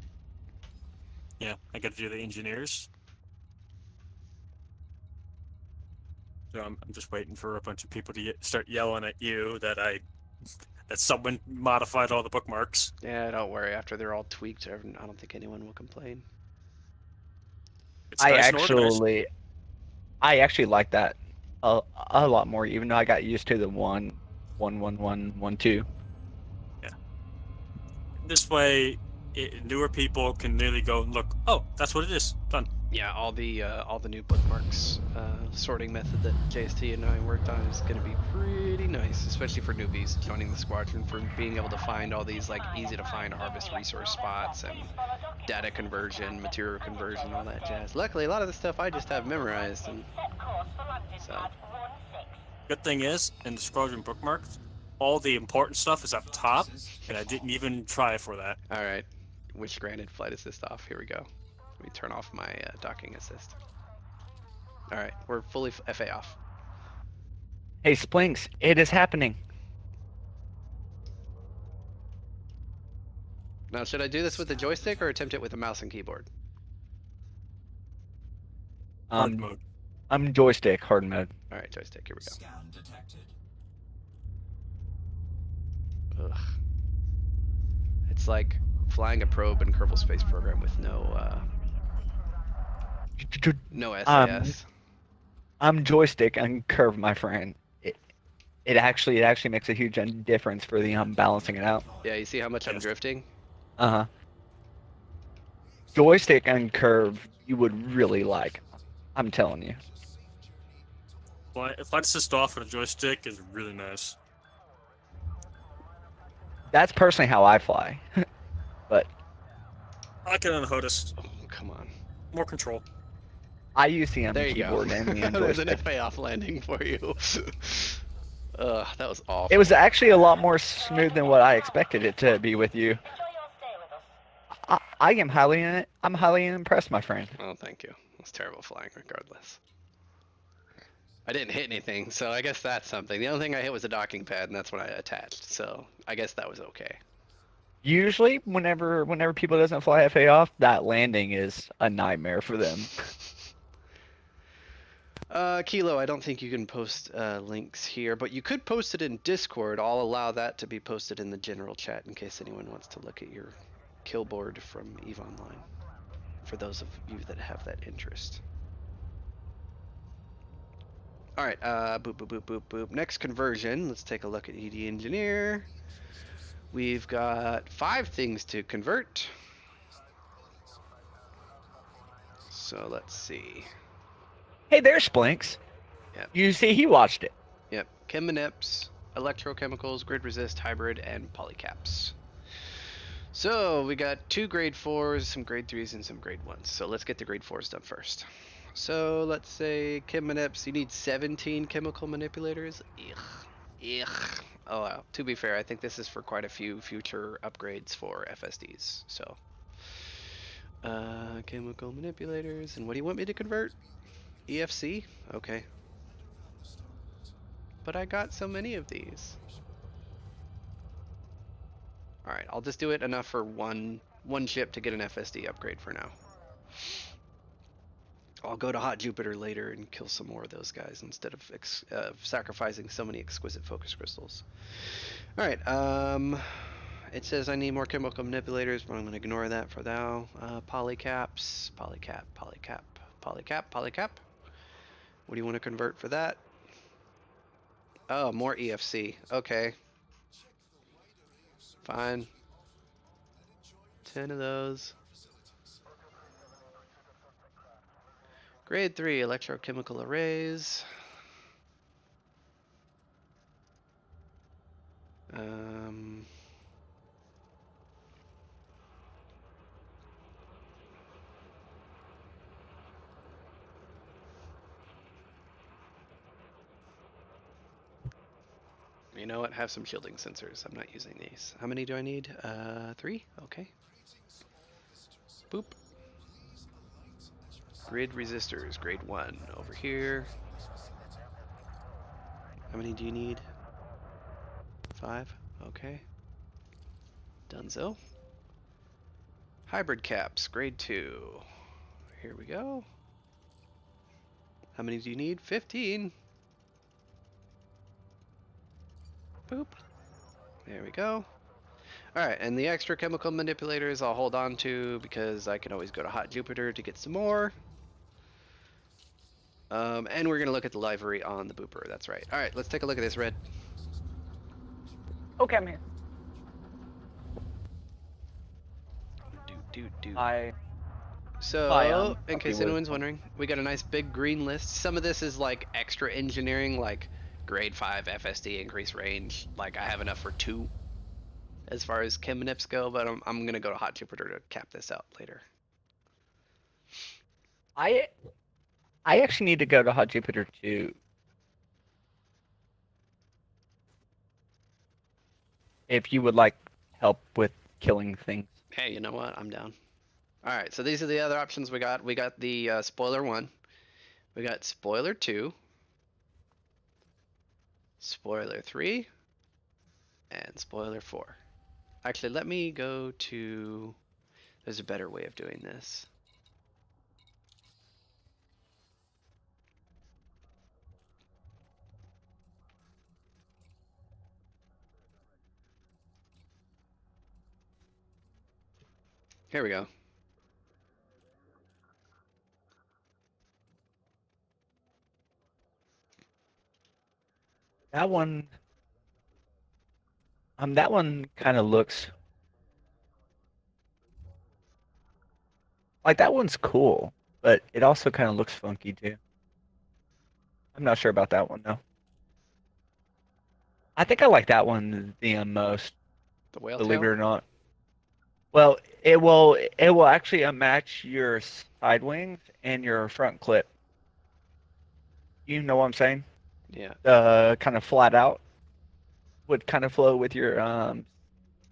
Yeah, I got to do the engineers. So I'm just waiting for a bunch of people to start yelling at you that someone modified all the bookmarks. Yeah, don't worry. After they're all tweaked, I don't think anyone will complain. It's I nice and organized. actually like that a lot more, even though I got used to the 1-1-1-1-2. Yeah. This way, newer people can really go and look. Oh, that's what it is. Done. Yeah, all the new bookmarks sorting method that JST and I worked on is going to be pretty nice, especially for newbies joining the squadron, for being able to find all these like easy to find harvest resource spots and data conversion, material conversion, all that jazz. Luckily, a lot of the stuff I just have memorized, and so Good thing is, in the Squadron bookmarks, all the important stuff is up top, and I didn't even try for that. all right. Which granted flight assist off. Here we go. Let me turn off my docking assist. All right, we're fully FA off. Hey, Splinks, it is happening. Now, should I do this with the joystick or attempt it with a mouse and keyboard? Hard mode. I'm joystick hard mode. All right, joystick. Here we Scan detected. go. Ugh. It's like flying a probe in Kerbal Space Program with no SAS. I'm joystick and curve, my friend. It actually makes a huge difference for the balancing it out. Yeah, you see how much I'm drifting? Uh-huh. Joystick and curve, you would really like. I'm telling you. Flight assist off on a joystick is really nice. That's personally how I fly. But I can on HOTAS. Oh, come on. More control. I use the There you go. keyboard and the There's an joystick. FA off landing for you. Ugh, that was awful. It was actually a lot more smooth than what I expected it to be with you. I am I'm highly impressed, my friend. Oh, thank you. It was terrible flying regardless. I didn't hit anything, so I guess that's something. The only thing I hit was a docking pad, and that's when I attached, so I guess that was okay. Usually, whenever people doesn't fly FA off, that landing is a nightmare for them. Kilo, I don't think you can post links here, but you could post it in Discord. I'll allow that to be posted in the general chat in case anyone wants to look at your kill board from EVE Online, for those of you that have that interest. All right, boop, boop, boop, boop, boop. Next conversion, let's take a look at ED Engineer. We've got 5 things to convert. So let's see. Hey, there's Splinks. Yep. You see, he watched it. Yep, chem manips, electrochemicals, grid resist, hybrid, and polycaps. So we got 2 grade 4s, some grade 3s, and some grade 1s. So let's get the grade 4s done first. So let's say chem manips, you need 17 chemical manipulators. Ugh. Oh wow. To be fair, I think this is for quite a few future upgrades for FSDs. So chemical manipulators, and what do you want me to convert? EFC? Okay. But I got so many of these. Alright, I'll just do it enough for one ship to get an FSD upgrade for now. I'll go to Hot Jupiter later and kill some more of those guys instead of sacrificing so many exquisite focus crystals. Alright, it says I need more chemical manipulators, but I'm going to ignore that for now. Polycaps, polycap. What do you want to convert for that? Oh, more EFC. Okay. Fine. 10 of those. Grade 3 electrochemical arrays. You know what? Have some shielding sensors. I'm not using these. How many do I need? 3? Okay. Boop. Grid resistors, grade 1 over here. How many do you need? 5? Okay. Dunzo. Hybrid caps, grade 2. Here we go. How many do you need? 15. Boop. There we go. Alright, and the extra chemical manipulators I'll hold on to because I can always go to Hot Jupiter to get some more. And we're going to look at the livery on the Booper. That's right. Alright, let's take a look at this, Red. Okay, I'm here. Do. Hi. So, Hi, in case Puppy anyone's Wisdom. wondering, we got a nice big green list. Some of this is like extra engineering, like grade 5 FSD increase range. Like I have enough for 2 as far as chem nips go, but I'm going to go to Hot Jupiter to cap this out later. I actually need to go to Hot Jupiter too. If you would like help with killing things. Hey, you know what? I'm down. Alright, so these are the other options we got. We got the spoiler 1. We got spoiler 2. Spoiler 3. And spoiler 4. Actually, let me go to... There's a better way of doing this. Here we go. That one kind of looks like that one's cool, but it also kind of looks funky too. I'm not sure about that one though. I think I like that one the most, The whale believe it tail? or not. Well, it will actually match your side wings and your front clip. You know what I'm saying? Yeah. Kind of flat out would kind of flow with your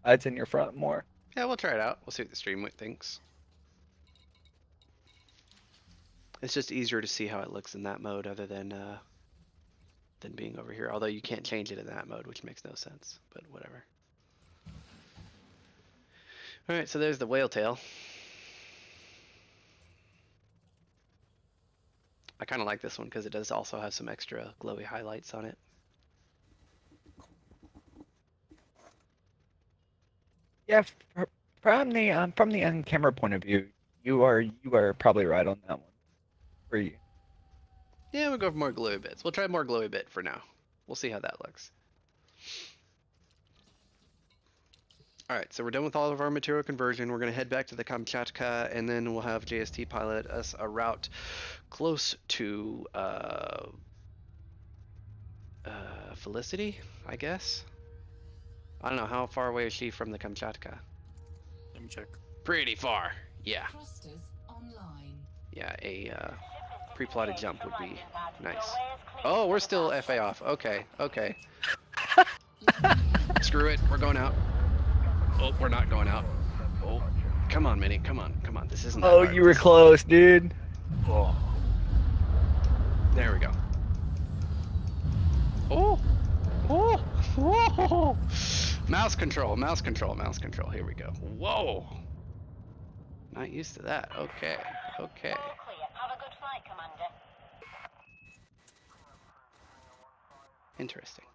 sides and your front more. Yeah, we'll try it out. We'll see what the stream thinks. It's just easier to see how it looks in that mode other than being over here. Although you can't change it in that mode, which makes no sense, but whatever. Alright, so there's the whale tail. I kind of like this one because it does also have some extra glowy highlights on it. Yeah, from the on-camera point of view, you are probably right on that one. For you. Yeah, we'll go for more glowy bits. We'll try more glowy bit for now. We'll see how that looks. Alright, so we're done with all of our material conversion. We're going to head back to the Kamchatka, and then we'll have JST pilot us a route close to Felicity, I guess? I don't know, how far away is she from the Kamchatka? Let me check. Pretty far. Yeah. Thrusters online. Yeah, a pre-plotted jump would be nice. Oh, we're still FA off. Okay, okay. Screw it, we're going out. Oh, we're not going out. Oh, come on, Minnie, come on, come on. This isn't that Oh, hard. you were close, dude. Oh. There we go. Oh, oh, whoa. Mouse control, mouse control, mouse control. Here we go. Whoa. Not used to that. Okay, okay. Have a good flight, Commander. Interesting.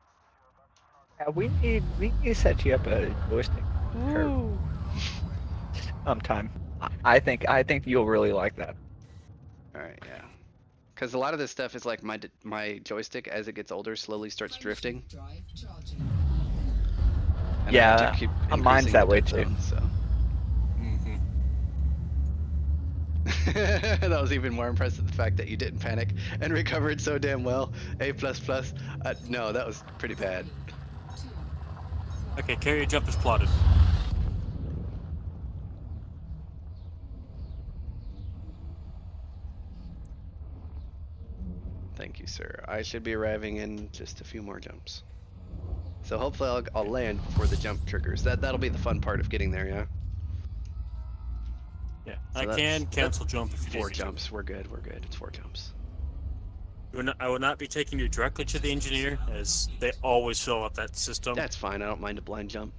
Yeah, we need to set you up a joystick curve sometime. I think you'll really like that. All right, yeah. Because a lot of this stuff is like my joystick as it gets older slowly starts drifting. Drive charging. And I have to Yeah, keep mine's increasing that the way dip too. zone, so. That was even more impressive, the fact that you didn't panic and recovered so damn well. A++. No, that was pretty bad. Okay, carrier jump is plotted. Thank you, sir. I should be arriving in just a few more jumps. So hopefully I'll land before the jump triggers. That'll be the fun part of getting there, yeah? Yeah, So I can cancel jump if you need 4 me to. jumps. We're good, we're good. It's 4 jumps. I will not be taking you directly to the engineer, as they always fill up that system. That's fine. I don't mind a blind jump.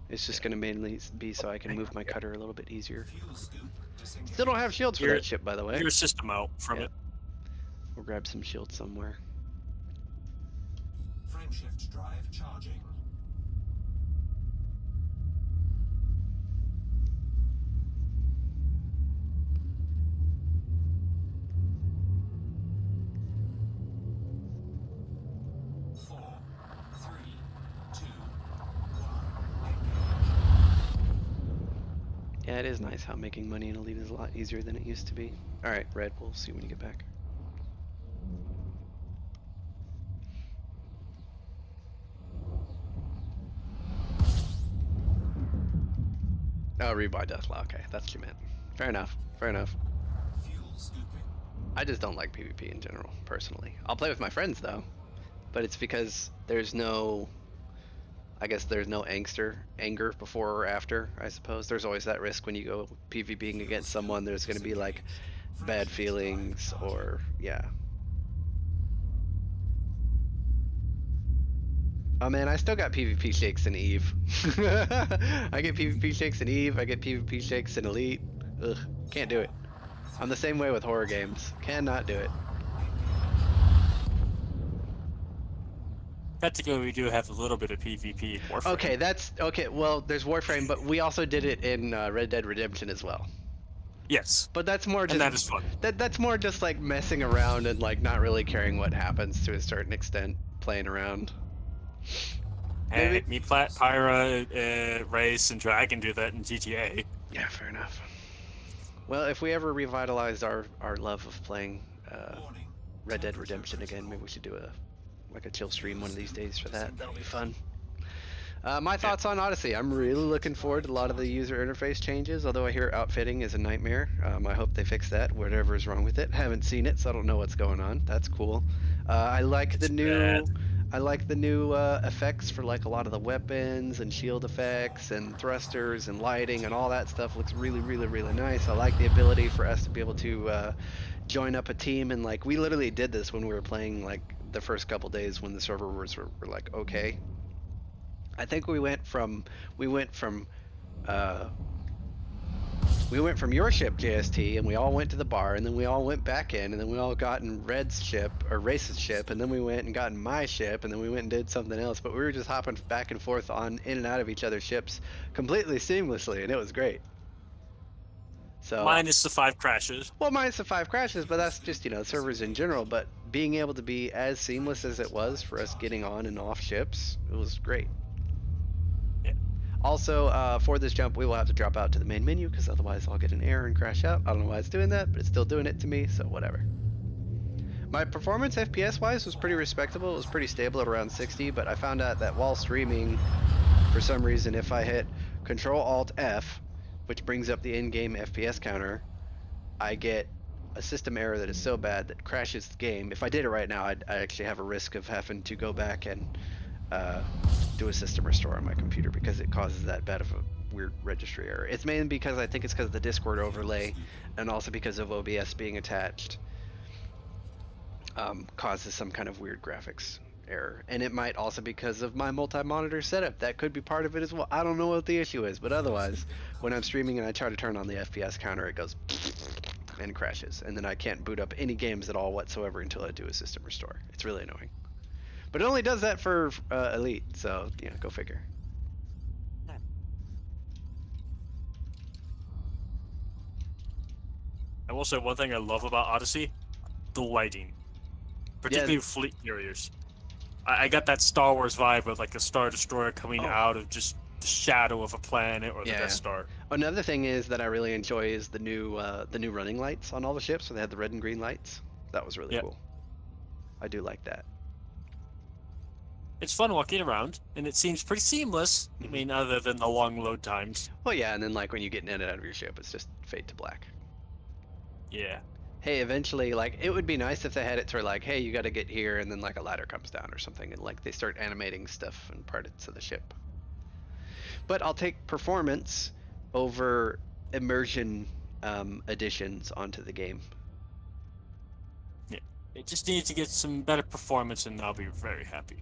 It's just going to mainly be so I can move my cutter a little bit easier. Fuel scoop disengaged. Still don't have shields for You're- that ship, by the way. Your system out from Yeah. it. We'll grab some shields somewhere. Frameshift drive charging. Four, three, two, one. Yeah, it is nice how making money in Elite is a lot easier than it used to be. All right, Red, we'll see when you get back. Oh, rebuy Deathlaw. Okay, that's what you meant. Fair enough. Fair enough. Fuel scooping. I just don't like PvP in general, personally. I'll play with my friends though, but it's because there's no, I guess there's no anger before or after. I suppose there's always that risk when you go PvPing against someone. There's going to be like bad feelings or yeah. Oh man, I still got PvP shakes in Eve. I get PvP shakes in Eve. I get PvP shakes in Elite. Ugh, can't do it. I'm the same way with horror games. Cannot do it. Technically, we do have a little bit of PvP in Warframe. Okay, that's okay. Well, there's Warframe, but we also did it in Red Dead Redemption as well. Yes. But that's more just And that is fun. that's more just like messing around and like not really caring what happens to a certain extent, playing around. Hey, me, Pyra, Race, and Dragon do that in GTA. Yeah, fair enough. Well, if we ever revitalized our love of playing Warning. Red Dead Redemption again, maybe we should do a chill stream one of these days for that. That'll be fun. My thoughts on Odyssey. I'm really looking forward to a lot of the user interface changes, although I hear outfitting is a nightmare. I hope they fix that, whatever is wrong with it. Haven't seen it, so I don't know what's going on. That's cool. I like the new... bad. I like the new effects for like a lot of the weapons and shield effects and thrusters and lighting and all that stuff looks really, really, really nice. I like the ability for us to be able to join up a team and like we literally did this when we were playing like the first couple days when the servers were like okay. I think we went from your ship JST and we all went to the bar and then we all went back in and then we all got in Red's ship or Race's ship and then we went and got in my ship and then we went and did something else, but we were just hopping back and forth on in and out of each other's ships completely seamlessly and it was great. So Minus the 5 crashes. well, minus the 5 crashes, but that's just, you know, servers in general, but being able to be as seamless as it was for us getting on and off ships, it was great. Yeah. Also, for this jump, we will have to drop out to the main menu because otherwise I'll get an error and crash out. I don't know why it's doing that, but it's still doing it to me, so whatever. My performance FPS-wise was pretty respectable. It was pretty stable at around 60, but I found out that while streaming, for some reason, if I hit Control-Alt-F, which brings up the in-game FPS counter, I get a system error that is so bad that crashes the game. If I did it right now, I actually have a risk of having to go back and do a system restore on my computer because it causes that bad of a weird registry error. It's mainly because I think it's because of the Discord overlay and also because of OBS being attached causes some kind of weird graphics error. And it might also because of my multi-monitor setup. That could be part of it as well. I don't know what the issue is, but otherwise, when I'm streaming and I try to turn on the FPS counter, it goes and crashes. And then I can't boot up any games at all whatsoever until I do a system restore. It's really annoying. But it only does that for Elite, so yeah, go figure. I will say one thing I love about Odyssey, the lighting. Particularly Yeah. with fleet carriers. I got that Star Wars vibe of like a Star Destroyer coming out of just the shadow of a planet or the Yeah. Death Star. Another thing is that I really enjoy is the new running lights on all the ships. So they had the red and green lights. That was really Yep. cool. I do like that. It's fun walking around, and it seems pretty seamless. I mean, other than the long load times. Well, yeah, and then like when you get in and out of your ship, it's just fade to black. Yeah. Hey, eventually, like it would be nice if they had it to where like, hey, you got to get here, and then like a ladder comes down or something, and like they start animating stuff and parts of the ship. But I'll take performance over immersion additions onto the game. Yeah. It just needs to get some better performance, and I'll be very happy.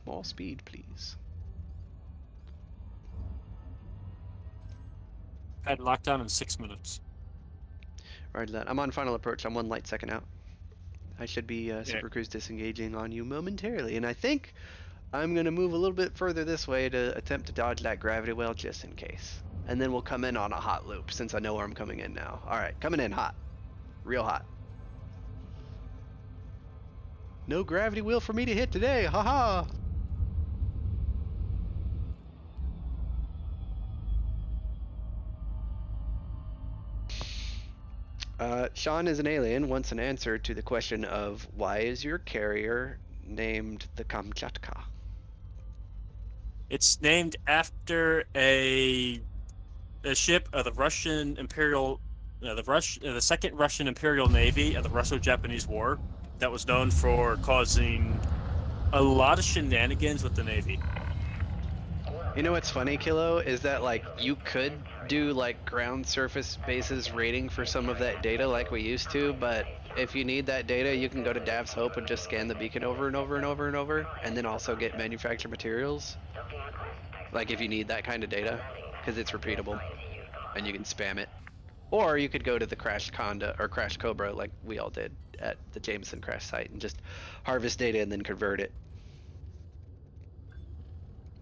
More speed, please. Had lockdown in 6 minutes. Right, that I'm on final approach. I'm 1 light second out. I should be Super Cruise disengaging on you momentarily, and I think I'm gonna move a little bit further this way to attempt to dodge that gravity well just in case. And then we'll come in on a hot loop since I know where I'm coming in now. All right, coming in hot, real hot. No gravity wheel for me to hit today, haha. Sean is an alien wants an answer to the question of why is your carrier named the Kamchatka? It's named after a ship of the Russian Imperial, the Second Russian Imperial Navy of the Russo-Japanese War, that was known for causing a lot of shenanigans with the Navy. You know what's funny, Kilo, is that like you could do like ground surface bases rating for some of that data like we used to, but if you need that data, you can go to Dav's Hope and just scan the beacon over and over and over and over, and then also get manufactured materials. Like if you need that kind of data, because it's repeatable, and you can spam it. Or you could go to the Crash Conda or Crash Cobra like we all did at the Jameson crash site and just harvest data and then convert it.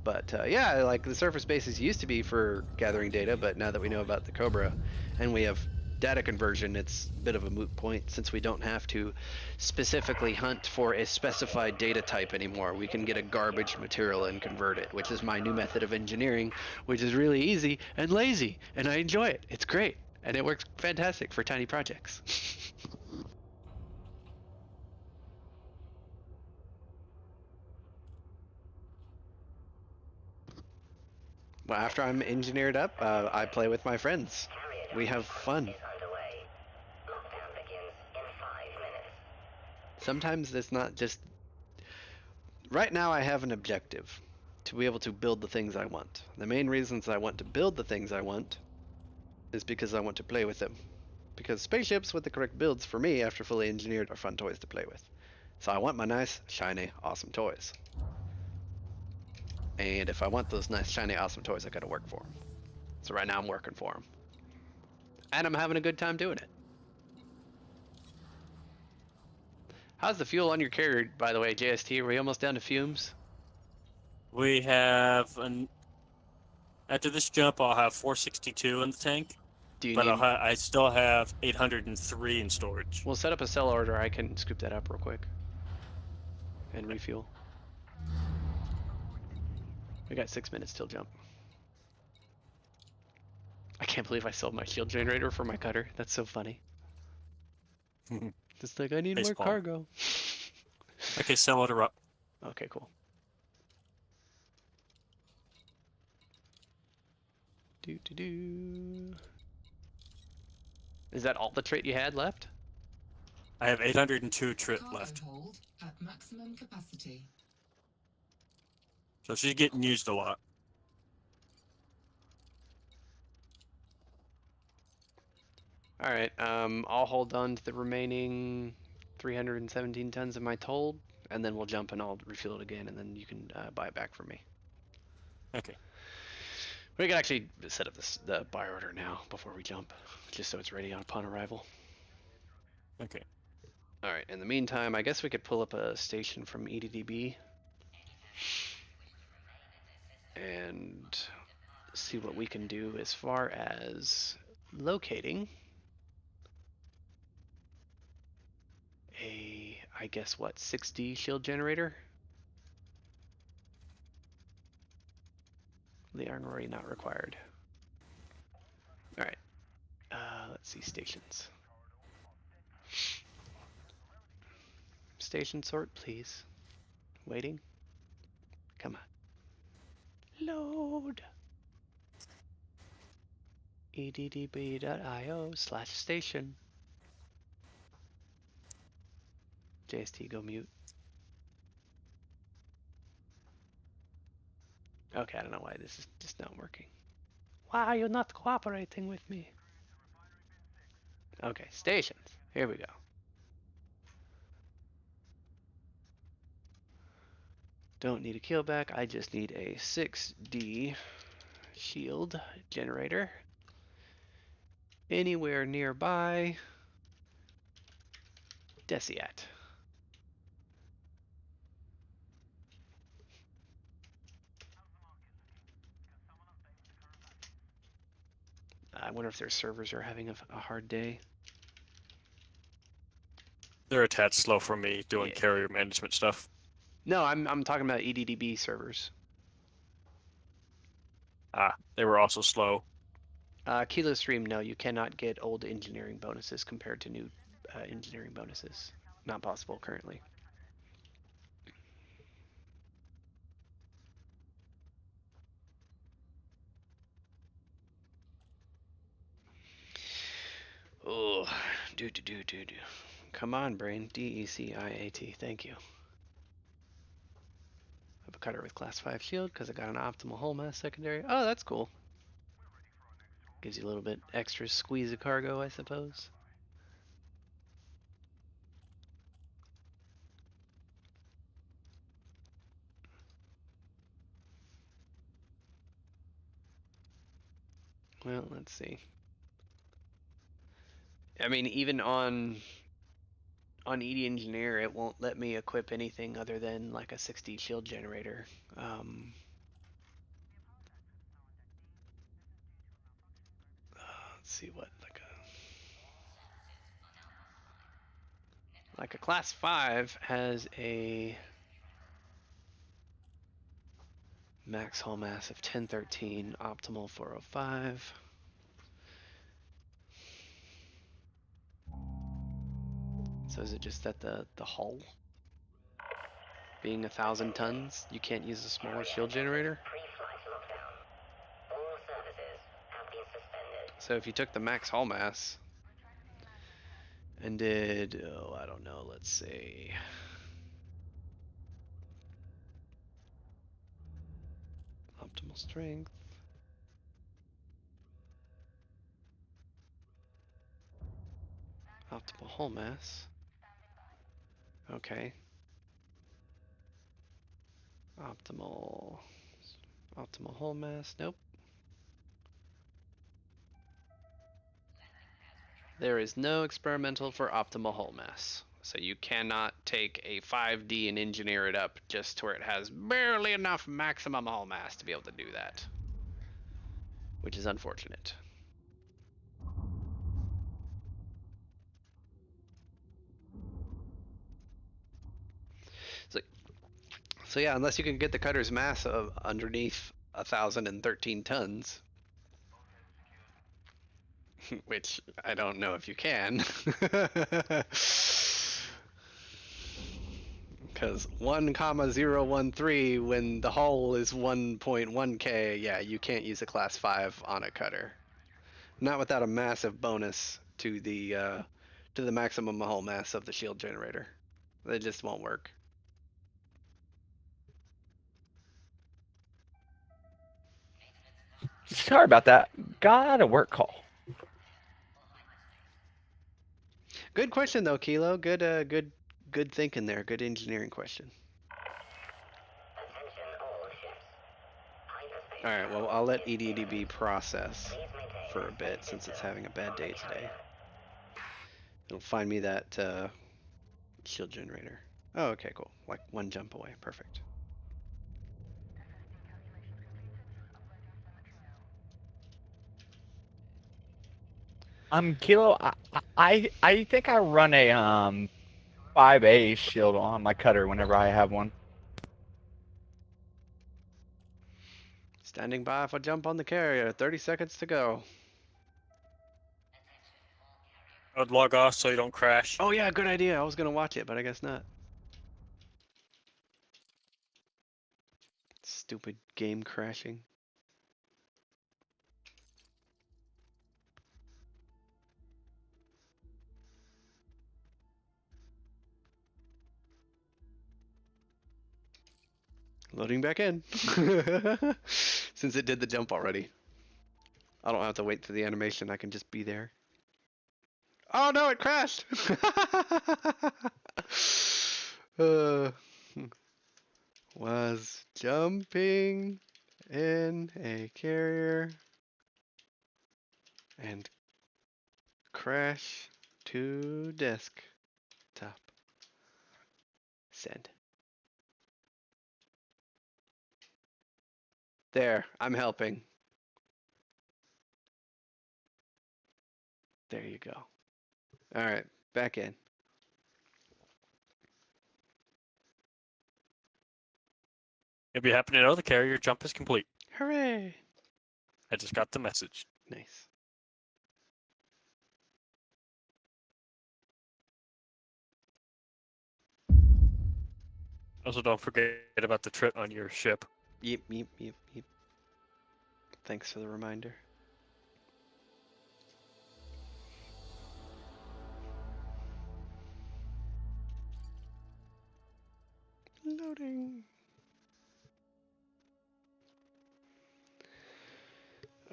But yeah, like the surface bases used to be for gathering data, but now that we know about the Cobra and we have data conversion, it's a bit of a moot point since we don't have to specifically hunt for a specified data type anymore. We can get a garbage material and convert it, which is my new method of engineering, which is really easy and lazy, and I enjoy it. It's great, and it works fantastic for tiny projects. Well, after I'm engineered up, I play with my friends. We have fun. Sometimes it's not just... Right now I have an objective to be able to build the things I want. The main reasons I want to build the things I want is because I want to play with them. Because spaceships with the correct builds for me after fully engineered are fun toys to play with. So I want my nice, shiny, awesome toys. And if I want those nice, shiny, awesome toys, I gotta work for them. So right now I'm working for them. And I'm having a good time doing it. How's the fuel on your carrier, by the way, JST? Are we almost down to fumes? We have after this jump, I'll have 462 in the tank, Do you but need... I still have 803 in storage. We'll set up a sell order. I can scoop that up real quick. And refuel. We got 6 minutes till jump. I can't believe I sold my shield generator for my cutter. That's so funny. Just like, I need more cargo. Okay, sell order up. Okay, cool. Do. Is that all the trait you had left? I have 802 trip Cargo left. hold at maximum capacity. So she's getting used a lot. All right, I'll hold on to the remaining 317 tons of my toll, and then we'll jump and I'll refuel it again, and then you can buy it back from me. Okay. We can actually set up the buy order now before we jump, just so it's ready upon arrival. Okay. All right, in the meantime, I guess we could pull up a station from EDDB and see what we can do as far as locating a, I guess, what, 6D shield generator? The armory not required. All right, let's see, stations. Station sort, please. Waiting. Come on. Load. EDDB.io/station. JST, go mute. Okay, I don't know why this is just not working. Why are you not cooperating with me? Okay, stations. Here we go. Don't need a keelback, I just need a 6D shield generator. Anywhere nearby. Desiat. I wonder if their servers are having a hard day. They're a tad slow for me doing Yeah. carrier management stuff. No, I'm talking about EDDB servers. They were also slow. Kilo Stream, no, you cannot get old engineering bonuses compared to new engineering bonuses. Not possible currently. Oh, do. Come on, brain. DECIAT. Thank you. I have a cutter with class 5 shield because I got an optimal hull mass secondary. Oh, that's cool. Gives you a little bit extra squeeze of cargo, I suppose. Well, let's see. I mean, even on ED Engineer, it won't let me equip anything other than like a 60 shield generator. Let's see what like a class 5 has a max hull mass of 1013, optimal 405. So is it just that the hull being 1,000 tons, you can't use a smaller shield generator? Pre-flight lockdown. All services have been suspended. So if you took the max hull mass and did, oh, I don't know, let's say optimal strength, optimal hull mass. Okay. Optimal hull mass. Nope. There is no experimental for optimal hull mass. So you cannot take a 5D and engineer it up just to where it has barely enough maximum hull mass to be able to do that. Which is unfortunate. So yeah, unless you can get the cutter's mass of underneath 1,013 tons, which I don't know if you can. Because 1,013 when the hull is 1.1k, yeah, you can't use a class 5 on a cutter. Not without a massive bonus to the maximum hull mass of the shield generator. It just won't work. Sorry about that. Got a work call. Good question though, Kilo. Good thinking there. Good engineering question. Attention all ships. Hyperspace All right, well, travel I'll let is EDDB process Please maintain for a a bit safe since it's distance having a bad from the day today. carrier. It'll find me that shield generator. Oh, okay, cool. Like one jump away. Perfect. Kilo, I think I run a 5A shield on my cutter whenever I have one. Standing by for jump on the carrier. 30 seconds to go. I would log off so you don't crash. Oh yeah, good idea. I was gonna watch it, but I guess not. Stupid game crashing. Loading back in. Since it did the jump already. I don't have to wait for the animation. I can just be there. Oh no, it crashed! uh, was jumping in a carrier and crash to desktop. Send. There, I'm helping. There you go. All right, back in. If you happen to know, the carrier jump is complete. Hooray! I just got the message. Nice. Also, don't forget about the trip on your ship. Yep. Thanks for the reminder. Loading.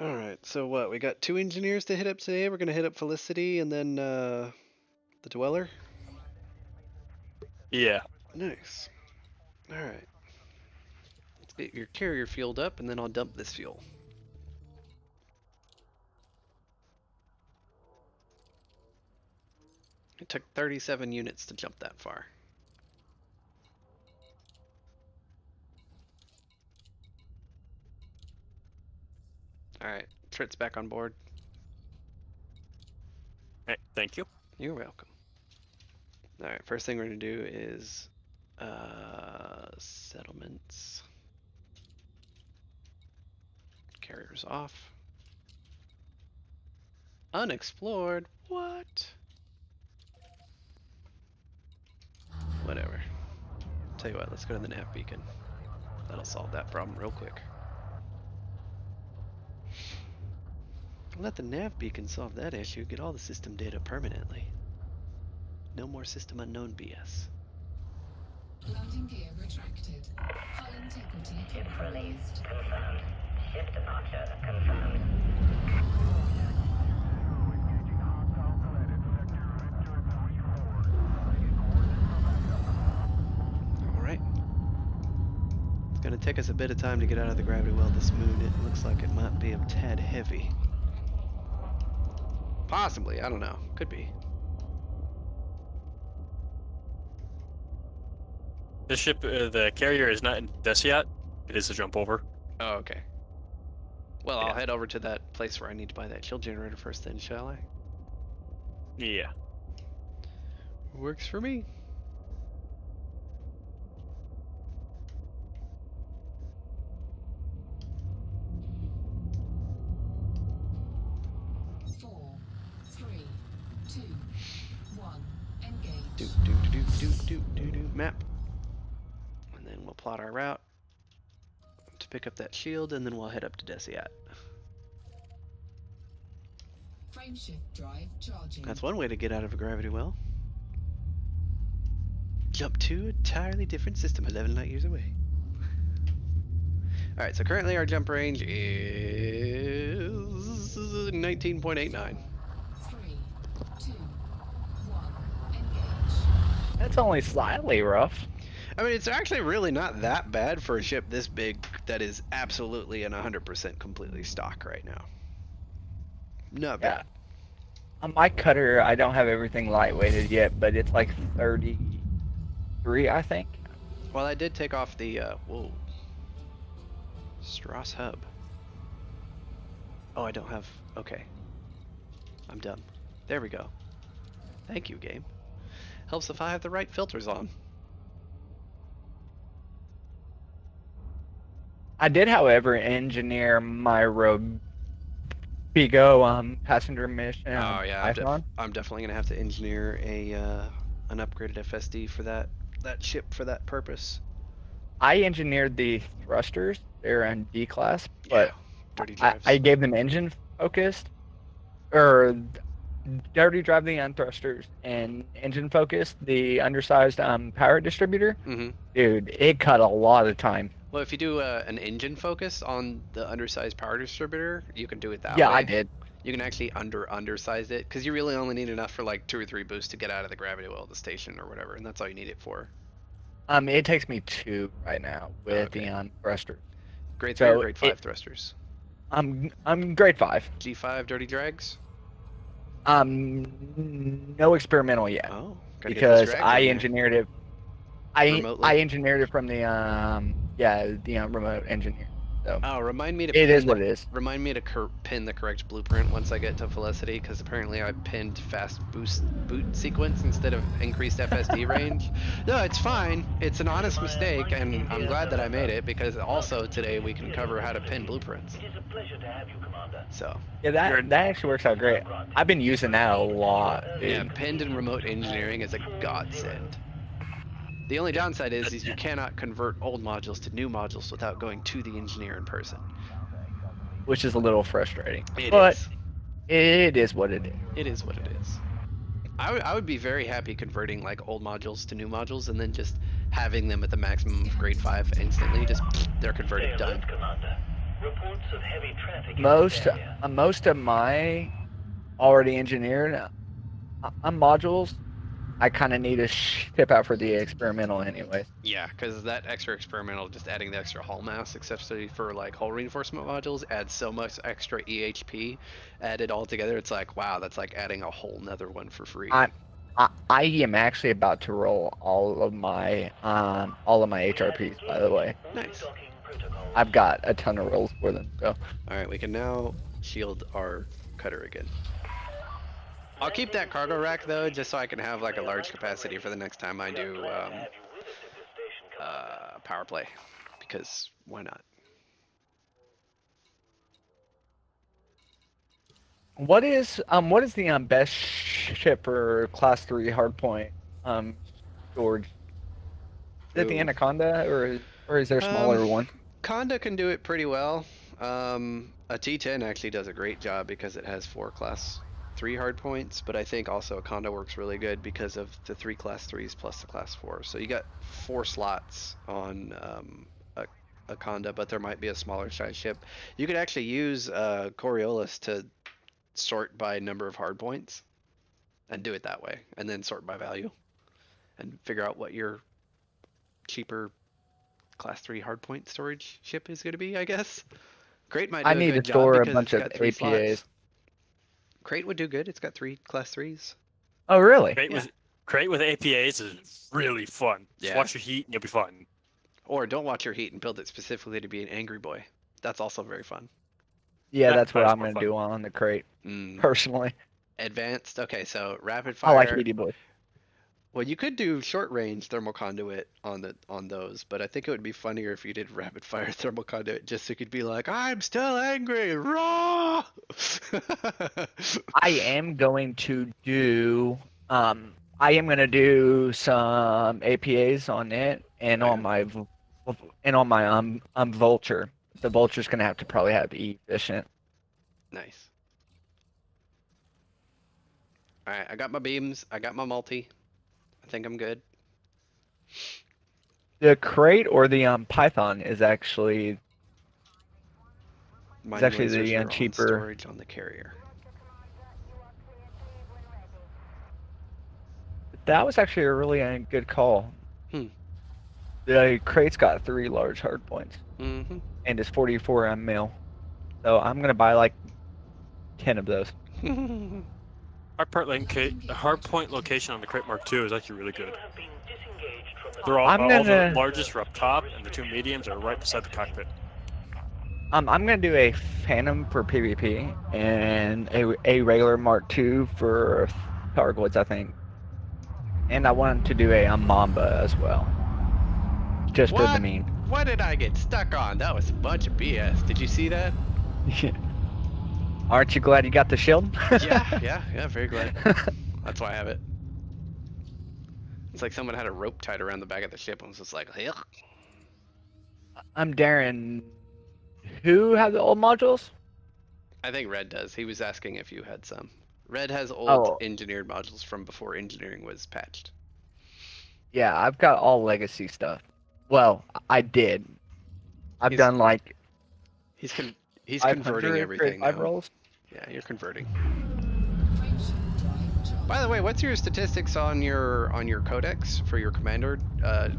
All right, so what? We got 2 engineers to hit up today. We're gonna hit up Felicity and then the Dweller. Yeah. Nice. All right. Let's get your carrier fueled up, and then I'll dump this fuel. It took 37 units to jump that far. All right, Trit's back on board. Hey, thank you. You're welcome. All right, first thing we're gonna do is settlements. Carriers off. Unexplored. What? Whatever. Tell you what, let's go to the nav beacon. That'll solve that problem real quick. Let the nav beacon solve that issue. Get all the system data permanently. No more system unknown BS. Landing gear retracted. Hull integrity Ship release compromised. confirmed. Ship departure confirmed. Alright. It's gonna take us a bit of time to get out of the gravity well this moon. It looks like it might be a tad heavy. Possibly, I don't know. Could be. This ship, the carrier is not in Desiat. It is a jump over. Oh, okay. Well, Yeah. I'll head over to that place where I need to buy that chill generator first then, shall I? Yeah. Works for me. Four, three, two, one. Engage. Do map. And then we'll plot our route to pick up that shield, and then we'll head up to Desiat. Frameshift drive charging. That's one way to get out of a gravity well. Jump to an entirely different system 11 light years away. Alright, so currently our jump range is 19.89. 3, 2, 1. Engage. That's only slightly rough. I mean, it's actually really not that bad for a ship this big that is absolutely and 100% completely stock right now. Not Yeah. bad. On my cutter, I don't have everything lightweighted yet, but it's like 33, I think. Well, I did take off the, whoa. Strauss hub. Oh, I don't have, okay. I'm dumb. There we go. Thank you, game. Helps if I have the right filters on. I did, however, engineer my Robigo passenger mission. Oh yeah, Python. I'm definitely gonna have to engineer a an upgraded FSD for that ship for that purpose. I engineered the thrusters. They're in D class, but Dirty I drives. gave them engine focused, or dirty drive the thrusters and engine focused the undersized power distributor. Mm-hmm. Dude, it cut a lot of time. Well, if you do an engine focus on the undersized power distributor, you can do it that way. Yeah, I did. You can actually undersize it because you really only need enough for like 2 or 3 boosts to get out of the gravity well at the station or whatever, and that's all you need it for. It takes me 2 right now with Okay. the thrusters. Grade 3 So or grade 5 it- thrusters? I'm grade 5. G5 dirty drags? No experimental yet. Oh, gotta get those Because drags I in there. engineered it. I Remotely? I engineered it from the the remote engineer. So Oh, remind me to it is pin what it is. Remind me to pin the correct blueprint once I get to Felicity, because apparently I pinned fast boot sequence instead of increased FSD range. No, it's fine. It's an honest mistake, and I'm glad that I made it, because also today we can cover how to pin blueprints. It is a pleasure to have you, Commander. So, Yeah, that actually works out great. I've been using that a lot, yeah, dude. pinned and remote engineering is a godsend. The only downside is you cannot convert old modules to new modules without going to the engineer in person. Which is a little frustrating. It But is. it is what it is. It is what it is. I would be very happy converting like old modules to new modules and then just having them at the maximum of grade 5 instantly. Just they're converted, Stay done. alert, Commander. Reports of heavy traffic in Most this area. most of my already engineered modules, I kind of need to ship out for the experimental anyways. Yeah, because that extra experimental, just adding the extra hull mass, especially for like hull reinforcement modules, adds so much extra EHP. Added all together, it's like wow, that's like adding a whole nother one for free. I am actually about to roll all of my HRPs, by the way. Nice. I've got a ton of rolls for them. So All right, we can now shield our cutter again. I'll keep that cargo rack though, just so I can have like a large capacity for the next time I do power play, because why not? what is the best ship for class 3 hardpoint storage? Is it the Ooh. Anaconda or is there a smaller one? Conda can do it pretty well. A T10 actually does a great job because it has 4 class 3 hard points, but I think also a Conda works really good because of the 3 class 3s plus the class 4. So you got 4 slots on a Conda, but there might be a smaller size ship. You could actually use Coriolis to sort by number of hard points and do it that way, and then sort by value and figure out what your cheaper class 3 hardpoint storage ship is going to be, I guess. Crate might do I a need good to store job a because bunch it's of got 3 APAs. slots. Crate would do good. It's got 3 class 3s. Oh, really? Crate with APAs is really fun. Just Yeah. watch your heat and you'll be fine. Or don't watch your heat and build it specifically to be an angry boy. That's also very fun. Yeah, That that's what is I'm more gonna fun. do on the crate Mm. personally. Advanced. Okay, so rapid I fire. like BD boys. Well, you could do short range thermal conduit on those, but I think it would be funnier if you did rapid fire thermal conduit, just so you could be like, I'm still angry, raw. I am going to do some APAs on it and on my vulture. The vulture's gonna have to probably have E efficient. Nice. All right, I got my beams. I got my multi. I think I'm good. The crate or the Python is actually Mine actually lasers the are on cheaper. storage on the carrier. That was actually a really good call. Hmm. The crate's got 3 large hard points Mm-hmm. and it's 44 mil. So I'm gonna buy like 10 of those. Hardpoint location on the Crate Mark II is actually really good. You have been disengaged from the They're all, I'm all the gonna- largest are up top, and the 2 mediums are right beside the cockpit. I'm gonna do a Phantom for PvP and a regular Mark II for Targoids, I think. And I wanted to do a Mamba as well. Just for the What? meme. What did I get stuck on? That was a bunch of BS. Did you see that? Aren't you glad you got the shield? Yeah, very glad. That's why I have it. It's like someone had a rope tied around the back of the ship and was just like, ugh. I'm Darren. Who had the old modules? I think Red does. He was asking if you had some. Red has old Oh. engineered modules from before engineering was patched. Yeah, I've got all legacy stuff. Well, I did. I've He's- done like He's converting 500 everything grade 5 now. rolls. Yeah, you're converting. Frameshift drive charging. By the way, what's your statistics on your codex for your commander?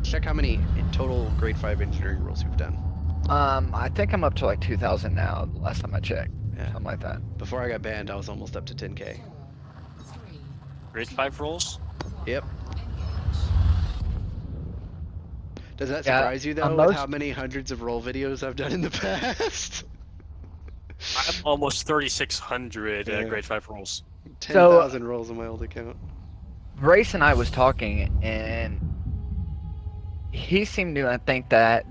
Check how many total grade 5 engineering rolls you've done. I think I'm up to like 2,000 now. The last time I checked, Yeah. something like that. Before I got banned, I was almost up to 10k. 4, 3, Grade 5 rolls? Yep. engage. Does that Yeah, surprise you though, with most how many hundreds of roll videos I've done in the past? I have almost 3,600 Yeah. grade 5 rolls. 10,000 rolls on my old account. Brace and I was talking, and he seemed to think that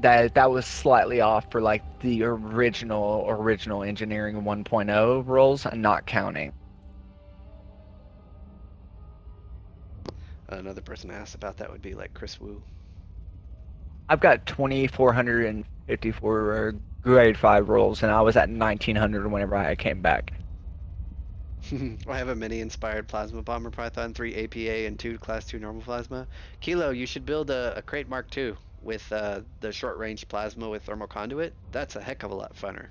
was slightly off for like the original engineering 1.0 rolls, and not counting. Another person asked about that would be like Chris Wu. I've got 2,454 grade 5 rolls, and I was at 1,900 whenever I came back. I have a mini inspired plasma bomber python, 3 APA and 2 class 2 normal plasma. Kilo, you should build a crate mark 2 with the short range plasma with thermal conduit. That's a heck of a lot funner.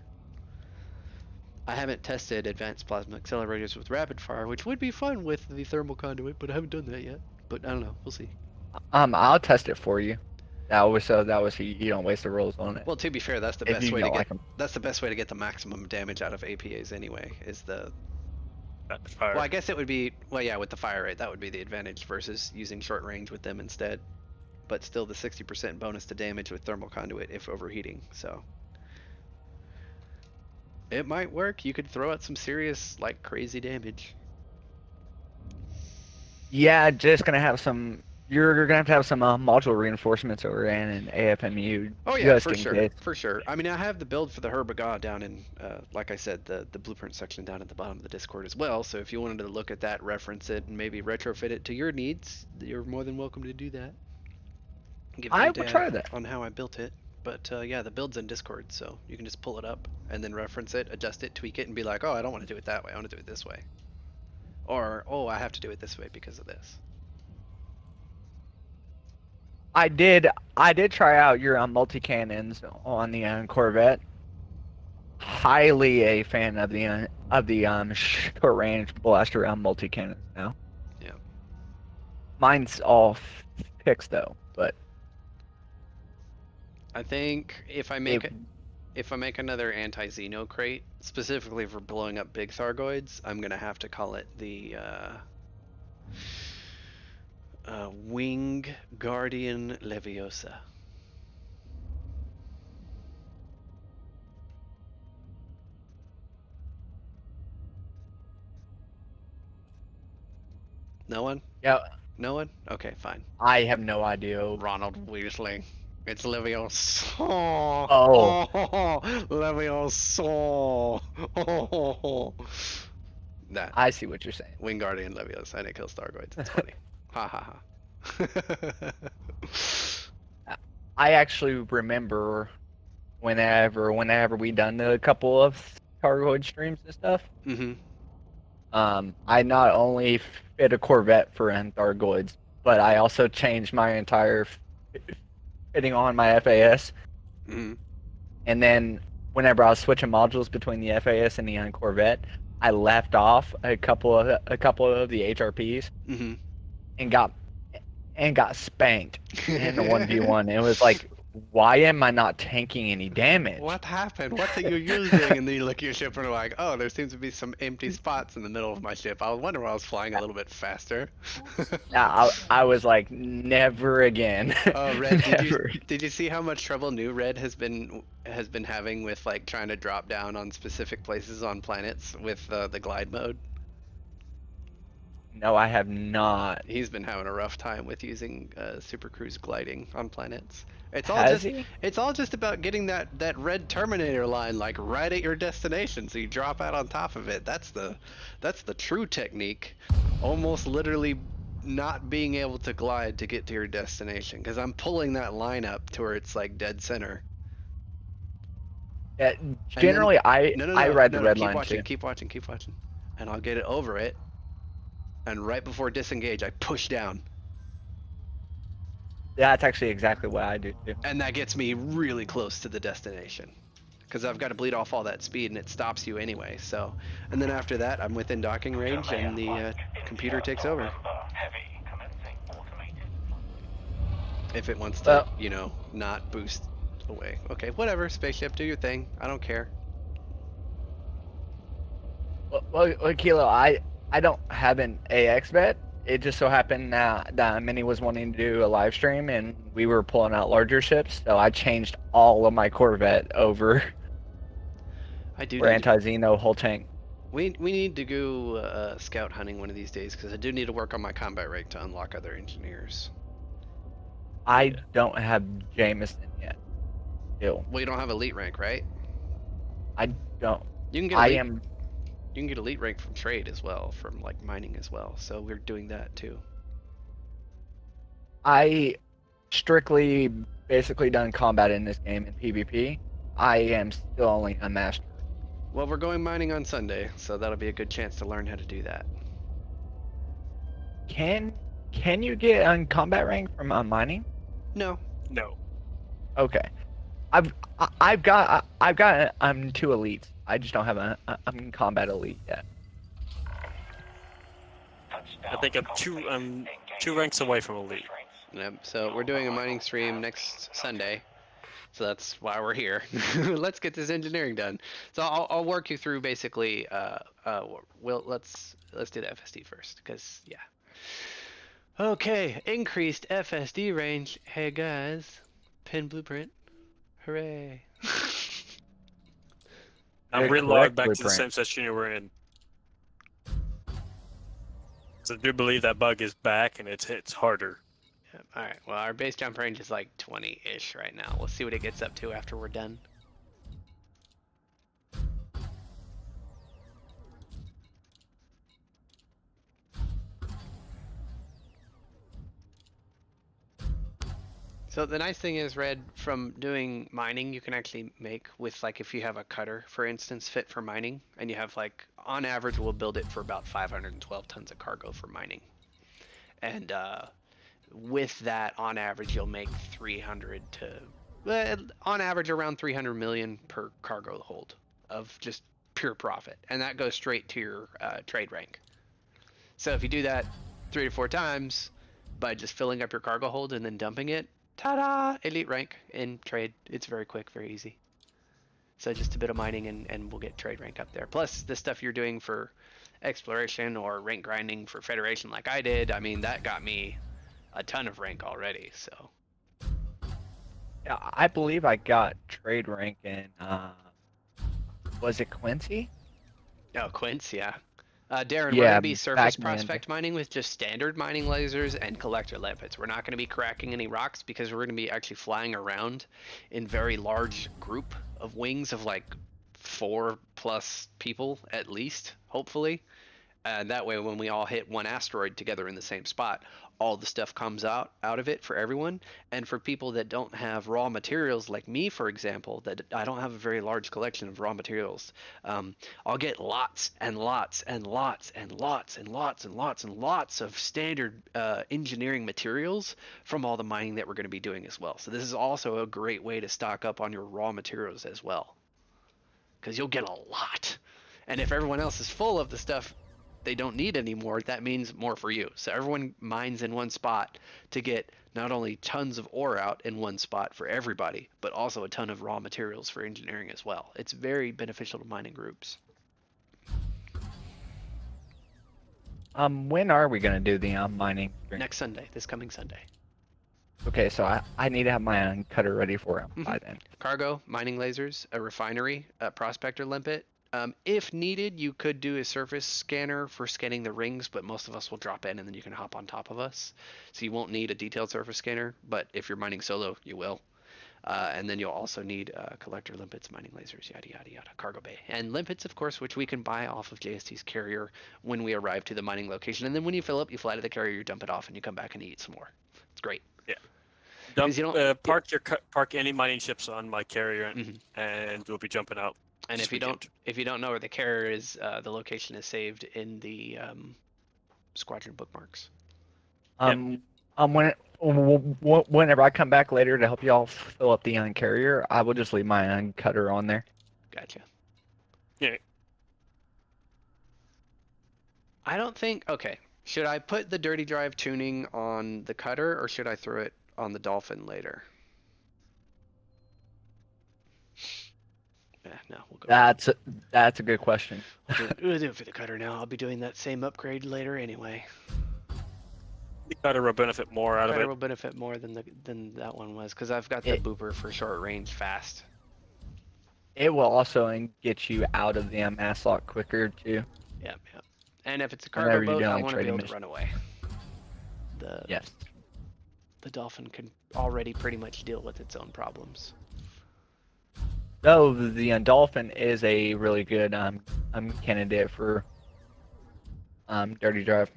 I haven't tested advanced plasma accelerators with rapid fire, which would be fun with the thermal conduit, but I haven't done that yet. But I don't know, we'll see. I'll test it for you. That was so you don't waste the rolls on it. Well, to be fair, that's the If best you way to don't get like 'em. that's the best way to get the maximum damage out of APAs anyway. Is the Rapid fire. well, I guess it would be yeah, with the fire rate that would be the advantage versus using short range with them instead. But still, the 60% bonus to damage with thermal conduit if overheating. So it might work. You could throw out some serious like crazy damage. Yeah, just gonna have some. You're gonna have some module reinforcements over in an AFMU. Oh yeah, just for in sure, case. for sure. I mean, I have the build for the Herbaga down in, like I said, the blueprint section down at the bottom of the Discord as well. So if you wanted to look at that, reference it, and maybe retrofit it to your needs, you're more than welcome to do that. Give you I a would dab try that. on how I built it. But yeah, the build's in Discord, so you can just pull it up and then reference it, adjust it, tweak it, and be like, oh, I don't want to do it that way. I want to do it this way. Or, oh, I have to do it this way because of this. I did try out your multi cannons on the Corvette. Highly a fan of the short range blaster multi cannons now. Yeah. Mine's all fixed though, but I think if I make another anti-Xeno crate specifically for blowing up big Thargoids, I'm gonna have to call it the Wing Guardian Leviosa. No one? yeah, No one? Okay, fine. I have no idea. Ronald Weasley. It's Leviosa. Oh. Leviosa. That. I see what you're saying. Wing Guardian Leviosa, and it kills Thargoids. It's funny. Ha ha ha. I actually remember whenever we done a couple of Targoid streams and stuff. Mm-hmm. I not only fit a Corvette for Thargoids, but I also changed my entire fitting on my FAS. Mm-hmm. And then whenever I was switching modules between the FAS and the Corvette, I left off a couple of the HRPs Mm-hmm. and got spanked in the 1v1. It was like, why am I not tanking any damage? What happened? What are you using? And then you look at your ship and are like, oh, there seems to be some empty spots in the middle of my ship. I was wondering why I was flying a little bit faster. I was like, never again. Oh, Red, Never. did you see how much trouble New Red has been having with like trying to drop down on specific places on planets with the glide mode? No, I have not. He's been having a rough time with using super cruise gliding on planets. Has he? It's all just about getting that red Terminator line like right at your destination, so you drop out on top of it. That's the true technique. Almost literally not being able to glide to get to your destination, because I'm pulling that line up to where it's like dead center. Yeah, generally, I ride the red keep line watching, too. keep watching, and I'll get it over it. And right before disengage, I push down. That's actually exactly what I do too. And that gets me really close to the destination. Because I've got to bleed off all that speed and it stops you anyway, so. And then after that, I'm within docking range and the computer takes over. Heavy commencing automated. If it wants to, you know, not boost away. Okay, whatever, spaceship, do your thing. I don't care. Well, Kilo, I don't have an AX vet, it just so happened that Minnie was wanting to do a live stream, and we were pulling out larger ships, so I changed all of my Corvette over I do for need anti-Xeno whole tank. we need to go scout hunting one of these days because I do need to work on my combat rank to unlock other engineers. I don't have Jameson yet. Still, Well, you don't have elite rank, right? I don't. You can get I elite. am. You can get elite rank from trade as well, from like mining as well. So we're doing that too. I strictly basically done combat in this game in PvP. I am still only a master. Well, we're going mining on Sunday, so that'll be a good chance to learn how to do that. Can you get on combat rank from mining? No. No. Okay. I've got two elites. I just don't have I'm combat elite yet. I think I'm two ranks away from elite. Yep. So we're doing a mining stream next Sunday. So that's why we're here. Let's get this engineering done. So I'll work you through basically. Let's do the FSD first, because yeah. Okay, increased FSD range. Hey guys, pin blueprint. Hooray! I'm Correct relogged back to the blueprint. same session you were in. So I do believe that bug is back and it's harder. Yep. All right. Well, our base jump range is like 20-ish right now. We'll see what it gets up to after we're done. So the nice thing is, Red, from doing mining, you can actually make with like if you have a cutter, for instance, fit for mining, and you have like on average we'll build it for about 512 tons of cargo for mining, and with that on average you'll make 300 to on average around 300 million per cargo hold of just pure profit, and that goes straight to your trade rank. So if you do that 3 to 4 times by just filling up your cargo hold and then dumping it, ta-da! Elite rank in trade. It's very quick, very easy. So just a bit of mining and we'll get trade rank up there. Plus the stuff you're doing for exploration or rank grinding for Federation like I did, I mean, that got me a ton of rank already, so. Yeah, I believe I got trade rank in was it Quincy? Oh, Quince, yeah. Darren, we're Yeah, going to be surface back in the end. prospect mining with just standard mining lasers and collector limpets. We're not going to be cracking any rocks because we're going to be actually flying around in very large group of wings of like 4+ people at least, hopefully. And that way when we all hit one asteroid together in the same spot, all the stuff comes out of it for everyone. And for people that don't have raw materials like me, for example, that I don't have a very large collection of raw materials, I'll get lots and lots and lots and lots and lots and lots and lots of standard engineering materials from all the mining that we're going to be doing as well. So this is also a great way to stock up on your raw materials as well, because you'll get a lot. And if everyone else is full of the stuff they don't need anymore, that means more for you. So everyone mines in one spot to get not only tons of ore out in one spot for everybody, but also a ton of raw materials for engineering as well. It's very beneficial to mining groups. When are we gonna do the mining stream? Next Sunday, this coming Sunday. Okay, so I need to have my cutter ready for it by then. Cargo, mining lasers, a refinery, a prospector limpet. If needed, you could do a surface scanner for scanning the rings, but most of us will drop in and then you can hop on top of us. So you won't need a detailed surface scanner, but if you're mining solo, you will. And then you'll also need collector limpets, mining lasers, yada, yada, yada, cargo bay. And limpets, of course, which we can buy off of JST's carrier when we arrive to the mining location. And then when you fill up, you fly to the carrier, you dump it off, and you come back and eat some more. It's great. Dump, you don't- park any mining ships on my carrier Mhm. and we'll be jumping out. And this if you don't know where the carrier is, the location is saved in the squadron bookmarks. Whenever I come back later to help y'all fill up the carrier, I will just leave my cutter on there. Gotcha. Yeah. I don't think. Okay, should I put the dirty drive tuning on the cutter or should I throw it on the dolphin later? No, we'll go. That's a good question. We'll do it for the cutter now. I'll be doing that same upgrade later anyway. The cutter will benefit more out of Cutter it. will benefit more than that one was because I've got the It booper for short range fast. it will also get you out of the mass lock quicker too. Yep, yep. And if it's a cargo Whenever you're boat, doing I like want to be trading able to missions. run away. The Yes. the dolphin can already pretty much deal with its own problems. Though the dolphin is a really good candidate for dirty drive.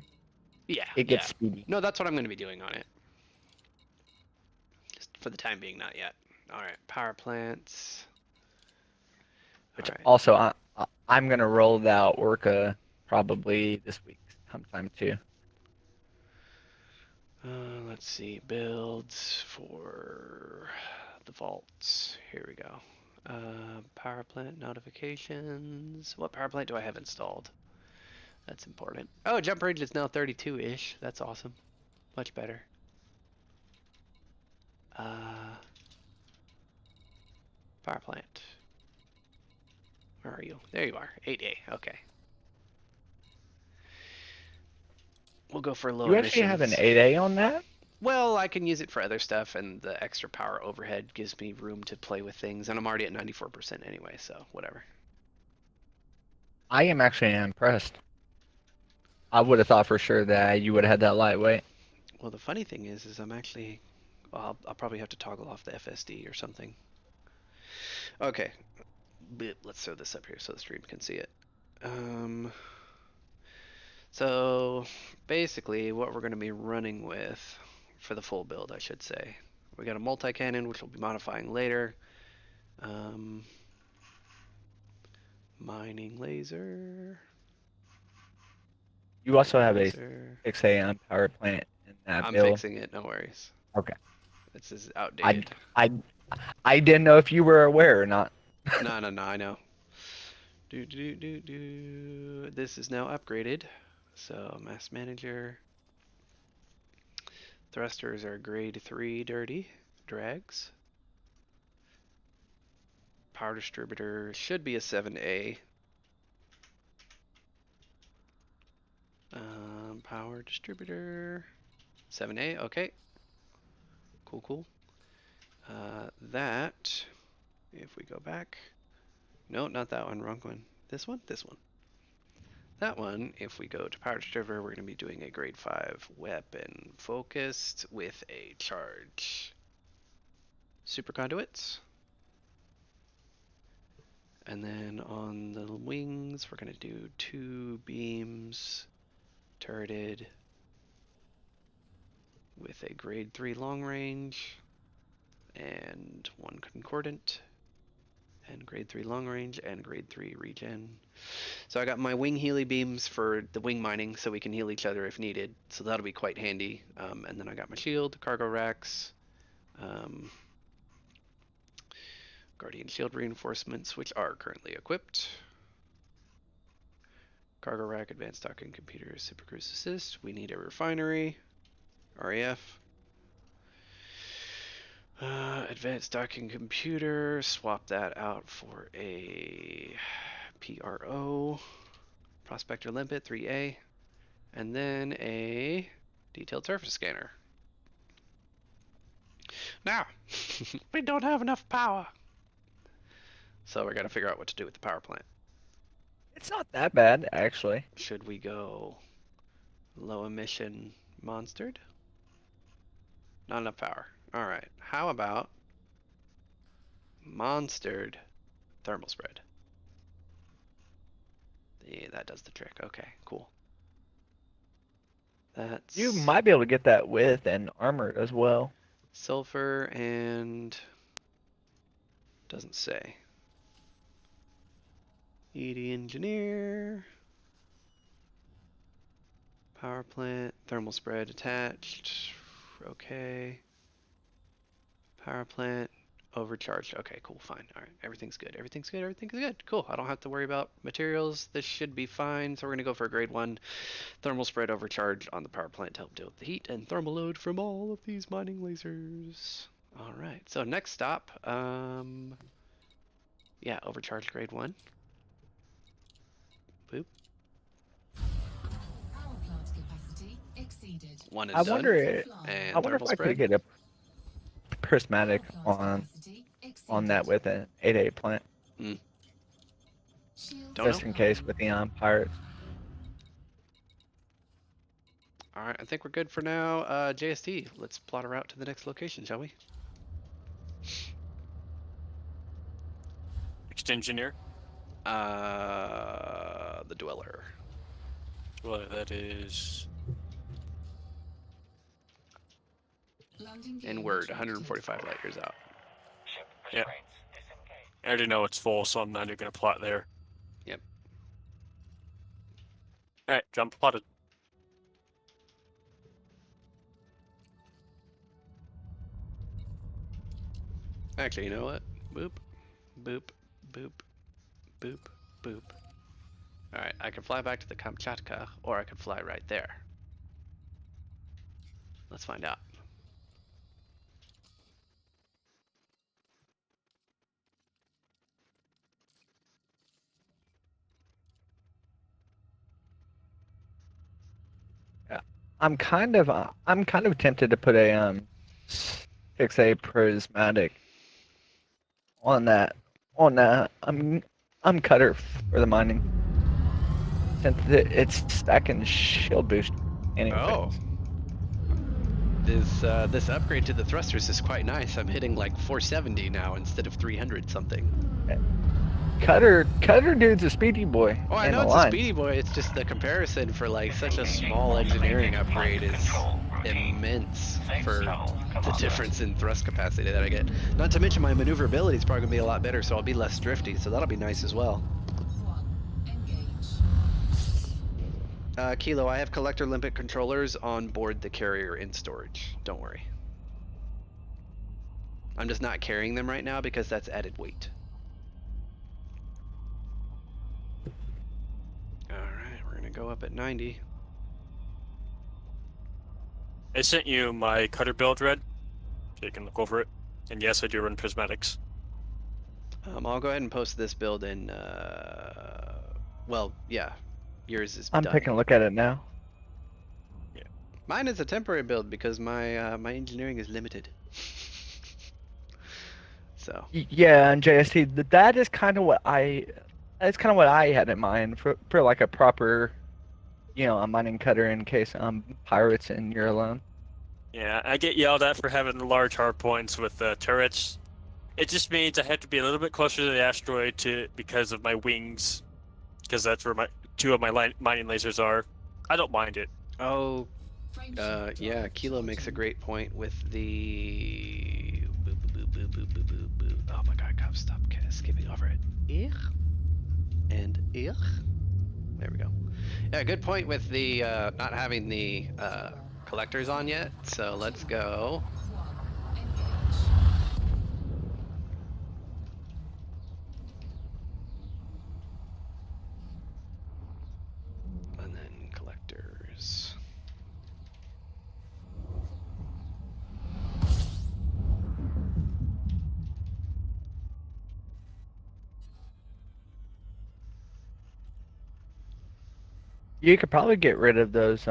Yeah, It yeah. gets speedy. No, that's what I'm going to be doing on it. Just for the time being, not yet. All right, power plants. Which All right. also I'm gonna roll that Orca probably this week sometime too. Let's see, builds for the vaults. Here we go. Power plant notifications. What power plant do I have installed? That's important. Oh, jump range is now 32-ish. That's awesome. Much better. Power plant. Where are you? There you are. 8A. Okay. We'll go for low You actually have an emissions. 8A on that? Well, I can use it for other stuff, and the extra power overhead gives me room to play with things, and I'm already at 94% anyway, so whatever. I am actually impressed. I would have thought for sure that you would have had that lightweight. Well, the funny thing is I'm actually, well, I'll probably have to toggle off the FSD or something. Okay, let's throw this up here so the stream can see it. So basically what we're going to be running with for the full build, I should say. We got a multi-cannon, which we'll be modifying later. Mining laser. You also have a Laser. 6 a.m. power plant in that I'm build. fixing it, no worries. Okay. This is outdated. I didn't know if you were aware or not. No, I know. This is now upgraded. So, mass manager. Thrusters are grade 3 dirty. Drags. Power distributor should be a 7A. Power distributor. 7A, okay. Cool. That, if we go back. No, not that one, wrong one. This one? This one. That one, if we go to power distributor, we're going to be doing a grade 5 weapon focused with a charge. Super conduits. And then on the wings, we're going to do 2 beams turreted with a grade 3 long range and 1 concordant and grade 3 long range and grade 3 regen. So I got my wing Healy beams for the wing mining so we can heal each other if needed. So that'll be quite handy. And then I got my shield, cargo racks, Guardian shield reinforcements, which are currently equipped. Cargo rack, advanced docking computer, super cruise assist. We need a refinery, RAF. Advanced docking computer, swap that out for a PRO, prospector limpet 3A, and then a detailed surface scanner. Now, we don't have enough power. So we're gonna figure out what to do with the power plant. It's not that bad, actually. Should we go low emission monstered? Not enough power. Alright, how about monstered thermal spread? Yeah, that does the trick. Okay, cool. That's You might be able to get that with and armored as well. sulfur and doesn't say. ED engineer. Power plant, thermal spread attached. Okay. Power plant, overcharged. Okay, cool, fine. All right, everything's good. Everything's good. Cool. I don't have to worry about materials. This should be fine. So we're gonna go for a grade 1 thermal spread overcharge on the power plant to help deal with the heat and thermal load from all of these mining lasers. All right. So next stop, yeah, overcharge grade 1. Boop. Power plant capacity exceeded. exceeded. One is I done. wonder. And I wonder if thermal I spread. could get a prismatic Power plant on capacity that exceeded. with an 8A plant, Shields Don't just know. in case with the pirates. All right, I think we're good for now. JST, let's plot a route to the next location, shall we? Next engineer. The Dweller. Well, that is. Landing gear Inward, retracted. 145 light years out. Ship Yeah. restraints disengaged. I already know it's full, so I'm not even gonna plot there. Yep. All right, jump plotted. Actually, you know what? Boop, boop, boop, boop, boop. All right, I can fly back to the Kamchatka, or I could fly right there. Let's find out. I'm kind of tempted to put a 6A prismatic on that cutter for the mining, since it's stacking shield boost anyway. Oh. This upgrade to the thrusters is quite nice. I'm hitting like 470 now instead of 300 something. Cutter dude's a speedy boy. Oh, I in know the it's line. a speedy boy. It's just the comparison for like such a small engineering upgrade is immense for the difference in thrust capacity that I get. Not to mention my maneuverability is probably gonna be a lot better, so I'll be less drifty. So that'll be nice as well. 1. Engage. Kilo, I have collector limpet controllers on board the carrier in storage. Don't worry. I'm just not carrying them right now because that's added weight. Alright, we're gonna go up at 90. I sent you my cutter build, Red, so you can look over it. And yes, I do run prismatics. I'll go ahead and post this build in, well, yeah, yours is I'm done. taking a look at it now. Mine is a temporary build because my my engineering is limited. So, Yeah, and JST, that is kind of what I had in mind for like a proper, a mining cutter in case pirates and you're alone. Yeah, I get yelled at for having large hard points with turrets. It just means I have to be a little bit closer to the asteroid because of my wings, because that's where my two of my mining lasers are. I don't mind it. oh, Frameshift yeah, drive Kilo makes a charging. great point with the boop, boop, boop, boop, boop, boop, boop. Oh my god, God, stop skipping over it. Ich and ich. There we go. Yeah, good point with the not having the collectors on yet. So let's go. 1. Engage. And then collectors. You could probably get rid of those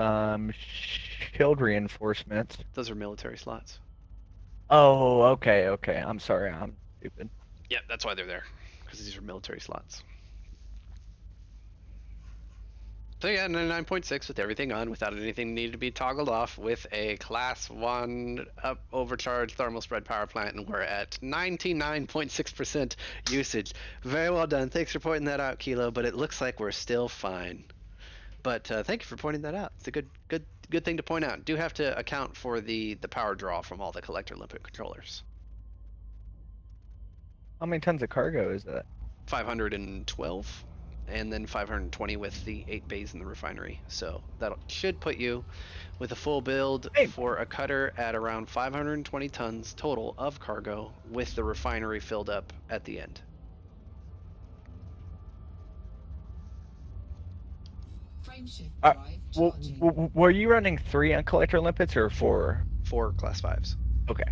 shield reinforcements. Those are military slots. Oh, okay. I'm sorry, I'm stupid. Yep, that's why they're there. Because these are military slots. So yeah, 99.6 with everything on, without anything needing to be toggled off, with a class 1 up overcharged thermal spread power plant, and we're at 99.6% usage. Very well done. Thanks for pointing that out, Kilo, but it looks like we're still fine. But thank you for pointing that out. It's a good thing to point out. Do have to account for the power draw from all the collector limpet controllers. How many tons of cargo is that? 512, and then 520 with the 8 bays in the refinery. So that should put you with a full build for a cutter at around 520 tons total of cargo, with the refinery filled up at the end. Frameshift Uh, drive charging. Were you running 3 on collector limpets or 4? 4 class 5s. Okay.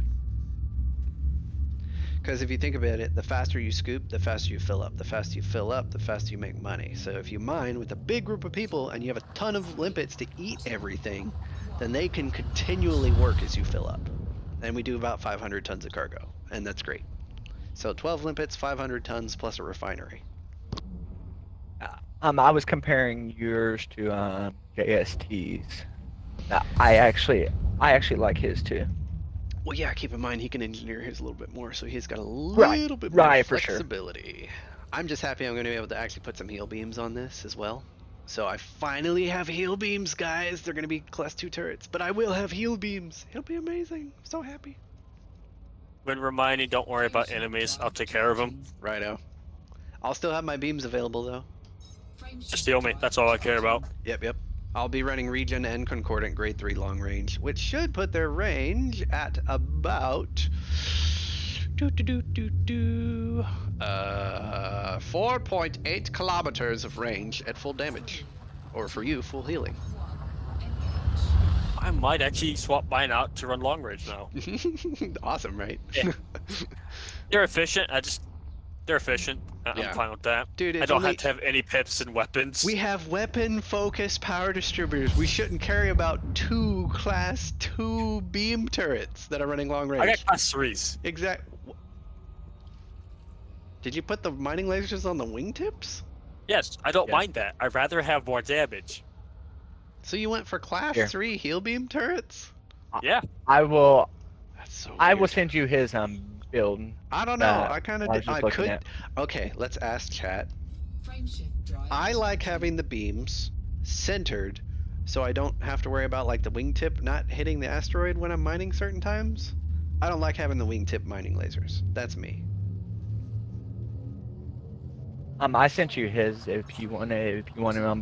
Because if you think about it, the faster you scoop, the faster you fill up. The faster you fill up, the faster you make money. So if you mine with a big group of people and you have a ton of limpets to eat everything, then they can continually work as you fill up. And we do about 500 tons of cargo, and that's great. So 12 limpets, 500 tons plus a refinery. I was comparing yours to JST's. I actually like his too. Well, yeah, keep in mind he can engineer his a little bit more, so he's got a Right, little bit more right, for sure. flexibility. I'm just happy I'm going to be able to actually put some heel beams on this as well. So I finally have heel beams, guys. They're going to be class 2 turrets, but I will have heel beams. It'll be amazing. I'm so happy. When reminding, don't worry about enemies. I'll take care of them. Righto. I'll still have my beams available though. Just heal me. That's all I care about. Yep. I'll be running Regen and Concordant grade 3 long range, which should put their range at about 4.8 kilometers of range at full damage. Or for you, full healing. I might actually swap mine out to run long range now. Awesome, right? Yeah. They're efficient. They're efficient. I'm Yeah. fine with that. Dude, I it's don't only... have to have any pips and weapons. We have weapon-focused power distributors. We shouldn't carry about 2 class 2 beam turrets that are running long range. I got class 3s. Exact. Did you put the mining lasers on the wingtips? Yes, I don't Yeah. mind that. I'd rather have more damage. So you went for class Here. 3 heal beam turrets? Yeah. I will That's so weird. I will send you his build. I don't know. I kind of I was did. just I looking could. at. Okay, let's ask chat. Frameshift drive I like activated. having the beams centered so I don't have to worry about like the wingtip not hitting the asteroid when I'm mining certain times. I don't like having the wingtip mining lasers. That's me. I sent you his if you want to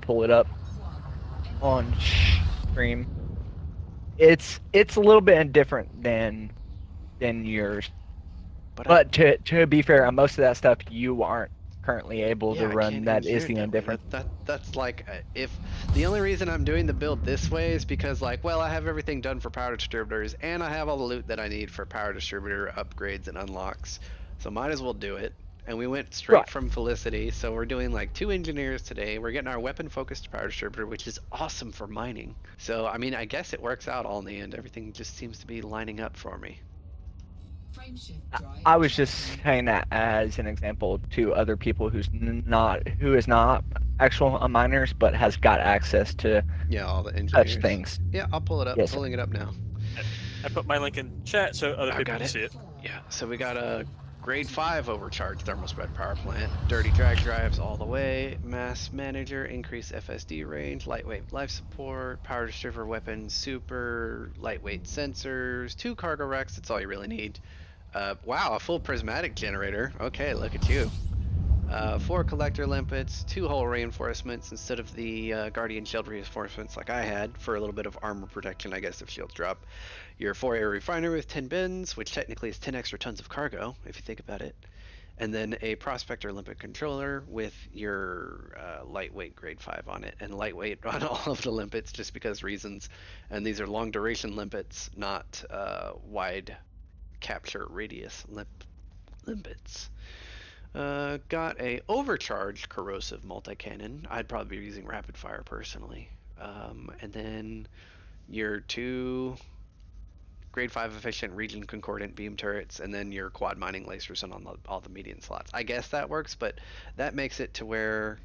pull it up on stream. It's a little bit different than yours. But to be fair, most of that stuff you aren't currently able Yeah, to I run. can't That is engineer the that way. difference. That's like if the only reason I'm doing the build this way is because like, well, I have everything done for power distributors and I have all the loot that I need for power distributor upgrades and unlocks, so might as well do it. And we went straight Right. from Felicity, so we're doing like 2 engineers today. We're getting our weapon focused power distributor, which is awesome for mining. So I mean, I guess it works out all in the end. Everything just seems to be lining up for me. Frameshift drive I was just activated. saying that as an example to other people who is not actual miners but has got access to Yeah, all the engineers. such things. Yeah, I'll pull it up. Yes, sir. Pulling it up now. I put my link in chat so other I people got can it. see it. Yeah, so we got a grade 5 overcharged thermal spread power plant, dirty drag drives all the way, mass manager, increase FSD range, lightweight life support, power distributor weapons, super lightweight sensors, 2 cargo racks, that's all you really need. Wow, a full prismatic generator. Okay, look at you. 4 collector limpets, 2 hull reinforcements instead of the guardian shield reinforcements like I had for a little bit of armor protection, I guess, if shields drop. Your 4-area refinery with 10 bins, which technically is 10 extra tons of cargo, if you think about it. And then a prospector limpet controller with your lightweight grade 5 on it, and lightweight on all of the limpets just because reasons. And these are long duration limpets, not wide capture radius limpets. Got a overcharged corrosive multi-cannon. I'd probably be using rapid fire personally. And then your 2 grade 5 efficient region concordant beam turrets, and then your quad mining lasers on all the median slots. I guess that works, but that makes it to where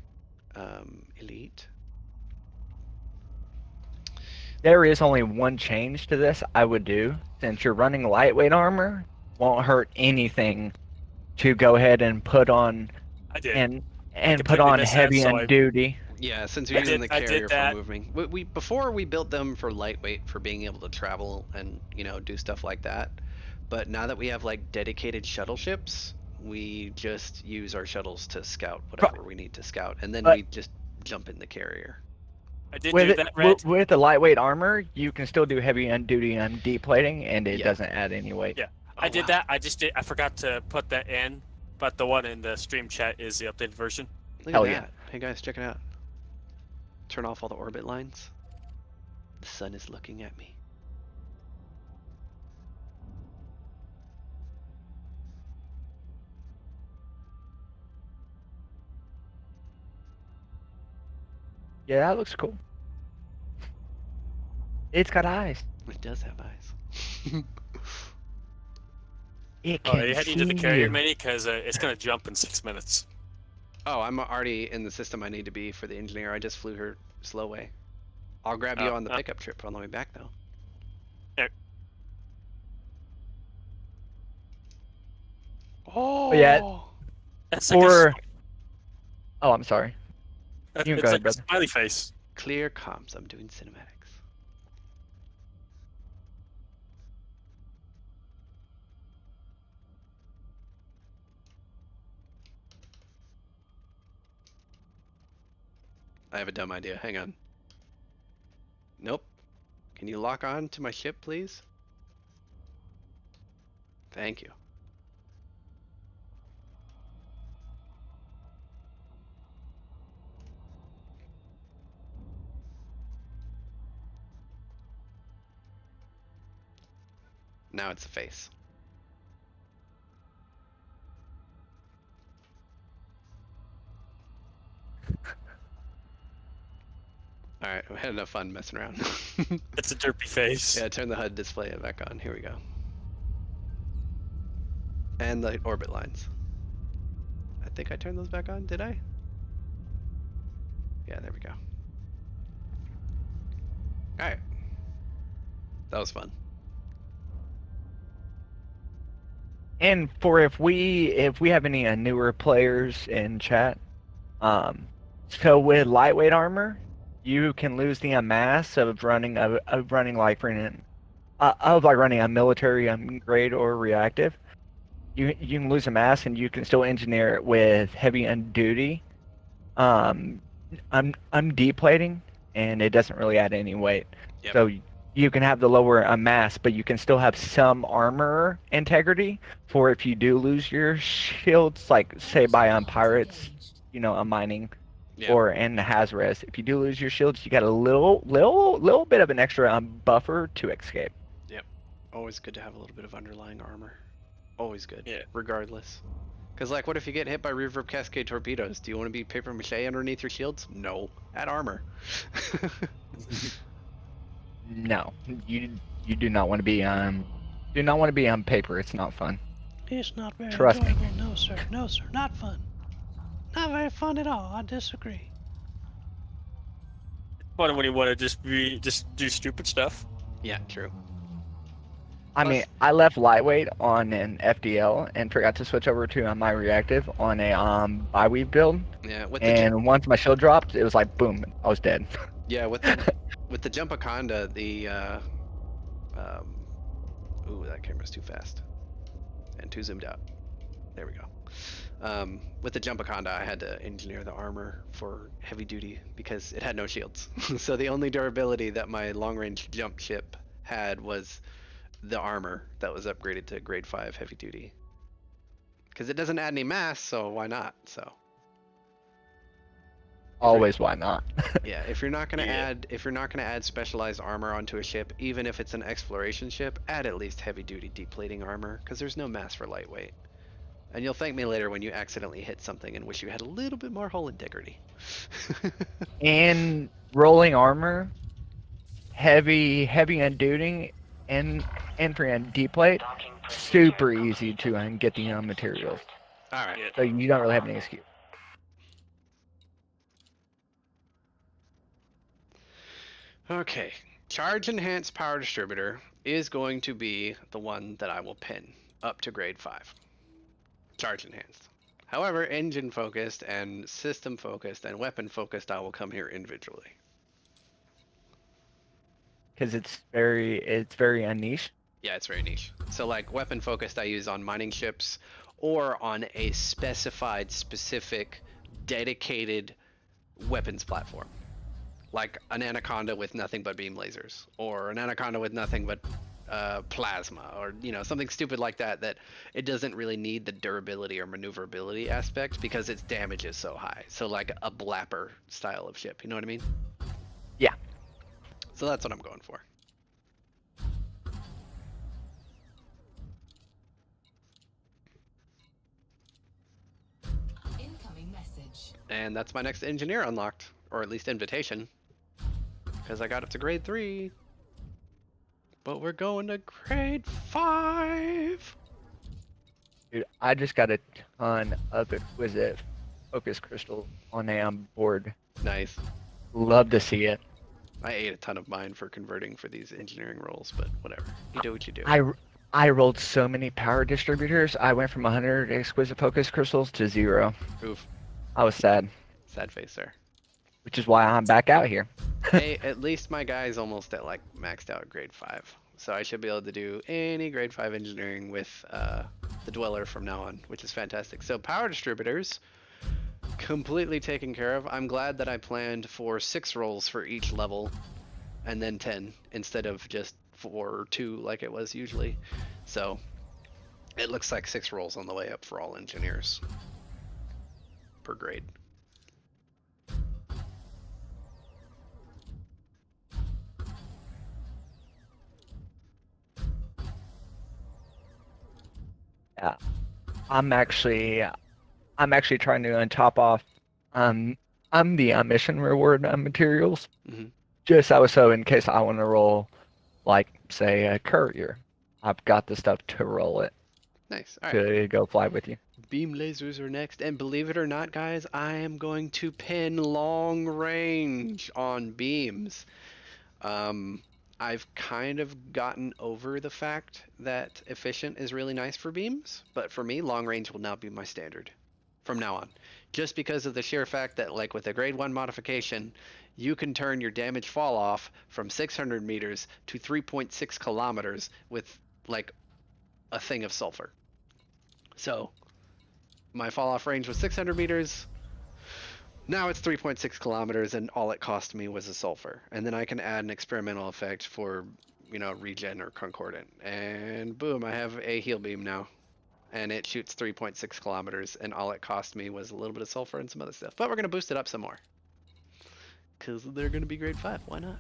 elite. There is only one change to this I would do. Since you're running lightweight armor, won't hurt anything to go ahead and put on I did. and put completely on missed that, heavy so and I- duty. Yeah, since I you're using did- the I did carrier for that. moving. We before we built them for lightweight for being able to travel and do stuff like that. But now that we have like dedicated shuttle ships, we just use our shuttles to scout whatever we need to scout, and then But- we just jump in the carrier. I did With do it, that, Red. with the lightweight armor, you can still do heavy and duty and deplating, and it Yeah. doesn't add any weight. Yeah. Oh, I did wow. that. I forgot to put that in, but the one in the stream chat is the updated version. Look Hell at yeah. that. Hey guys, check it out. Turn off all the orbit lines. The sun is looking at me. Yeah, that looks cool. It's got eyes. It does have eyes. It Oh, can are you heading see to the carrier you. mini? Because it's gonna jump in 6 minutes. Oh, I'm already in the system I need to be for the engineer. I just flew her slow way. I'll grab you Oh, on the pickup trip on the way back, though. Yeah. Oh, yeah. That's like Or oh, I'm sorry. You can it's go like ahead, a brother. smiley face. clear comms. I'm doing cinematics. I have a dumb idea. Hang on. Nope. Can you lock on to my ship, please? Thank you. Now it's a face. Alright, we had enough fun messing around. It's a derpy face. Yeah, turn the HUD display back on. Here we go. And the orbit lines. I think I turned those back on, did I? Yeah, there we go. Alright. That was fun. And for if we have any newer players in chat, so with lightweight armor, you can lose the mass of running running a military grade or reactive. You can lose a mass and you can still engineer it with heavy and duty. I'm deplating and it doesn't really add any weight. Yep. So you can have the lower mass, but you can still have some armor integrity for if you do lose your shields, like say by pirates, mining, Yep. or in Hazres. If you do lose your shields, you got a little bit of an extra buffer to escape. Always good to have a little bit of underlying armor. Always good. Yeah. Regardless. Because, like, what if you get hit by reverb cascade torpedoes? Do you want to be paper mache underneath your shields? No. Add armor. No, you do not want to be on paper. It's not fun. It's not very Trust me. enjoyable. No, sir. No, sir. Not fun. Not very fun at all. I disagree. Fun when you want to just do stupid stuff. Yeah, true. I mean, I left lightweight on an FDL and forgot to switch over to my reactive on a bi-weave build. Yeah, with the And once my shield dropped, it was like boom, I was dead. yeah, with the Jumpaconda, the ooh, that camera's too fast and too zoomed out. There we go. With the Jumpaconda, I had to engineer the armor for heavy duty because it had no shields. So the only durability that my long range jump ship had was the armor that was upgraded to grade 5 heavy duty. Because it doesn't add any mass, so why not? So Always, why not? yeah, if you're not gonna Yeah. add specialized armor onto a ship, even if it's an exploration ship, add at least heavy duty deep plating armor, because there's no mass for lightweight. And you'll thank me later when you accidentally hit something and wish you had a little bit more hull integrity. And rolling armor, heavy and duty, and entry and deplate, super easy to get the materials. Alright. Yeah. So you don't really have any excuse. Okay. Charge enhanced power distributor is going to be the one that I will pin up to grade 5. Charge enhanced. However, engine focused and system focused and weapon focused, I will come here individually. Because it's very niche. Yeah, it's very niche. So like weapon focused I use on mining ships or on a specified, specific, dedicated weapons platform. Like an Anaconda with nothing but beam lasers, or an Anaconda with nothing but plasma, or something stupid like that, that it doesn't really need the durability or maneuverability aspect because its damage is so high. So like a blapper style of ship, you know what I mean? Yeah. So that's what I'm going for. Incoming message. And that's my next engineer unlocked, or at least invitation, because I got up to grade 3. But we're going to grade 5. Dude, I just got a ton of exquisite focus crystals on a board. Nice. Love to see it. I ate a ton of mine for converting for these engineering rolls, but whatever. You do what you do. I rolled so many power distributors. I went from 100 exquisite focus crystals to 0. Oof. I was sad, Sad face there. which is why I'm back out here. Hey, at least my guy's almost at like maxed out grade 5. So I should be able to do any grade 5 engineering with the Dweller from now on, which is fantastic. So power distributors, completely taken care of. I'm glad that I planned for 6 rolls for each level and then 10 instead of just 4 or 2 like it was usually. So it looks like 6 rolls on the way up for all engineers per grade. Yeah, I'm actually trying to top off I'm the mission reward materials. Mhm. Just so in case I want to roll, like say a courier, I've got the stuff to roll it Nice. All right. to go fly with you. Beam lasers are next, and believe it or not, guys, I am going to pin long range on beams. I've kind of gotten over the fact that efficient is really nice for beams, but for me, long range will now be my standard from now on. Just because of the sheer fact that, like with a grade 1 modification, you can turn your damage fall off from 600 meters to 3.6 kilometers with like a thing of sulfur. So my fall off range was 600 meters. Now it's 3.6 kilometers, and all it cost me was a sulfur. And then I can add an experimental effect for, regen or concordant. And boom, I have a heal beam now. And it shoots 3.6 kilometers, and all it cost me was a little bit of sulfur and some other stuff. But we're going to boost it up some more. Because they're going to be grade 5. Why not?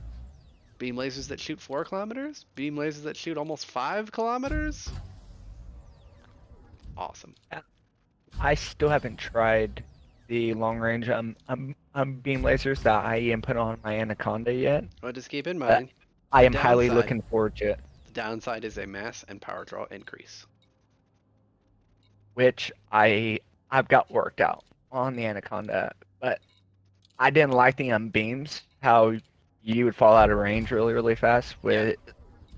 Beam lasers that shoot 4 kilometers? Beam lasers that shoot almost 5 kilometers? Awesome. I still haven't tried the long range beam lasers that I input on my Anaconda yet. Well, just keep in mind, I am the highly downside- looking forward to it, the downside is a mass and power draw increase. which I've got worked out on the Anaconda, but I didn't like the beams, how you would fall out of range really fast with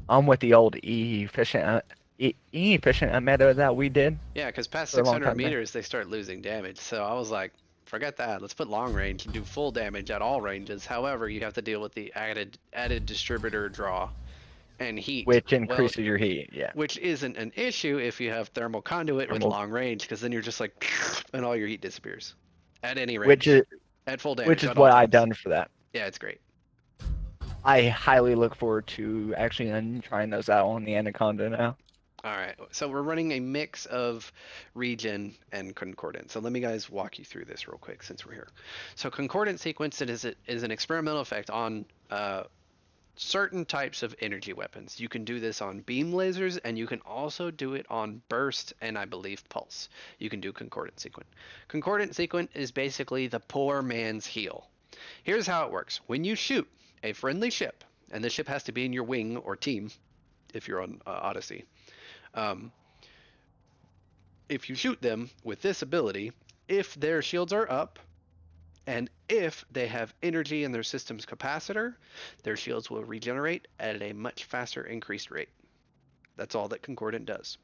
the old efficient meta that we did. Yeah, because past For a long 600 time there. meters, they start losing damage. So I was like, forget that. Let's put long range and do full damage at all ranges. However, you have to deal with the added distributor draw and heat. Which Well, increases your heat, yeah. which isn't an issue if you have thermal conduit with Thermal- long range, because then you're just like, and all your heat disappears at any range. Which is at full damage. which is at all what I've times. done for that. Yeah, it's great. I highly look forward to actually trying those out on the Anaconda now. All right, so we're running a mix of regen and concordant. So let me guys walk you through this real quick since we're here. So concordant sequence is an experimental effect on certain types of energy weapons. You can do this on beam lasers, and you can also do it on burst and I believe pulse. You can do concordant sequence. Concordant sequence is basically the poor man's heal. Here's how it works. When you shoot a friendly ship, and the ship has to be in your wing or team if you're on Odyssey. If you shoot them with this ability, if their shields are up, and if they have energy in their system's capacitor, their shields will regenerate at a much faster increased rate. That's all that Concordant does.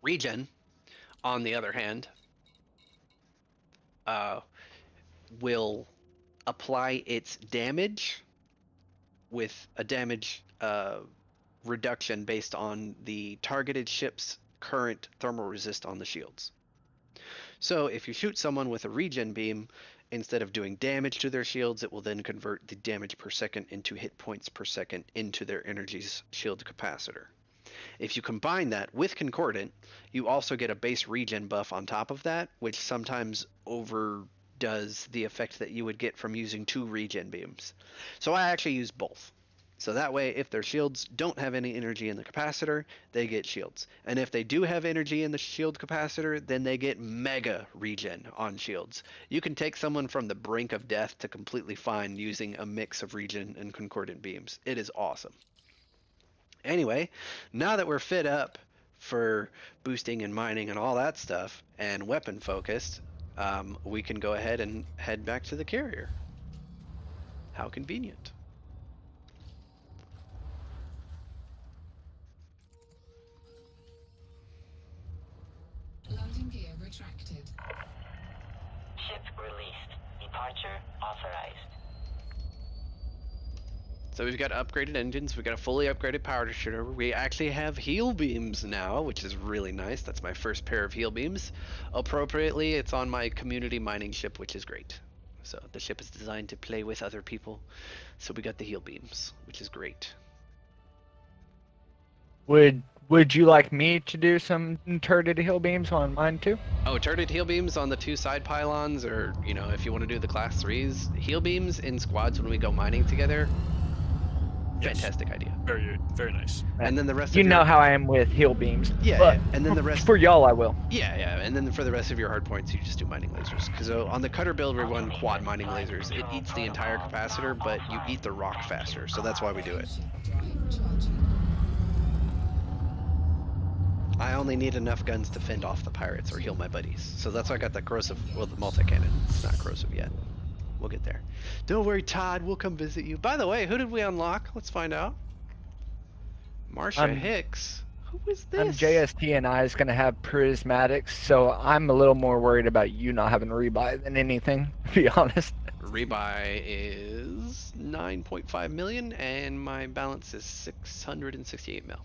Regen, on the other hand, will apply its damage with a damage reduction based on the targeted ship's current thermal resist on the shields. So if you shoot someone with a regen beam, instead of doing damage to their shields, it will then convert the damage per second into hit points per second into their energy's shield capacitor. If you combine that with Concordant, you also get a base regen buff on top of that, which sometimes overdoes the effect that you would get from using 2 regen beams. So I actually use both. So that way, if their shields don't have any energy in the capacitor, they get shields. And if they do have energy in the shield capacitor, then they get mega regen on shields. You can take someone from the brink of death to completely fine using a mix of regen and concordant beams. It is awesome. Anyway, now that we're fit up for boosting and mining and all that stuff, and weapon focused, we can go ahead and head back to the carrier. How convenient. Landing gear retracted. Ship released. Departure authorized. So we've got upgraded engines, we've got a fully upgraded power distributor. We actually have heal beams now, which is really nice. That's my first pair of heal beams. Appropriately, it's on my community mining ship, which is great. So the ship is designed to play with other people. So we got the heal beams, which is great. Would you like me to do some turreted heal beams on mine too? Oh, turreted heal beams on the 2 side pylons, or, you know, if you want to do the class 3s. Heal beams in squads when we go mining together. Yes. Fantastic idea. Very, very nice. And then the rest You of know your... how I am with heal beams. Yeah, but yeah, and then the rest... for y'all I will. Yeah, yeah, and then for the rest of your hard points, you just do mining lasers. Because on the cutter build, we run quad mining lasers. It eats the entire capacitor, but you eat the rock faster, so that's why we do it. Frameshift drive charging. I only need enough guns to fend off the pirates or heal my buddies. So that's why I got the corrosive, well, the multi-cannon. It's not corrosive yet. We'll get there. Don't worry, Todd, we'll come visit you. By the way, who did we unlock? Let's find out. Marcia Hicks. Who is this? JST and I is going to have prismatics, so I'm a little more worried about you not having rebuy than anything, to be honest. Rebuy is 9.5 million, and my balance is 668 mil.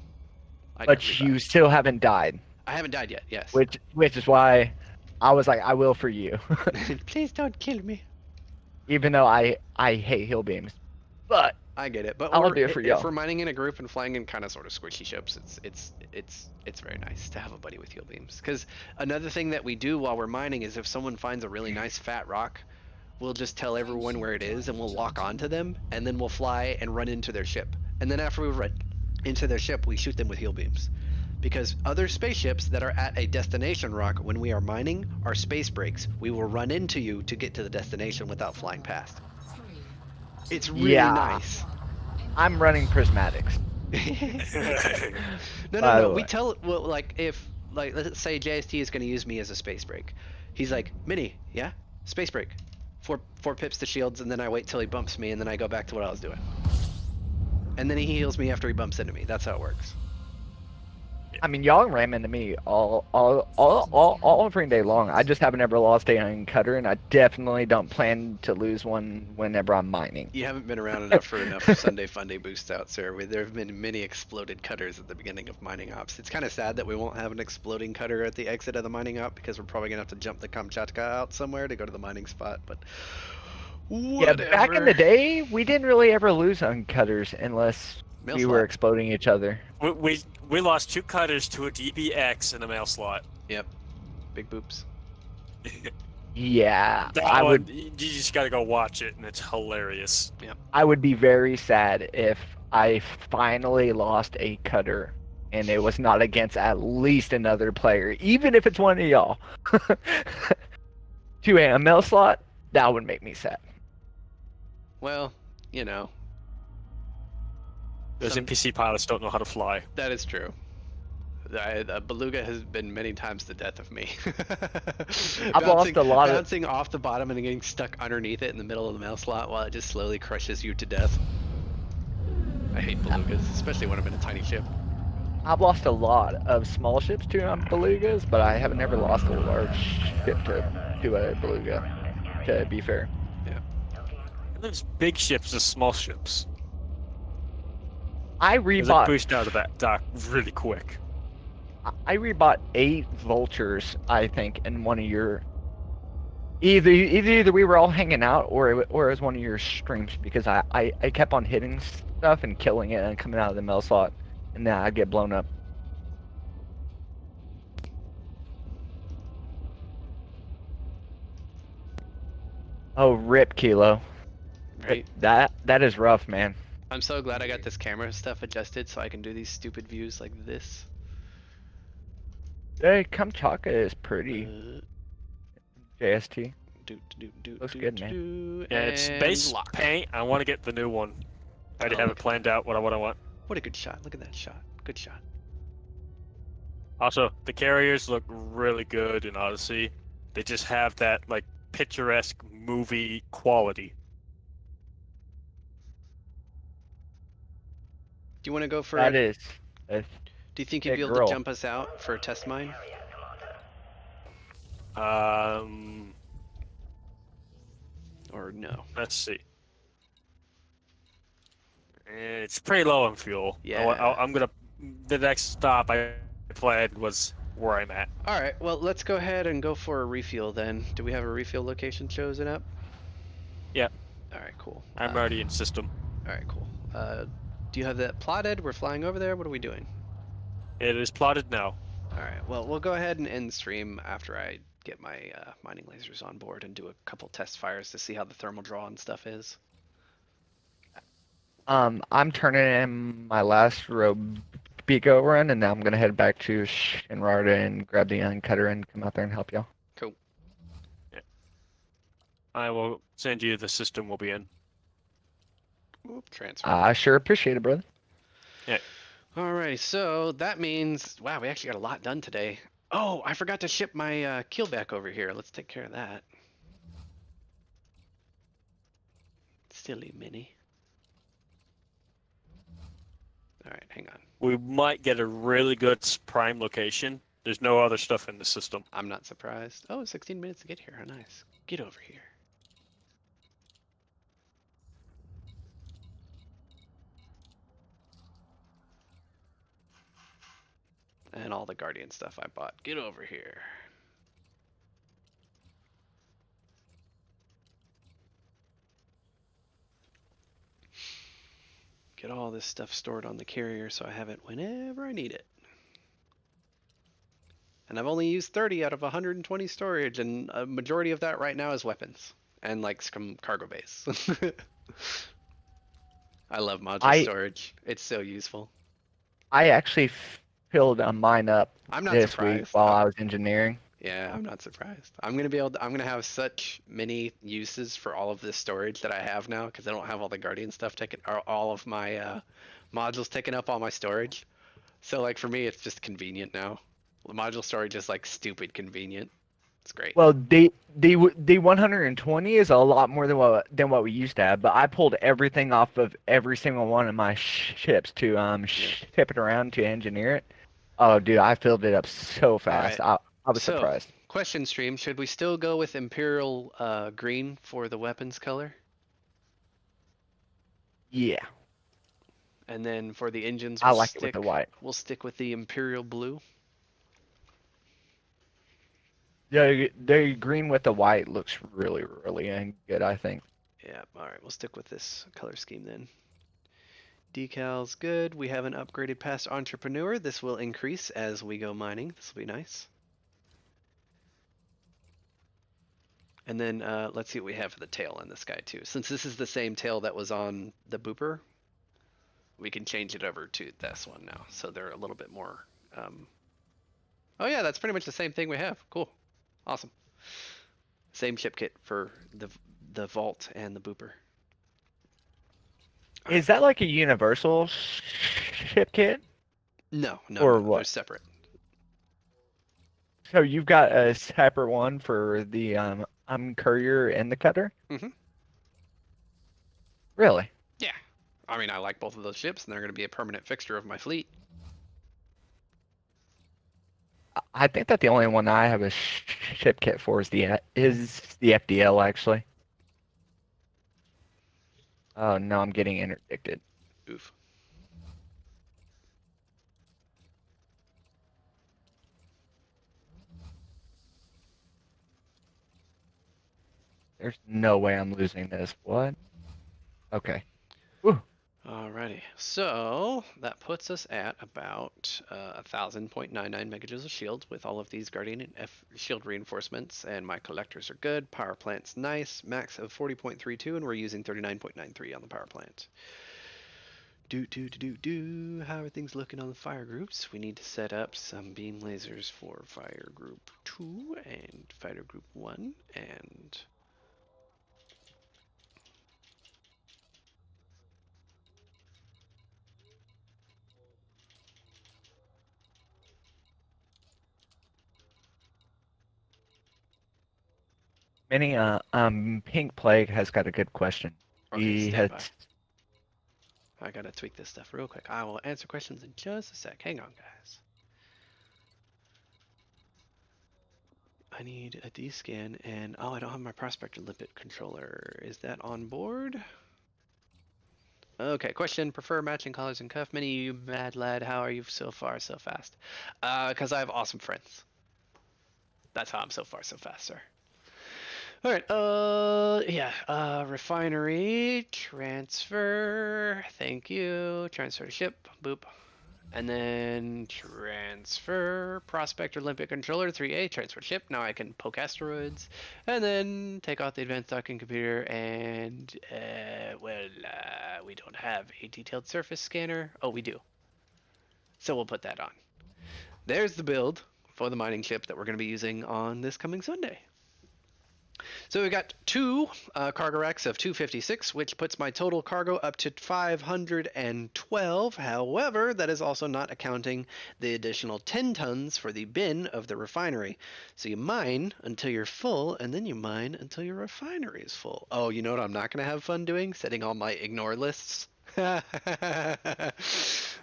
But you still haven't died. I haven't died yet, yes. Which is why I was like, I will for you. Please don't kill me. Even though I hate heal beams. But I get it, but I'll do it for y'all. if we're mining in a group and flying in kind of sort of squishy ships, it's very nice to have a buddy with heal beams. Because another thing that we do while we're mining is if someone finds a really nice fat rock, we'll just tell everyone where it is and we'll lock onto them, and then we'll fly and run into their ship. And then after we run into their ship, we shoot them with heal beams. Because other spaceships that are at a destination rock when we are mining are space breaks. We will run into you to get to the destination without flying past. 3. It's really Yeah. nice. I'm running prismatics. By No. the We way. tell, well, like, if, like, let's say JST is going to use me as a space break. He's like, Minnie, yeah? Space break. Four pips to shields, and then I wait till he bumps me, and then I go back to what I was doing. And then he heals me after he bumps into me. That's how it works. I mean, y'all ram into me all every day long. I just haven't ever lost a on cutter, and I definitely don't plan to lose one whenever I'm mining. You haven't been around enough for enough Sunday Funday boost out, sir. There have been many exploded cutters at the beginning of mining ops. It's kind of sad that we won't have an exploding cutter at the exit of the mining op, because we're probably going to have to jump the Kamchatka out somewhere to go to the mining spot, but whatever. Yeah, back in the day, we didn't really ever lose on cutters unless Mail we were slot. exploding each other. We lost 2 cutters to a DBX in a mail slot. Yep. Big boops. Yeah, That I one, would. you just gotta go watch it, and it's hilarious. I would be very sad if I finally lost a cutter and it was not against at least another player, even if it's one of y'all. To a mail slot, that would make me sad. Well, you know, Those Some- NPC pilots don't know how to fly. that is true. The beluga has been many times the death of me. I've lost a lot of- bouncing off the bottom and getting stuck underneath it in the middle of the mail slot while it just slowly crushes you to death. I hate belugas, especially when I'm in a tiny ship. I've lost a lot of small ships to belugas, but I haven't ever lost a large ship to a beluga, to be fair. There's big ships and small ships. I There's a rebought boost out of that dock really quick. I rebought 8 vultures, I think, in one of your either we were all hanging out or it was one of your streams, because I kept on hitting stuff and killing it and coming out of the mail slot, and then I'd get blown up. Oh, rip Kilo. Right? That is rough, man. I'm so glad I got this camera stuff adjusted so I can do these stupid views like this. Hey, Kamchatka is pretty. Uh, JST. Looks do, good, man. do, Yeah, it's and base lock. paint. I want to get the new one. I already have it planned out what I want. What a good shot. Look at that shot. Good shot. Also, the carriers look really good in Odyssey. They just have that like picturesque movie quality. Do you want to go for That a, is a do you think you'd be big able to girl. jump us out for a test mine? Um, Or no? let's see. It's pretty low on fuel. Yeah. I'm gonna. The next stop I planned was where I'm at. All right, well, let's go ahead and go for a refuel then. Do we have a refuel location chosen up? Yeah. All right, cool. I'm already in system. All right, cool. Do you have that plotted? We're flying over there. What are we doing? It is plotted now. All right, well, we'll go ahead and end the stream after I get my mining lasers on board and do a couple test fires to see how the thermal draw and stuff is. I'm turning in my last Robico run, and now I'm gonna head back to Shinrarta and grab the cutter and come out there and help y'all. Cool. I will send you the system we'll be in. Oop, transfer. I sure appreciate it, brother. Alrighty, so that means, wow, we actually got a lot done today. Oh, I forgot to ship my keel back over here. Let's take care of that. Silly Minnie. Alright, hang on. We might get a really good prime location. There's no other stuff in the system. I'm not surprised. Oh, 16 minutes to get here. How nice. Get over here. And all the Guardian stuff I bought. Get over here. Get all this stuff stored on the carrier so I have it whenever I need it. And I've only used 30 out of 120 storage, and a majority of that right now is weapons and like some cargo base. I love modular storage. It's so useful. I actually filled mine up I'm not this surprised. week while I was engineering. Yeah, I'm not surprised. I'm gonna have such many uses for all of this storage that I have now because I don't have all the Guardian stuff taken, or all of my modules taking up all my storage. So like for me, it's just convenient now. The module storage is like stupid convenient. It's great. Well, the 120 is a lot more than what we used to have, but I pulled everything off of every single one of my ships to ship it around to engineer it. Oh, dude, I filled it up so fast. Alright. I was surprised. Question stream: should we still go with Imperial green for the weapons color? Yeah, And then for the engines, I like it with the white. We'll stick with the Imperial blue. Yeah, the green with the white looks really, really good, I think. Yeah, alright, we'll stick with this color scheme then. Decals, good. We haven't upgraded past Entrepreneur. This will increase as we go mining. This will be nice. And then let's see what we have for the tail on this guy too. Since this is the same tail that was on the Booper, we can change it over to this one now. So they're a little bit more... Oh yeah, that's pretty much the same thing we have. Cool. Awesome. Same ship kit for the Vault and the Booper. Is that like a universal ship kit? No, Or no, what? they're separate. So you've got a separate one for the courier and the cutter? Mhm. Really? Yeah. I mean, I like both of those ships, and they're going to be a permanent fixture of my fleet. I think that the only one I have a ship kit for is the FDL actually. Oh no, I'm getting interdicted. Oof. There's no way I'm losing this. What? Okay. Alrighty, so that puts us at about 1,000.99 megajoules of shield with all of these Guardian and shield reinforcements, and my collectors are good. Power plant's nice, max of 40.32, and we're using 39.93 on the power plant. How are things looking on the fire groups? We need to set up some beam lasers for fire group 2 and fighter group 1, and Many Pink Plague has got a good question. Okay, He stand has by. I gotta tweak this stuff real quick. I will answer questions in just a sec. Hang on, guys. I need a D-scan, and oh, I don't have my Prospector Limpet controller. Is that on board? Okay, question. Prefer matching colors and cuff. Many you mad lad, how are you so far so fast? Because I have awesome friends. That's how I'm so far so fast, sir. All right, yeah, refinery, transfer, thank you, transfer to ship, boop. And then transfer, prospector, limpet controller, 3A, transfer to ship. Now I can poke asteroids. And then take off the advanced docking computer and, we don't have a detailed surface scanner. Oh, we do. So we'll put that on. There's the build for the mining ship that we're going to be using on this coming Sunday. So we've got two cargo racks of 256, which puts my total cargo up to 512. However, that is also not accounting the additional 10 tons for the bin of the refinery. So you mine until you're full, and then you mine until your refinery is full. Oh, you know what I'm not going to have fun doing? Setting all my ignore lists. Oh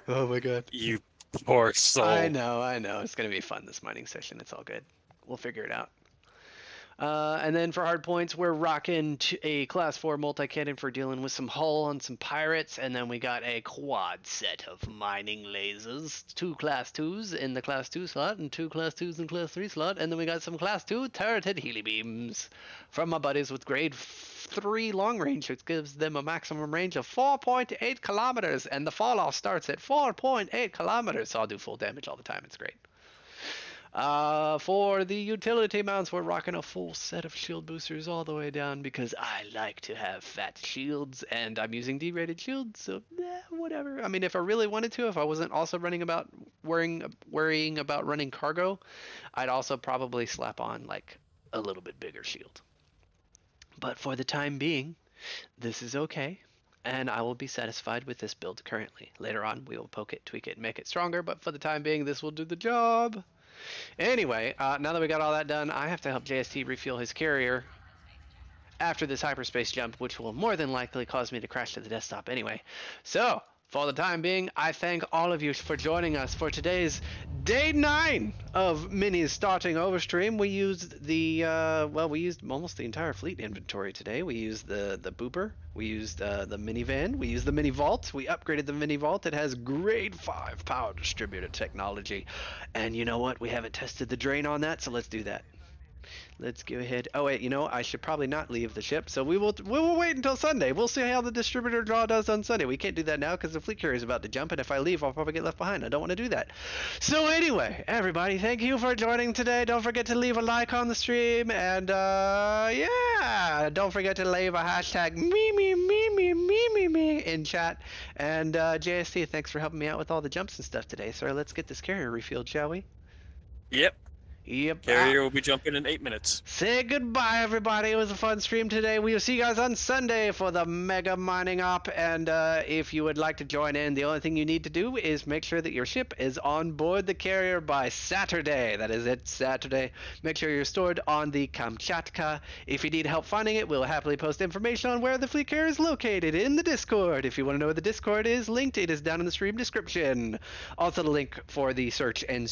my god. You poor soul. I know. It's going to be fun, this mining session. It's all good. We'll figure it out. And then for hard points, we're rocking a class 4 multi-cannon for dealing with some hull on some pirates. And then we got a quad set of mining lasers. 2 class 2s in the class 2 slot and 2 class 2s in class 3 slot. And then we got some class 2 turreted heli beams from my buddies with grade 3 long range, which gives them a maximum range of 4.8 kilometers. And the fall off starts at 4.8 kilometers. So I'll do full damage all the time. It's great. For the utility mounts, we're rocking a full set of shield boosters all the way down because I like to have fat shields, and I'm using D-rated shields, so whatever. I mean, if I really wanted to, if I wasn't also worrying about running cargo, I'd also probably slap on like a little bit bigger shield. But for the time being, this is okay. And I will be satisfied with this build currently. Later on, we will poke it, tweak it, and make it stronger, but for the time being, this will do the job. Anyway, now that we got all that done, I have to help JST refuel his carrier after this hyperspace jump, which will more than likely cause me to crash to the desktop anyway. So, for the time being, I thank all of you for joining us for today's day 9 of Minis starting overstream. We used we used almost the entire fleet inventory today. We used the booper, we used the minivan, we used the mini vault, we upgraded the mini vault. It has grade 5 power distributor technology. And you know what? We haven't tested the drain on that, so let's do that. Let's go ahead. Oh wait, you know, I should probably not leave the ship. So we will wait until Sunday. We'll see how the distributor draw does on Sunday. We can't do that now because the fleet carrier is about to jump, and if I leave, I'll probably get left behind. I don't want to do that. So anyway, everybody, thank you for joining today. Don't forget to leave a like on the stream, and yeah, don't forget to leave a hashtag me in chat. And JST, thanks for helping me out with all the jumps and stuff today. So let's get this carrier refilled, shall we? Yep. Yep. Carrier will be jumping in 8 minutes. Say goodbye, everybody. It was a fun stream today. We will see you guys on Sunday for the mega mining op. And if you would like to join in, the only thing you need to do is make sure that your ship is on board the carrier by Saturday. That is it, Saturday. Make sure you're stored on the Kamchatka. If you need help finding it, we'll happily post information on where the fleet carrier is located in the Discord. If you want to know where the Discord is linked, it is down in the stream description. Also, the link for the search and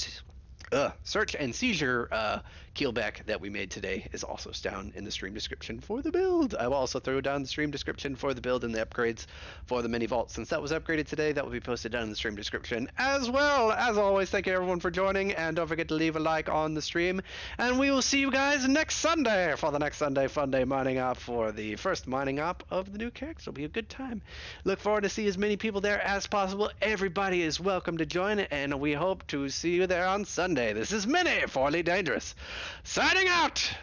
seizure keelback that we made today is also down in the stream description for the build. I will also throw down the stream description for the build and the upgrades for the mini vault. Since that was upgraded today, that will be posted down in the stream description as well. As always, thank you everyone for joining, and don't forget to leave a like on the stream. And we will see you guys next Sunday for the next Sunday Fun Day mining op for the first mining op of the new character. It'll be a good time. Look forward to see as many people there as possible. Everybody is welcome to join, and we hope to see you there on Sunday. This is Mini, Forly Dangerous, signing out!